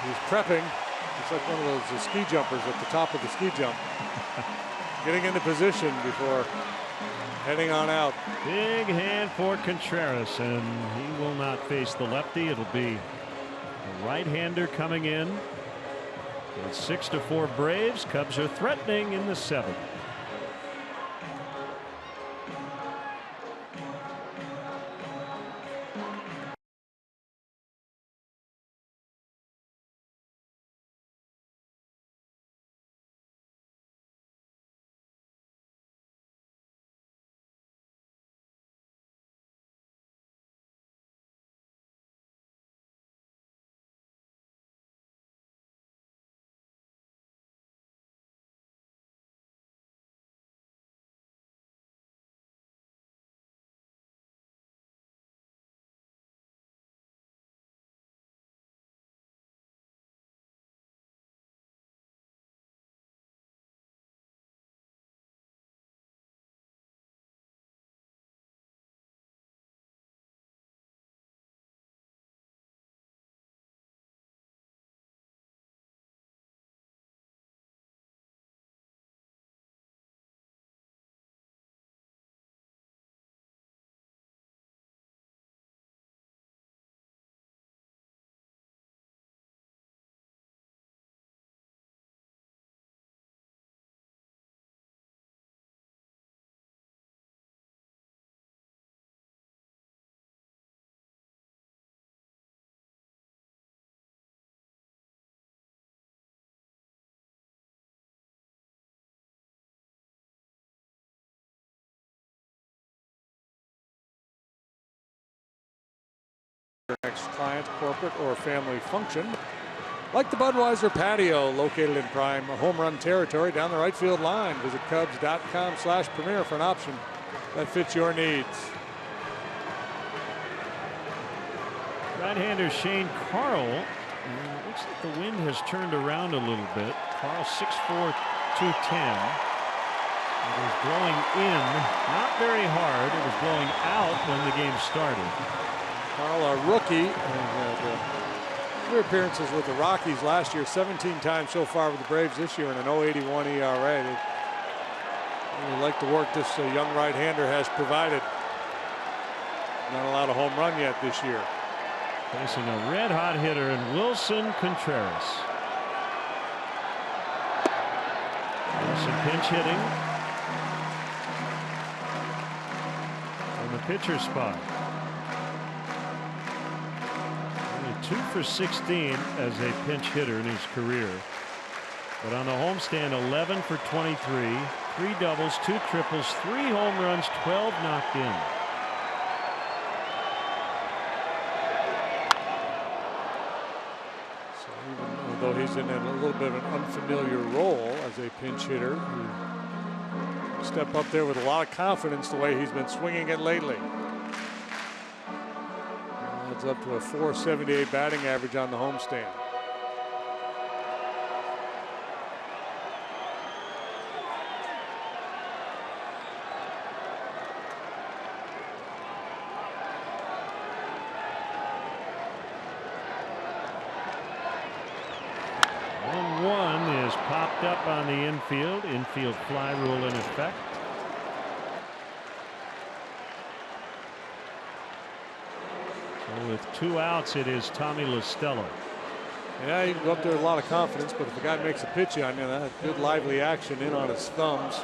He's prepping. It's like one of those ski jumpers at the top of the ski jump. Getting into position before heading on out. Big hand for Contreras, and he will not face the lefty. It'll be a right-hander coming in. It's 6-4 Braves. Cubs are threatening in the 7th. Next client, corporate, or family function. Like the Budweiser patio, located in prime home run territory down the right field line. Visit Cubs.com/premier for an option that fits your needs. Right-hander Shane Carl. Looks like the wind has turned around a little bit. Carl 6'4", 210. It was blowing in, not very hard. It was blowing out when the game started. Carl, a rookie, and career appearances with the Rockies last year, 17 times so far with the Braves this year, and an 0.81 ERA. They like the work this young right-hander has provided. Not a lot of home run yet this year. Facing a red-hot hitter in Wilson Contreras. Wilson pinch hitting from the pitcher spot. 2 for 16 as a pinch hitter in his career. But on the homestand, 11 for 23, 3 doubles, 2 triples, 3 home runs, 12 knocked in. So even though he's in a little bit of an unfamiliar role as a pinch hitter, he step up there with a lot of confidence the way he's been swinging it lately. Up to a .478 batting average on the homestand. One is popped up on the infield. Infield fly rule in effect. With 2 outs, it is Tommy La Stella. Yeah, you can go up there with a lot of confidence, but if a guy makes a pitch on you, that's good lively action in on his thumbs.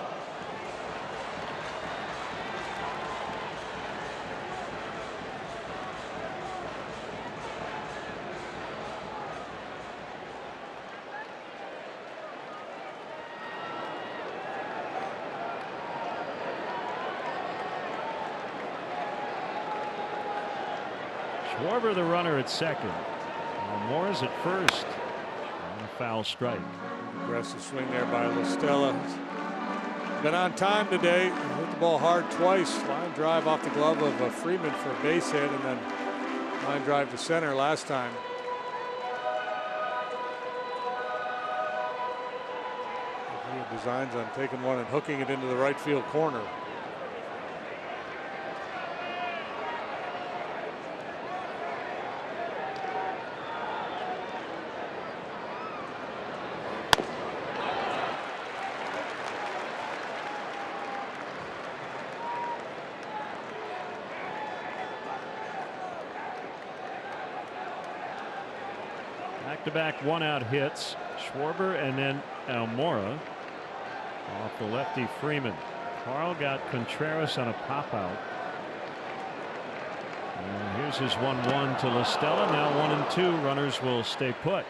Schwarber the runner at second. Moore's at first. And a foul strike. Aggressive swing there by La Stella. Been on time today. Hit the ball hard twice. Line drive off the glove of Freeman for a base hit, and then line drive to center last time. He had designs on taking one and hooking it into the right field corner. Back-to-back one-out hits. Schwarber and then Almora off the lefty Freeman. Carl got Contreras on a pop-out. And here's his 1-1 to La Stella. Now 1-2. Runners will stay put.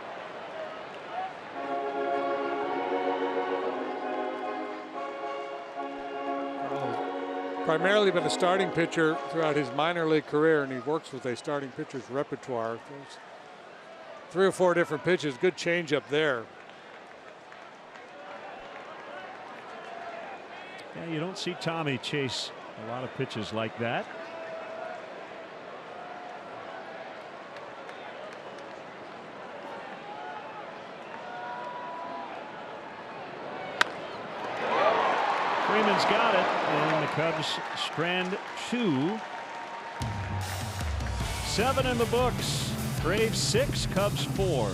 Primarily been a starting pitcher throughout his minor league career, and he works with a starting pitcher's repertoire. There's 3 or 4 different pitches. Good changeup there. Yeah, you don't see Tommy chase a lot of pitches like that. Freeman's got it, and the Cubs strand 2. 7 in the books. Braves 6, Cubs 4.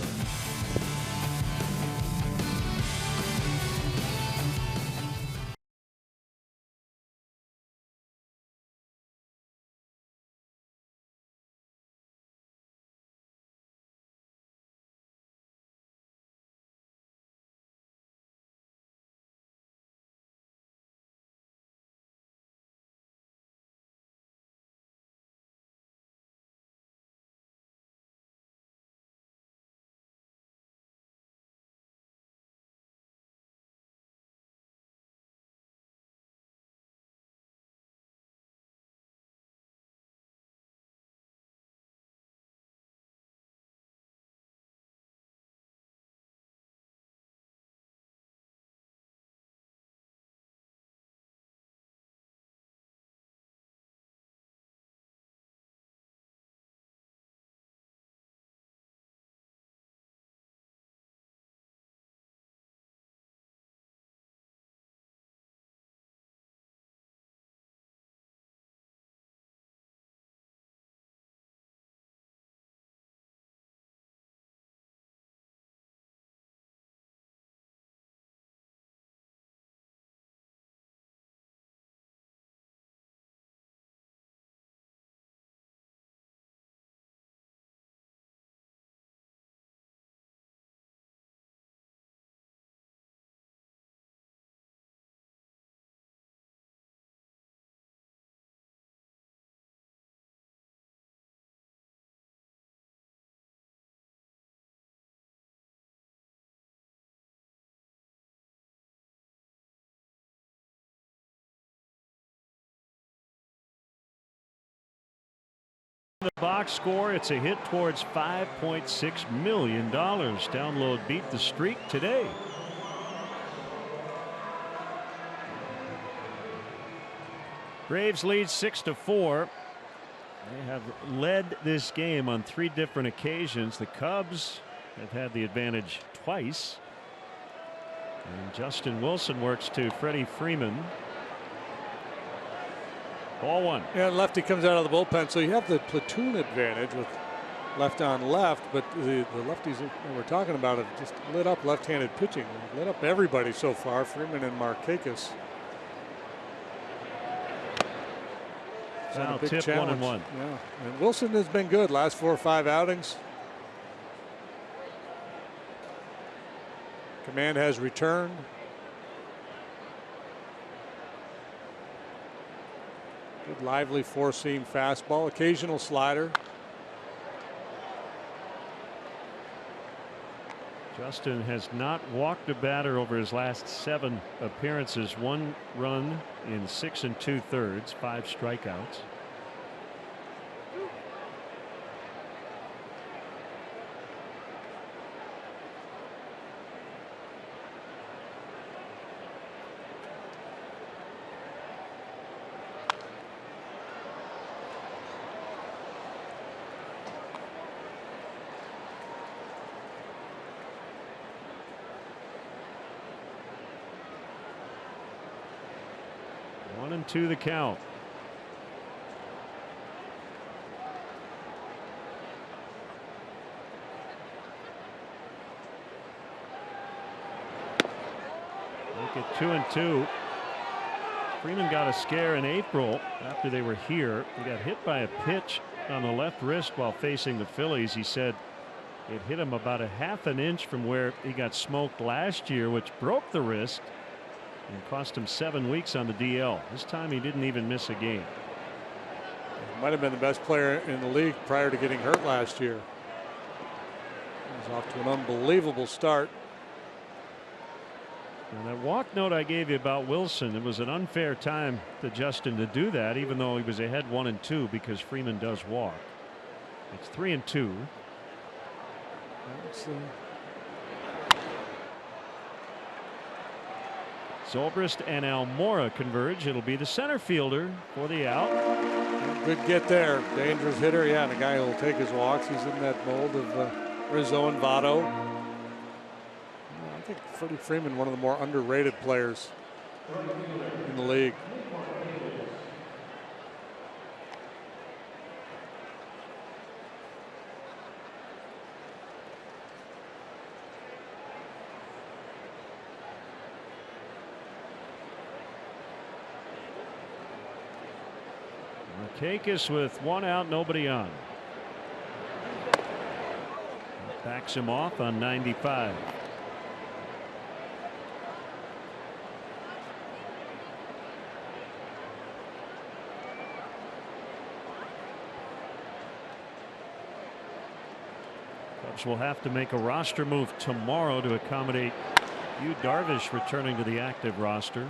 The box score, it's a hit towards $5.6 million. Download Beat the Streak today. Braves lead 6-4. They have led this game on 3 different occasions. The Cubs have had the advantage twice. And Justin Wilson works to Freddie Freeman. Ball 1. Yeah, lefty comes out of the bullpen, so you have the platoon advantage with left on left, but the lefties that we're talking about have just lit up left-handed pitching. They've lit up everybody so far, Freeman and Markakis. Now tip challenge. 1-1. Yeah, and Wilson has been good last 4 or 5 outings. Command has returned. Good lively 4-seam fastball, occasional slider. Justin has not walked a batter over his last 7 appearances. 1 run in 6 2/3, 5 strikeouts. 1-2 the count. Make it 2-2. Freeman got a scare in April after they were here. He got hit by a pitch on the left wrist while facing the Phillies. He said it hit him about a half an inch from where he got smoked last year, which broke the wrist and cost him 7 weeks on the DL. This time he didn't even miss a game. Might have been the best player in the league prior to getting hurt last year. He was off to an unbelievable start. And that walk note I gave you about Wilson, it was an unfair time to Justin to do that, even though he was ahead 1-2, because Freeman does walk. It's 3-2. Zobrist and Almora converge. It'll be the center fielder for the out. Good get there. Dangerous hitter. Yeah, and a guy who will take his walks. He's in that mold of Rizzo and Votto. I think Freddie Freeman, one of the more underrated players in the league. Markakis with 1 out, nobody on. Backs him off on 95. Cubs will have to make a roster move tomorrow to accommodate Yu Darvish returning to the active roster.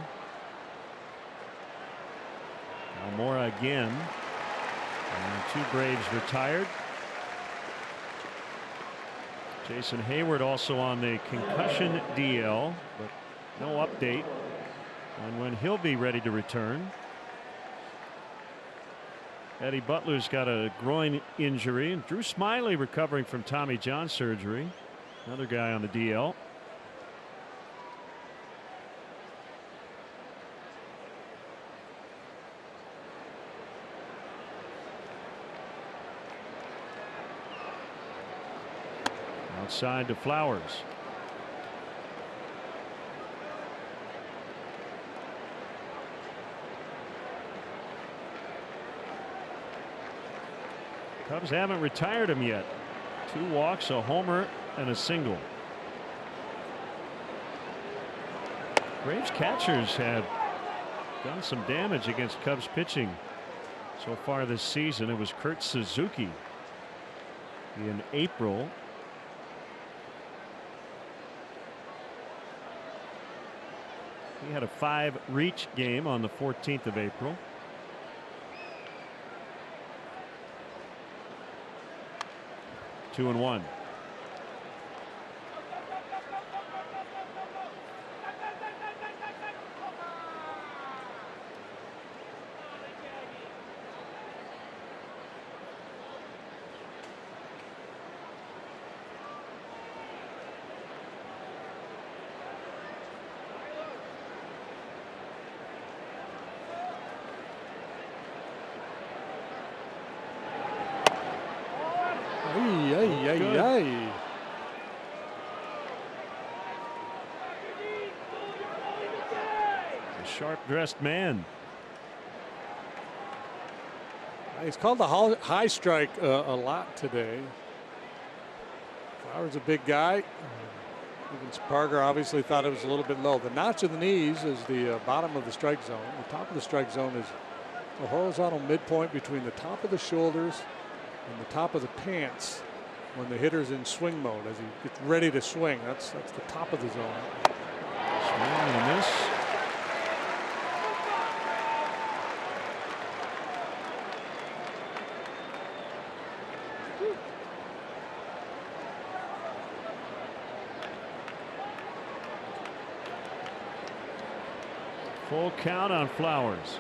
Almora again. And 2 Braves retired. Jason Hayward also on the concussion DL, but no update on when he'll be ready to return. Eddie Butler's got a groin injury, and Drew Smiley recovering from Tommy John surgery. Another guy on the DL. Outside to Flowers. Cubs haven't retired him yet. 2 walks, a homer, and a single. Braves catchers have done some damage against Cubs pitching so far this season. It was Kurt Suzuki in April. He had a 5 reach game on the 14th of April. Two and 1. Sharp-dressed man. He's called the high strike a lot today. Flowers a big guy. Even Sparger obviously thought it was a little bit low. The notch of the knees is the bottom of the strike zone. The top of the strike zone is a horizontal midpoint between the top of the shoulders and the top of the pants when the hitter's in swing mode. As he gets ready to swing, that's the top of the zone. Swing and a miss. Full count on Flowers.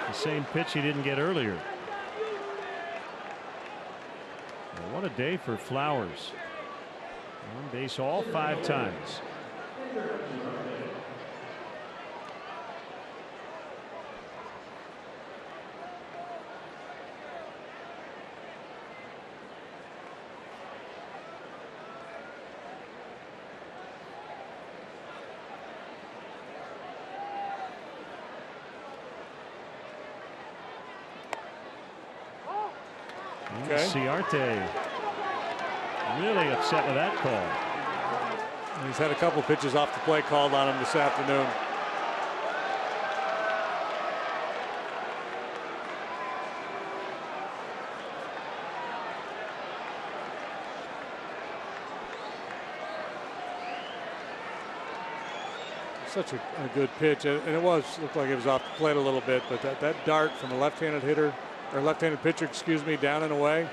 The same pitch he didn't get earlier. Well, what a day for Flowers. On base all 5 times. Okay. Ciarte really upset with that call. He's had a couple pitches off the plate called on him this afternoon. Such a good pitch, and it looked like it was off the plate a little bit, but that dart from a left-handed hitter, or left-handed pitcher, excuse me, down and away.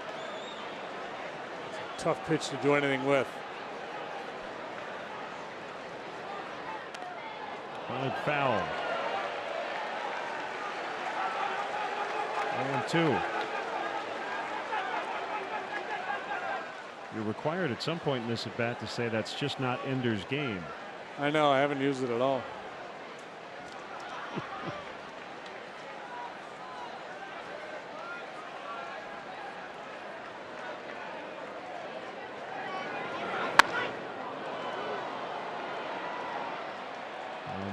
It's a tough pitch to do anything with. Foul. 0-2. You're required at some point in this at bat to say that's just not Ender's game. I know, I haven't used it at all.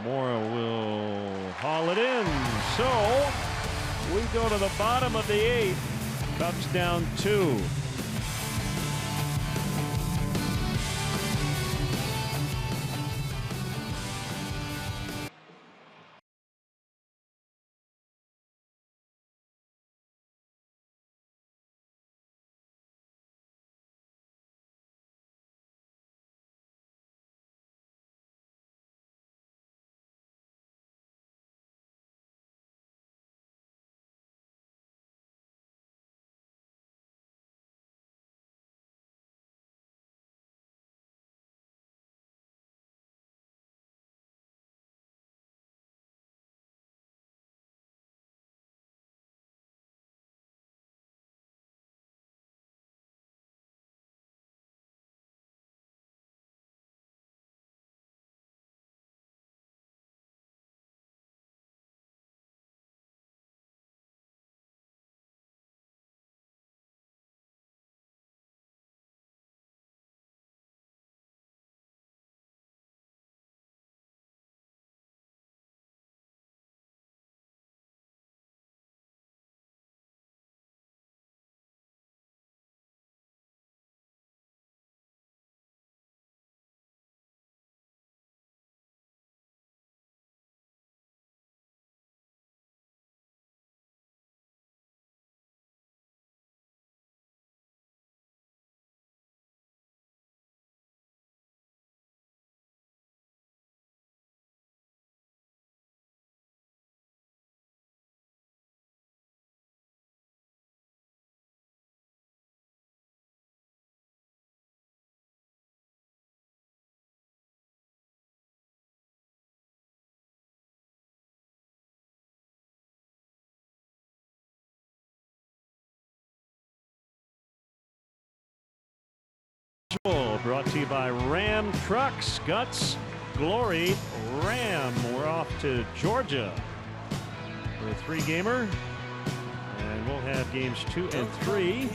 Mora will haul it in. So we go to the bottom of the 8th. Cubs down 2. Brought to you by Ram Trucks. Guts, glory, Ram. We're off to Georgia for a 3-gamer. And we'll have games 2 and 3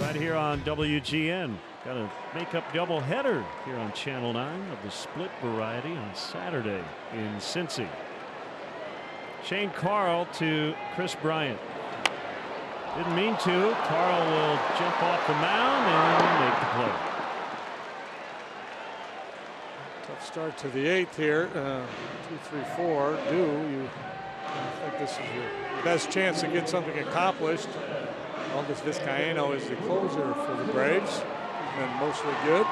right here on WGN. Got a make-up doubleheader here on Channel 9 of the split variety on Saturday in Cincy. Shane Carl to Chris Bryant. Didn't mean to. Carl will jump off the mound and make the play. Tough start to the 8th here. 2, 3, 4. I think this is your best chance to get something accomplished. Aldis Vizcaíno is the closer for the Braves. He's been mostly good.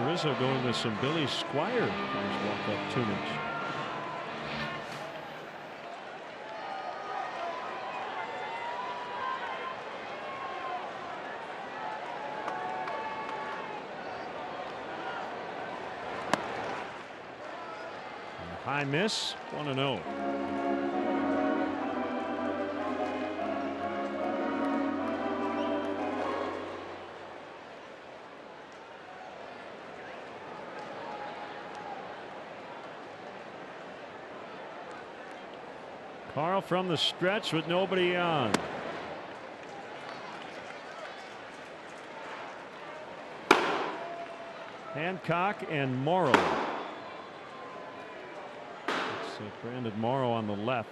Rizzo going with some Billy Squire for his walk-up tunage. High miss, 1-0. Carl from the stretch with nobody on. Hancock and Morrow. It's Brandon Morrow on the left.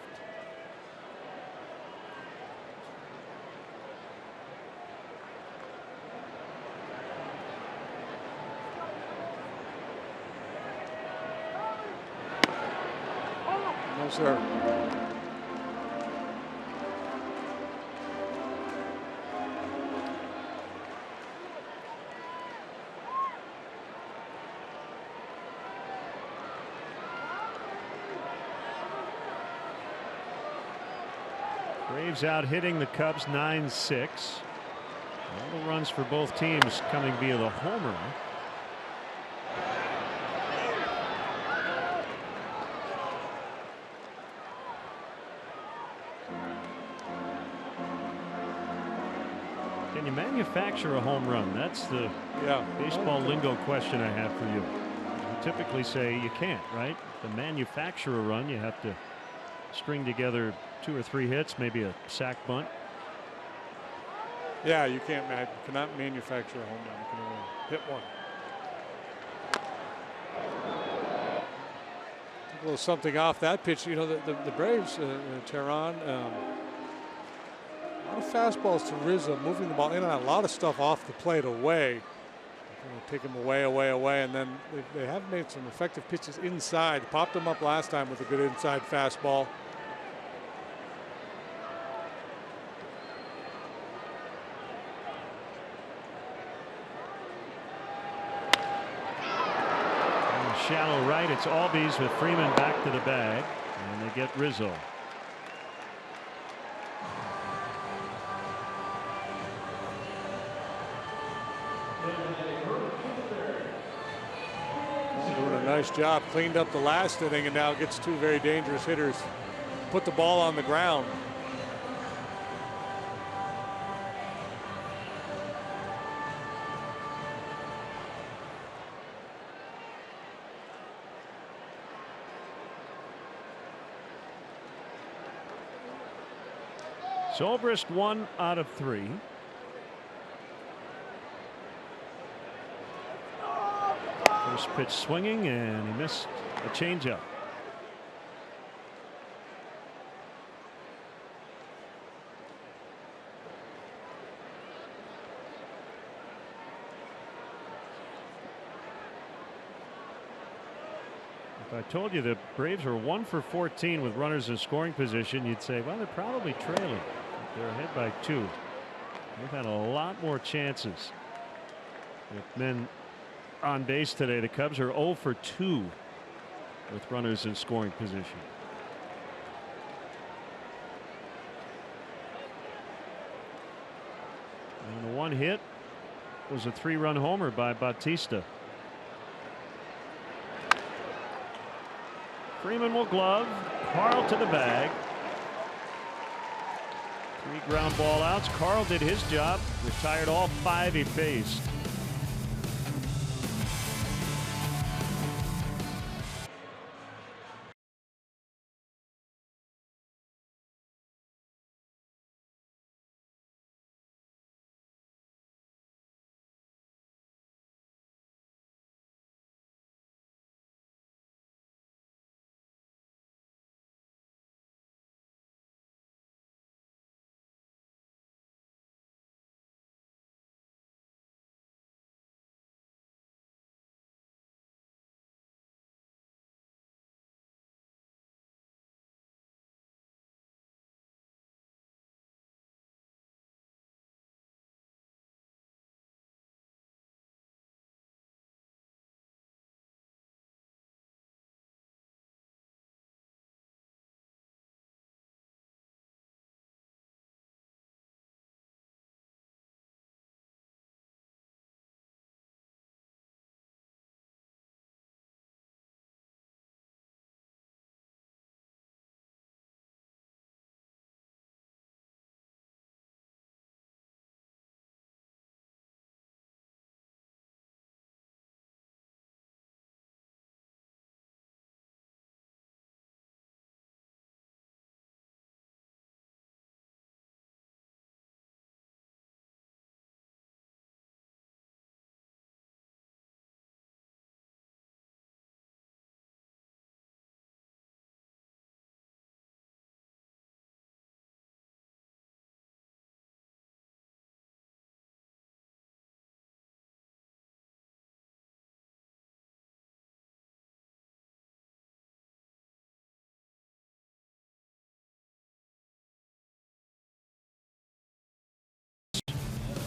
No, sir. Braves out hitting the Cubs 9-6. All the runs for both teams coming via the homer. Can you manufacture a home run? That's the baseball lingo question I have for you. We typically say you can't, right? To manufacture a run, you have to string together 2 or 3 hits, maybe a sac bunt. Yeah, you cannot manufacture a home run. You can only hit one. A little something off that pitch. You know, the Braves, Tehran, a lot of fastballs to Rizzo, moving the ball in and out, a lot of stuff off the plate away. Take him away, and then they have made some effective pitches inside. Popped them up last time with a good inside fastball. Shallow right. It's Albies with Freeman back to the bag, and they get Rizzo. Doing a nice job. Cleaned up the last inning and now gets 2 very dangerous hitters. Put the ball on the ground. Zobrist 1 out of 3. First pitch swinging, and he missed a changeup. If I told you the Braves are 1 for 14 with runners in scoring position, you'd say, well, they're probably trailing. They're ahead by 2. They've had a lot more chances with men on base today. The Cubs are 0 for 2 with runners in scoring position. And the one hit was a 3-run homer by Bautista. Freeman will glove. Carl to the bag. 3 ground ball outs. Carl did his job. Retired all 5 he faced.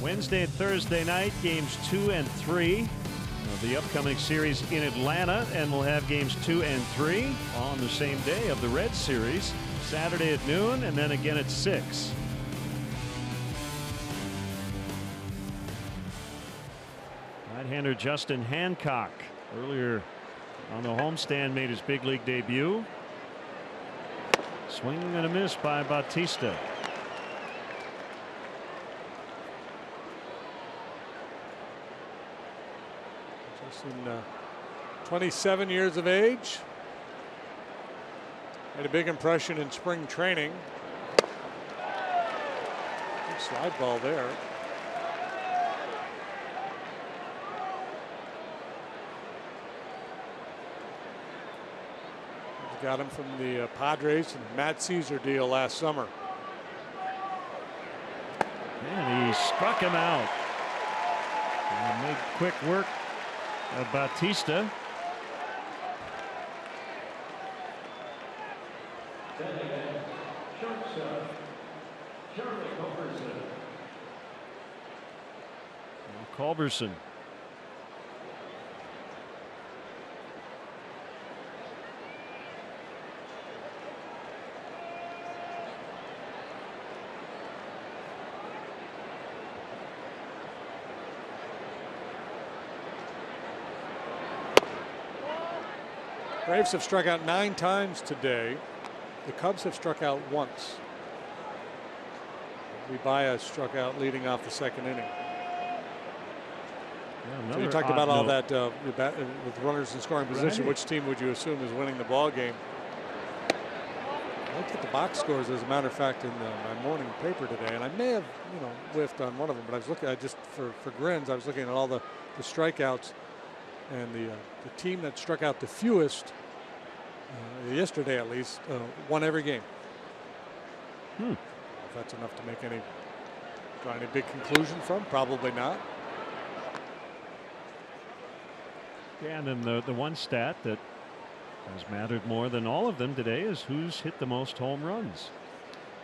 Wednesday and Thursday night, games 2 and 3 of the upcoming series in Atlanta, and we'll have games 2 and 3 on the same day of the Red Series, Saturday at noon and then again at 6. Right-hander Justin Hancock earlier on the homestand made his big league debut. Swing and a miss by Bautista. Justin, 27 years of age. Made a big impression in spring training. Big slide ball there. Got him from the Padres and Matt Caesar deal last summer. And he struck him out. And made quick work of Bautista. Culberson. Braves have struck out 9 times today. The Cubs have struck out once. Baez struck out leading off the second inning. Yeah, so you talked about all that with runners in scoring position. Right. Which team would you assume is winning the ball game? I looked at the box scores, as a matter of fact, in my morning paper today, and I may have, whiffed on one of them. But I was looking, for grins, I was looking at all the strikeouts, and the team that struck out the fewest yesterday, at least, won every game. If that's enough to make draw any big conclusion from, probably not. Yeah, and then the one stat that has mattered more than all of them today is who's hit the most home runs.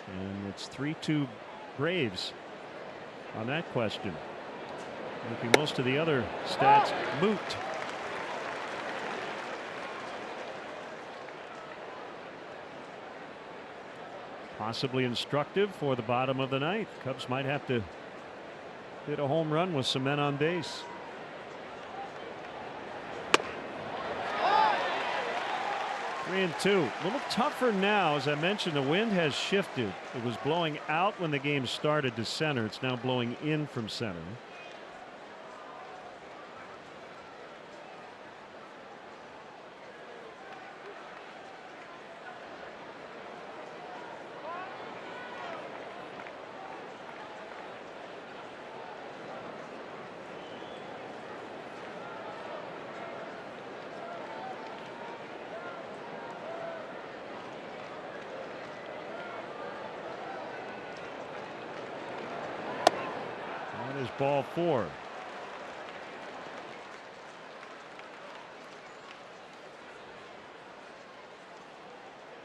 And it's 3-2 Braves on that question, making most of the other stats moot. Possibly instructive for the bottom of the ninth. Cubs might have to hit a home run with some men on base. Three and two. A little tougher now. As I mentioned, the wind has shifted. It was blowing out when the game started to center. It's now blowing in from center. Ball 4.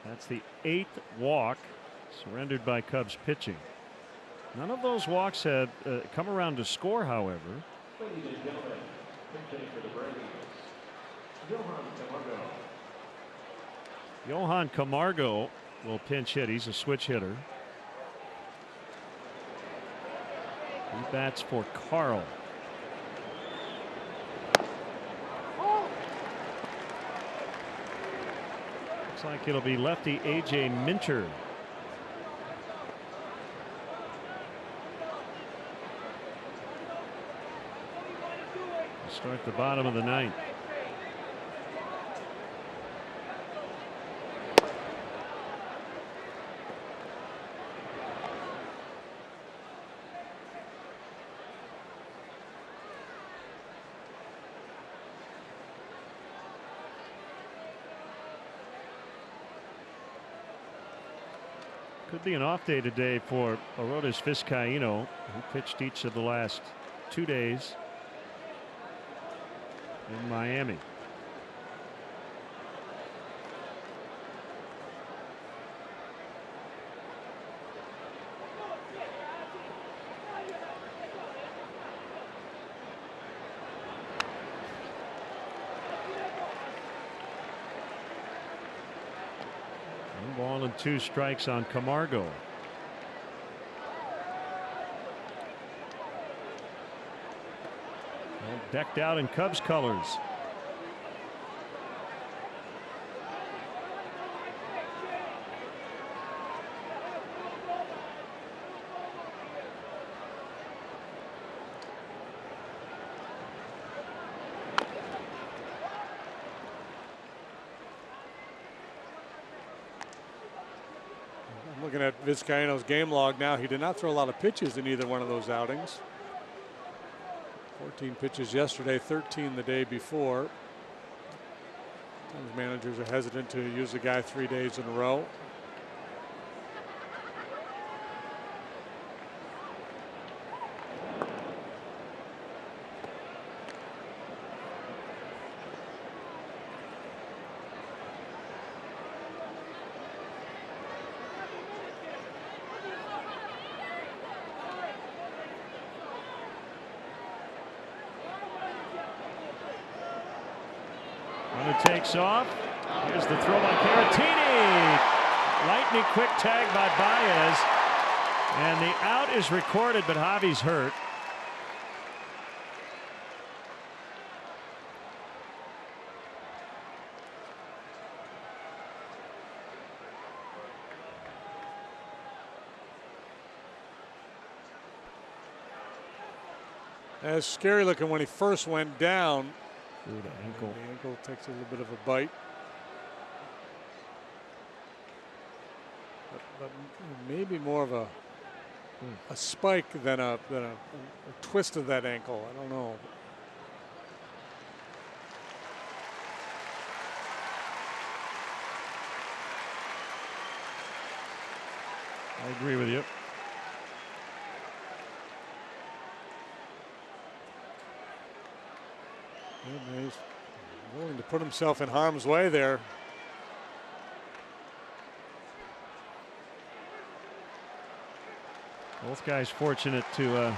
That's the 8th walk surrendered by Cubs pitching. None of those walks had come around to score, however. Ladies and gentlemen, pitching for the Braves, Johan Camargo will pinch hit. He's a switch hitter. He bats for Carl. Looks like it'll be lefty A.J. Minter. Start the bottom of the ninth. Could be an off day today for Arodys Vizcaíno, who pitched each of the last 2 days in Miami. and 2 strikes on Camargo. All decked out in Cubs colors. Looking at Vizcaíno's game log now, he did not throw a lot of pitches in either one of those outings. 14 pitches yesterday, 13 the day before. Sometimes managers are hesitant to use the guy 3 days in a row. Runner takes off. Here's the throw by Caratini. Lightning quick tag by Baez. And the out is recorded, but Javi's hurt. That's scary looking when he first went down. Through the ankle. The ankle takes a little bit of a bite. But maybe more of a spike than a twist of that ankle. I don't know. I agree with you. He's willing to put himself in harm's way there. Both guys fortunate to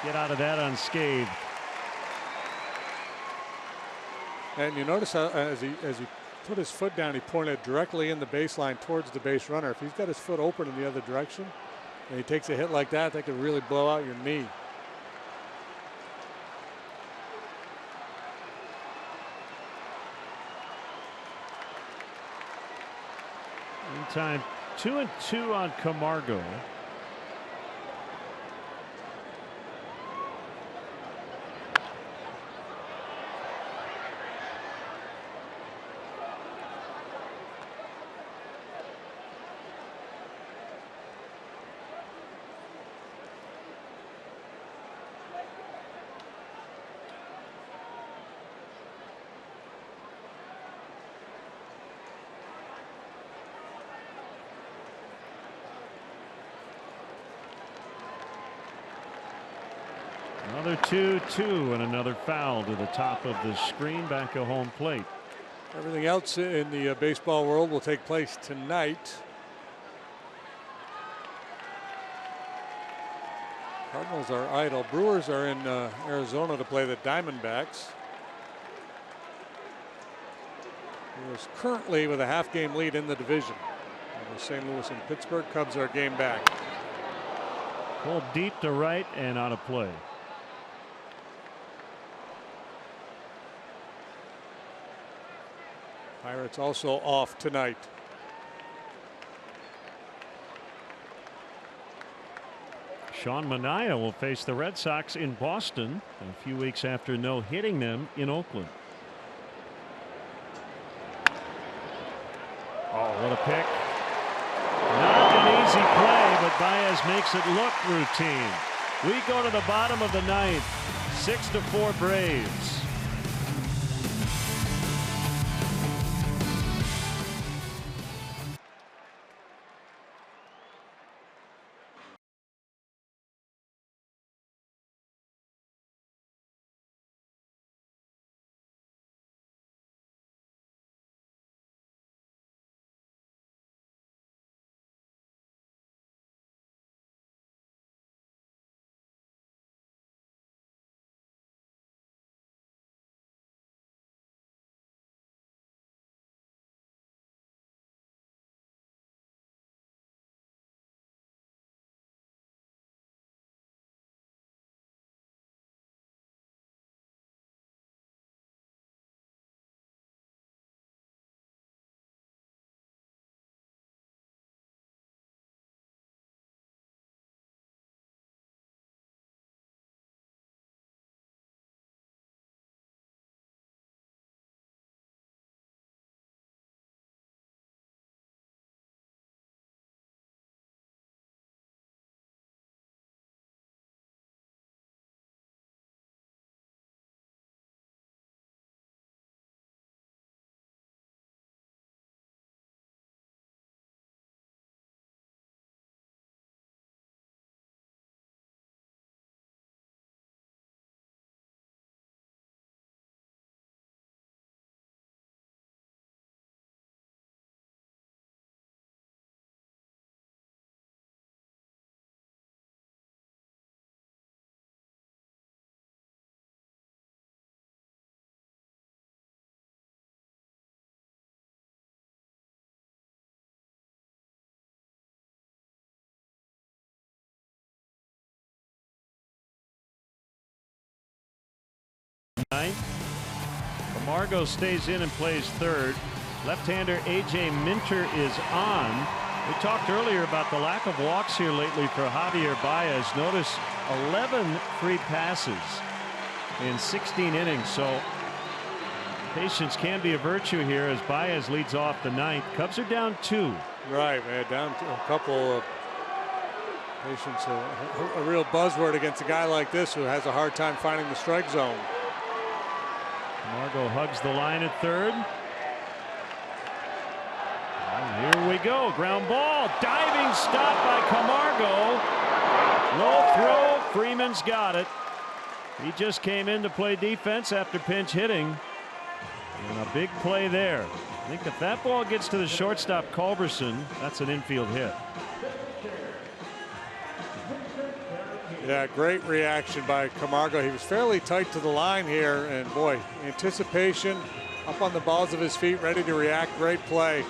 get out of that unscathed. And you notice how as he put his foot down, he pointed directly in the baseline towards the base runner. If he's got his foot open in the other direction and he takes a hit like that, that could really blow out your knee. Meantime, 2-2 on Camargo. Another 2-2 and another foul to the top of the screen back of home plate. Everything else in the baseball world will take place tonight. Cardinals are idle. Brewers are in Arizona to play the Diamondbacks. Brewers currently with a half-game lead in the division. Over St. Louis and Pittsburgh. Cubs are game back. Pulled deep to right and out of play. Pirates also off tonight. Sean Manaea will face the Red Sox in Boston a few weeks after no hitting them in Oakland. Oh, what a pick. Not an easy play, but Baez makes it look routine. We go to the bottom of the ninth. 6-4 Braves. Camargo stays in and plays third. Left-hander A.J. Minter is on. We talked earlier about the lack of walks here lately for Javier Baez. Notice 11 free passes in 16 innings. So patience can be a virtue here as Baez leads off the ninth. Cubs are down 2. Right, man, down to a couple of patience. A real buzzword against a guy like this who has a hard time finding the strike zone. Camargo hugs the line at third. And here we go. Ground ball. Diving stop by Camargo. Low throw. Freeman's got it. He just came in to play defense after pinch hitting. And a big play there. I think if that ball gets to the shortstop Culberson, that's an infield hit. Yeah, great reaction by Camargo. He was fairly tight to the line here, and boy, anticipation, up on the balls of his feet, ready to react. Great play.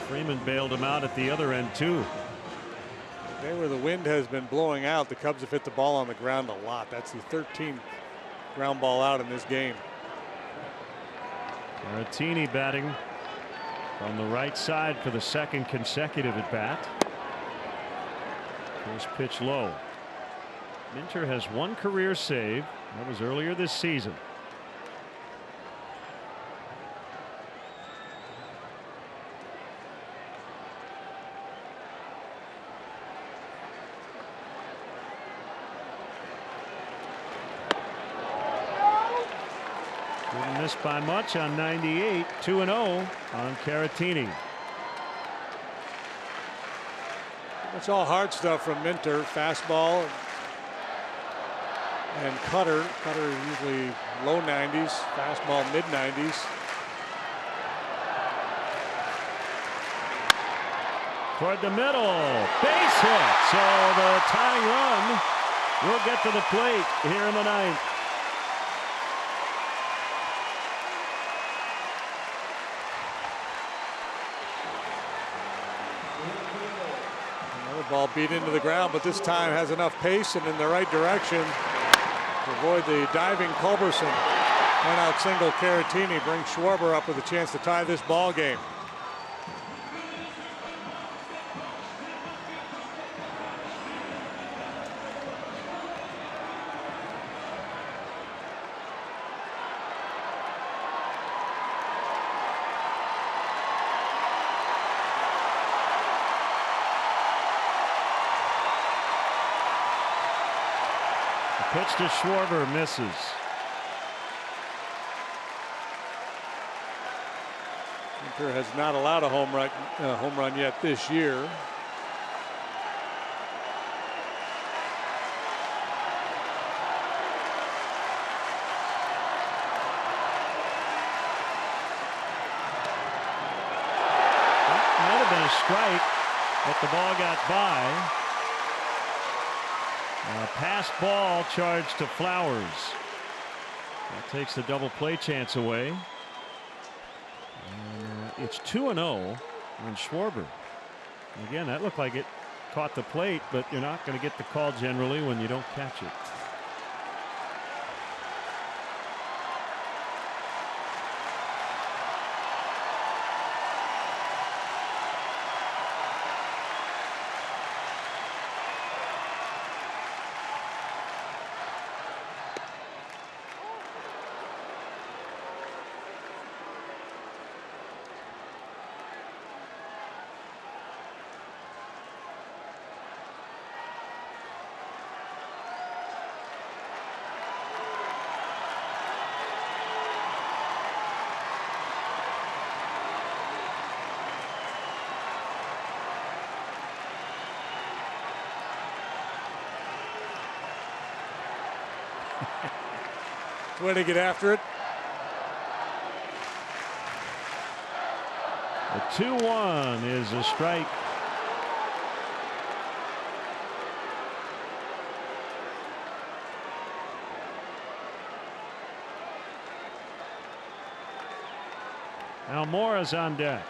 Freeman bailed him out at the other end too. There where the wind has been blowing out, the Cubs have hit the ball on the ground a lot. That's the 13th ground ball out in this game. Caratini batting on the right side for the second consecutive at bat. First pitch low. Minter has one career save. That was earlier this season. Didn't miss by much on 98. 2-0 on Caratini. It's all hard stuff from Minter. Fastball and cutter. Cutter is usually low 90s. Fastball mid 90s. Toward the middle. Base hit. So the tying run will get to the plate here in the ninth. Ball beat into the ground, but this time has enough pace and in the right direction to avoid the diving Culberson. One out single. Caratini brings Schwarber up with a chance to tie this ball game. Pitch to Schwarber, misses. Minter has not allowed a home run yet this year. That might have been a strike, but the ball got by. Pass ball charged to Flowers. That takes the double play chance away. It's 2-0 on Schwarber. Again, that looked like it caught the plate, but you're not going to get the call generally when you don't catch it. Way to get after it. The 2-1 is a strike. Almora's on deck.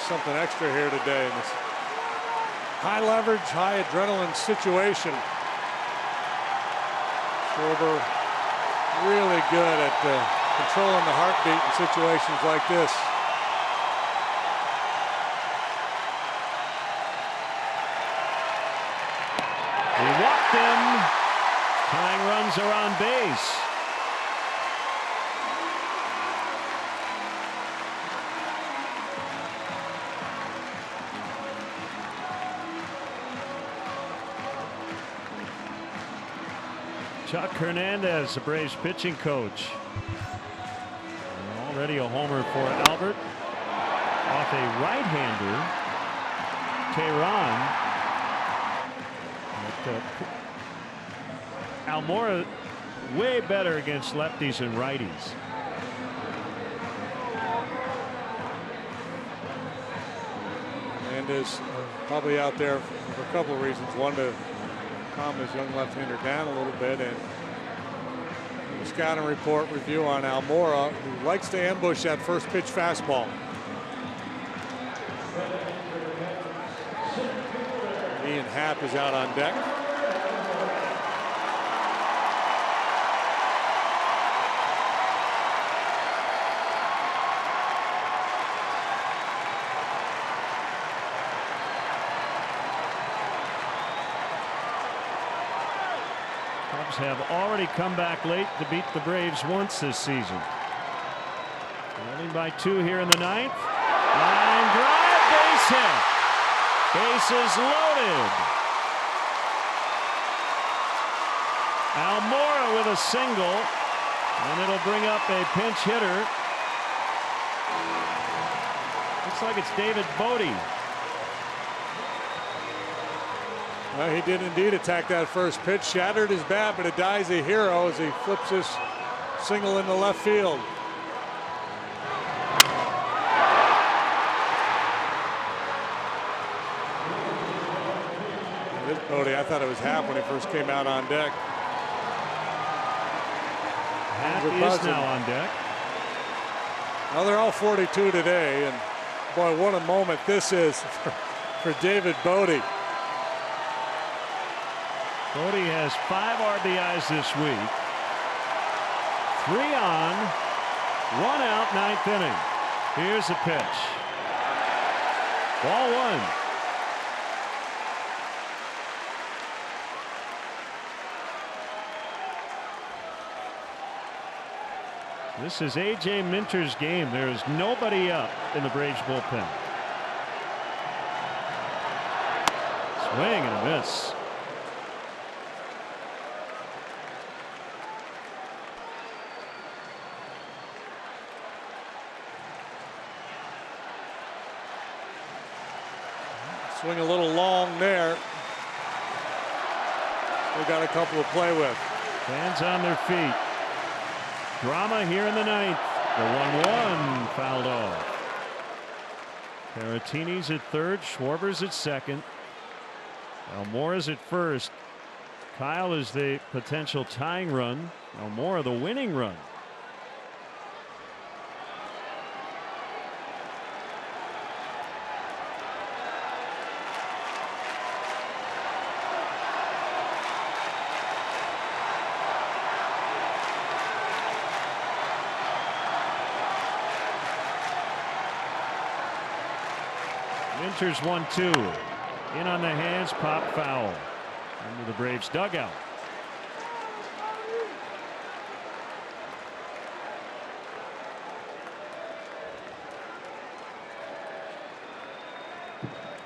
something extra here today in this high leverage, high adrenaline situation. Schwarber really good at controlling the heartbeat in situations like this. He walked him. Tying runs are on base. Chuck Hernandez, the Braves pitching coach. And already a homer for Albert. Off a right-hander, Tehran. Almora way better against lefties and righties. Hernandez probably out there for a couple of reasons. One, to calm his young left-hander down a little bit, and the scouting report review on Almora, who likes to ambush that first pitch fastball. Ian Happ is out on deck. Have already come back late to beat the Braves once this season. Leading by 2 here in the 9th. Line drive, base hit. Bases loaded. Almora with a single, and it'll bring up a pinch hitter. Looks like it's David Bodie. Well, he did indeed attack that first pitch, shattered his bat, but it dies a hero as he flips this single into left field. This Bodie, I thought it was Happ when he first came out on deck. Happ is now on deck. Well, they're all 42 today, and boy, what a moment this is for David Bodie. Bodie has 5 RBIs this week. 3 on, 1 out, 9th inning. Here's the pitch. Ball 1. This is A.J. Minter's game. There is nobody up in the Braves bullpen. Swing and a miss. Swing a little long there. We got a couple to play with. Fans on their feet. Drama here in the 9th. The 1-1 fouled off. Caratini's at third. Schwarber's at second. Almora's at first. Kyle is the potential tying run. Almora the winning run. Winters 1-2. In on the hands, pop foul. Into the Braves dugout.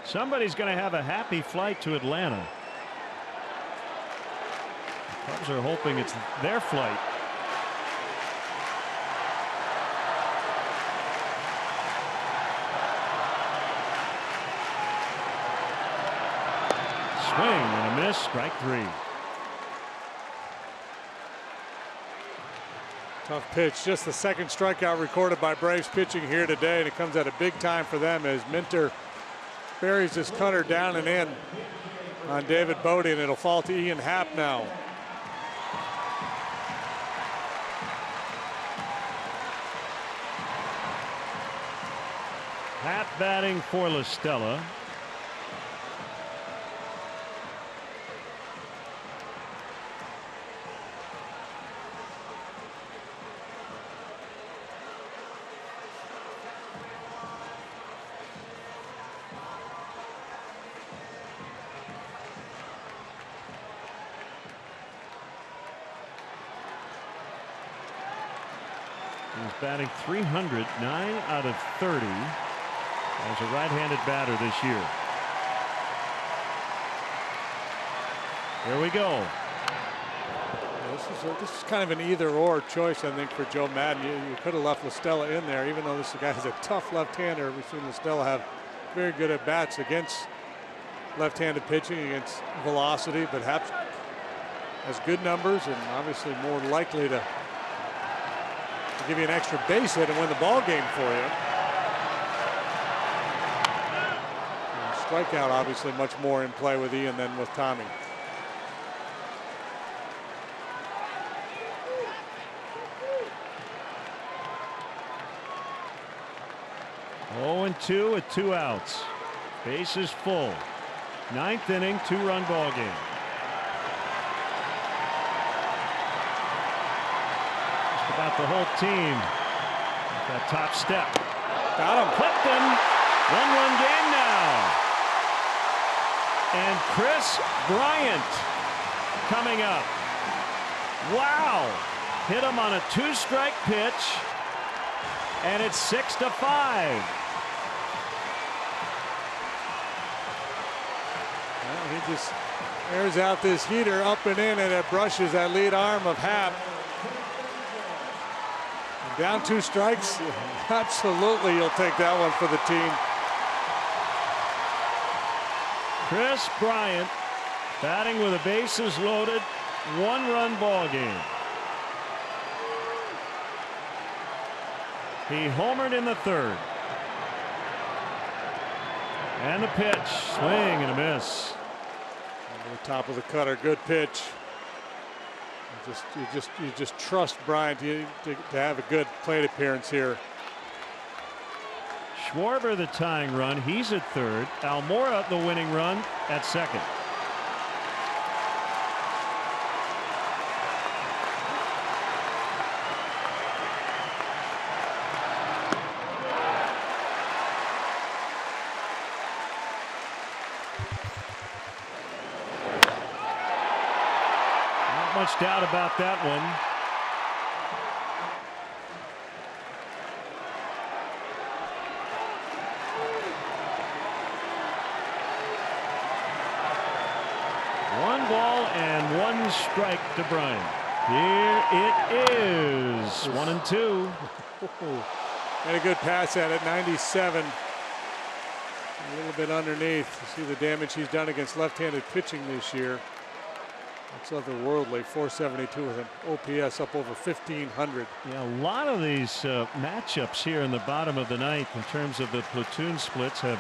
Somebody's going to have a happy flight to Atlanta. The Cubs are hoping it's their flight. Swing and a miss, strike 3. Tough pitch, just the second strikeout recorded by Braves pitching here today, and it comes at a big time for them as Minter buries this cutter down and in on David Bodie, and it'll fall to Ian Happ now. Happ batting for La Stella. He's batting .300, 9 out of 30 as a right-handed batter this year. Here we go. This is kind of an either-or choice, I think, for Joe Madden. You could have left La Stella in there, even though this guy is a tough left-hander. We've seen La Stella have very good at-bats against left-handed pitching, against velocity, but Happ has good numbers and obviously more likely to give you an extra base hit and win the ball game for you. And strikeout obviously much more in play with Ian than with Tommy. Oh, 2 with 2 outs. Bases full. 9th inning, 2-run ball game. About the whole team. That top step. Got him. Clifton. 1-run game now. And Chris Bryant coming up. Wow. Hit him on a 2-strike pitch. And it's 6-5. Well, he just airs out this heater up and in, and it brushes that lead arm of Happ. Down 2 strikes. Absolutely, you'll take that one for the team. Chris Bryant batting with the bases loaded, 1-run ball game. He homered in the 3rd. And the pitch, swing and a miss. Over the top of the cutter, good pitch. You just trust Bryant to have a good plate appearance here. Schwarber the tying run. He's at 3rd. Almora the winning run at 2nd. Much doubt about that one. One ball and 1 strike to Bryant. Here it is. 1-2. Had a good pass at it. 97. A little bit underneath. You see the damage he's done against left-handed pitching this year. It's otherworldly. 472 with an OPS up over 1,500. Yeah, a lot of these matchups here in the bottom of the 9th in terms of the platoon splits have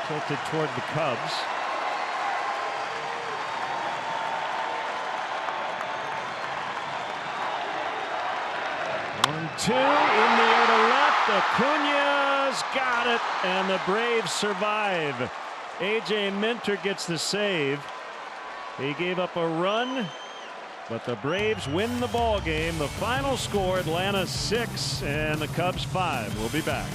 tilted toward the Cubs. One, 2 in the air to left. Acuña's got it, and the Braves survive. A.J. Minter gets the save. He gave up a run, but the Braves win the ball game. The final score, Atlanta 6 and the Cubs 5. We'll be back.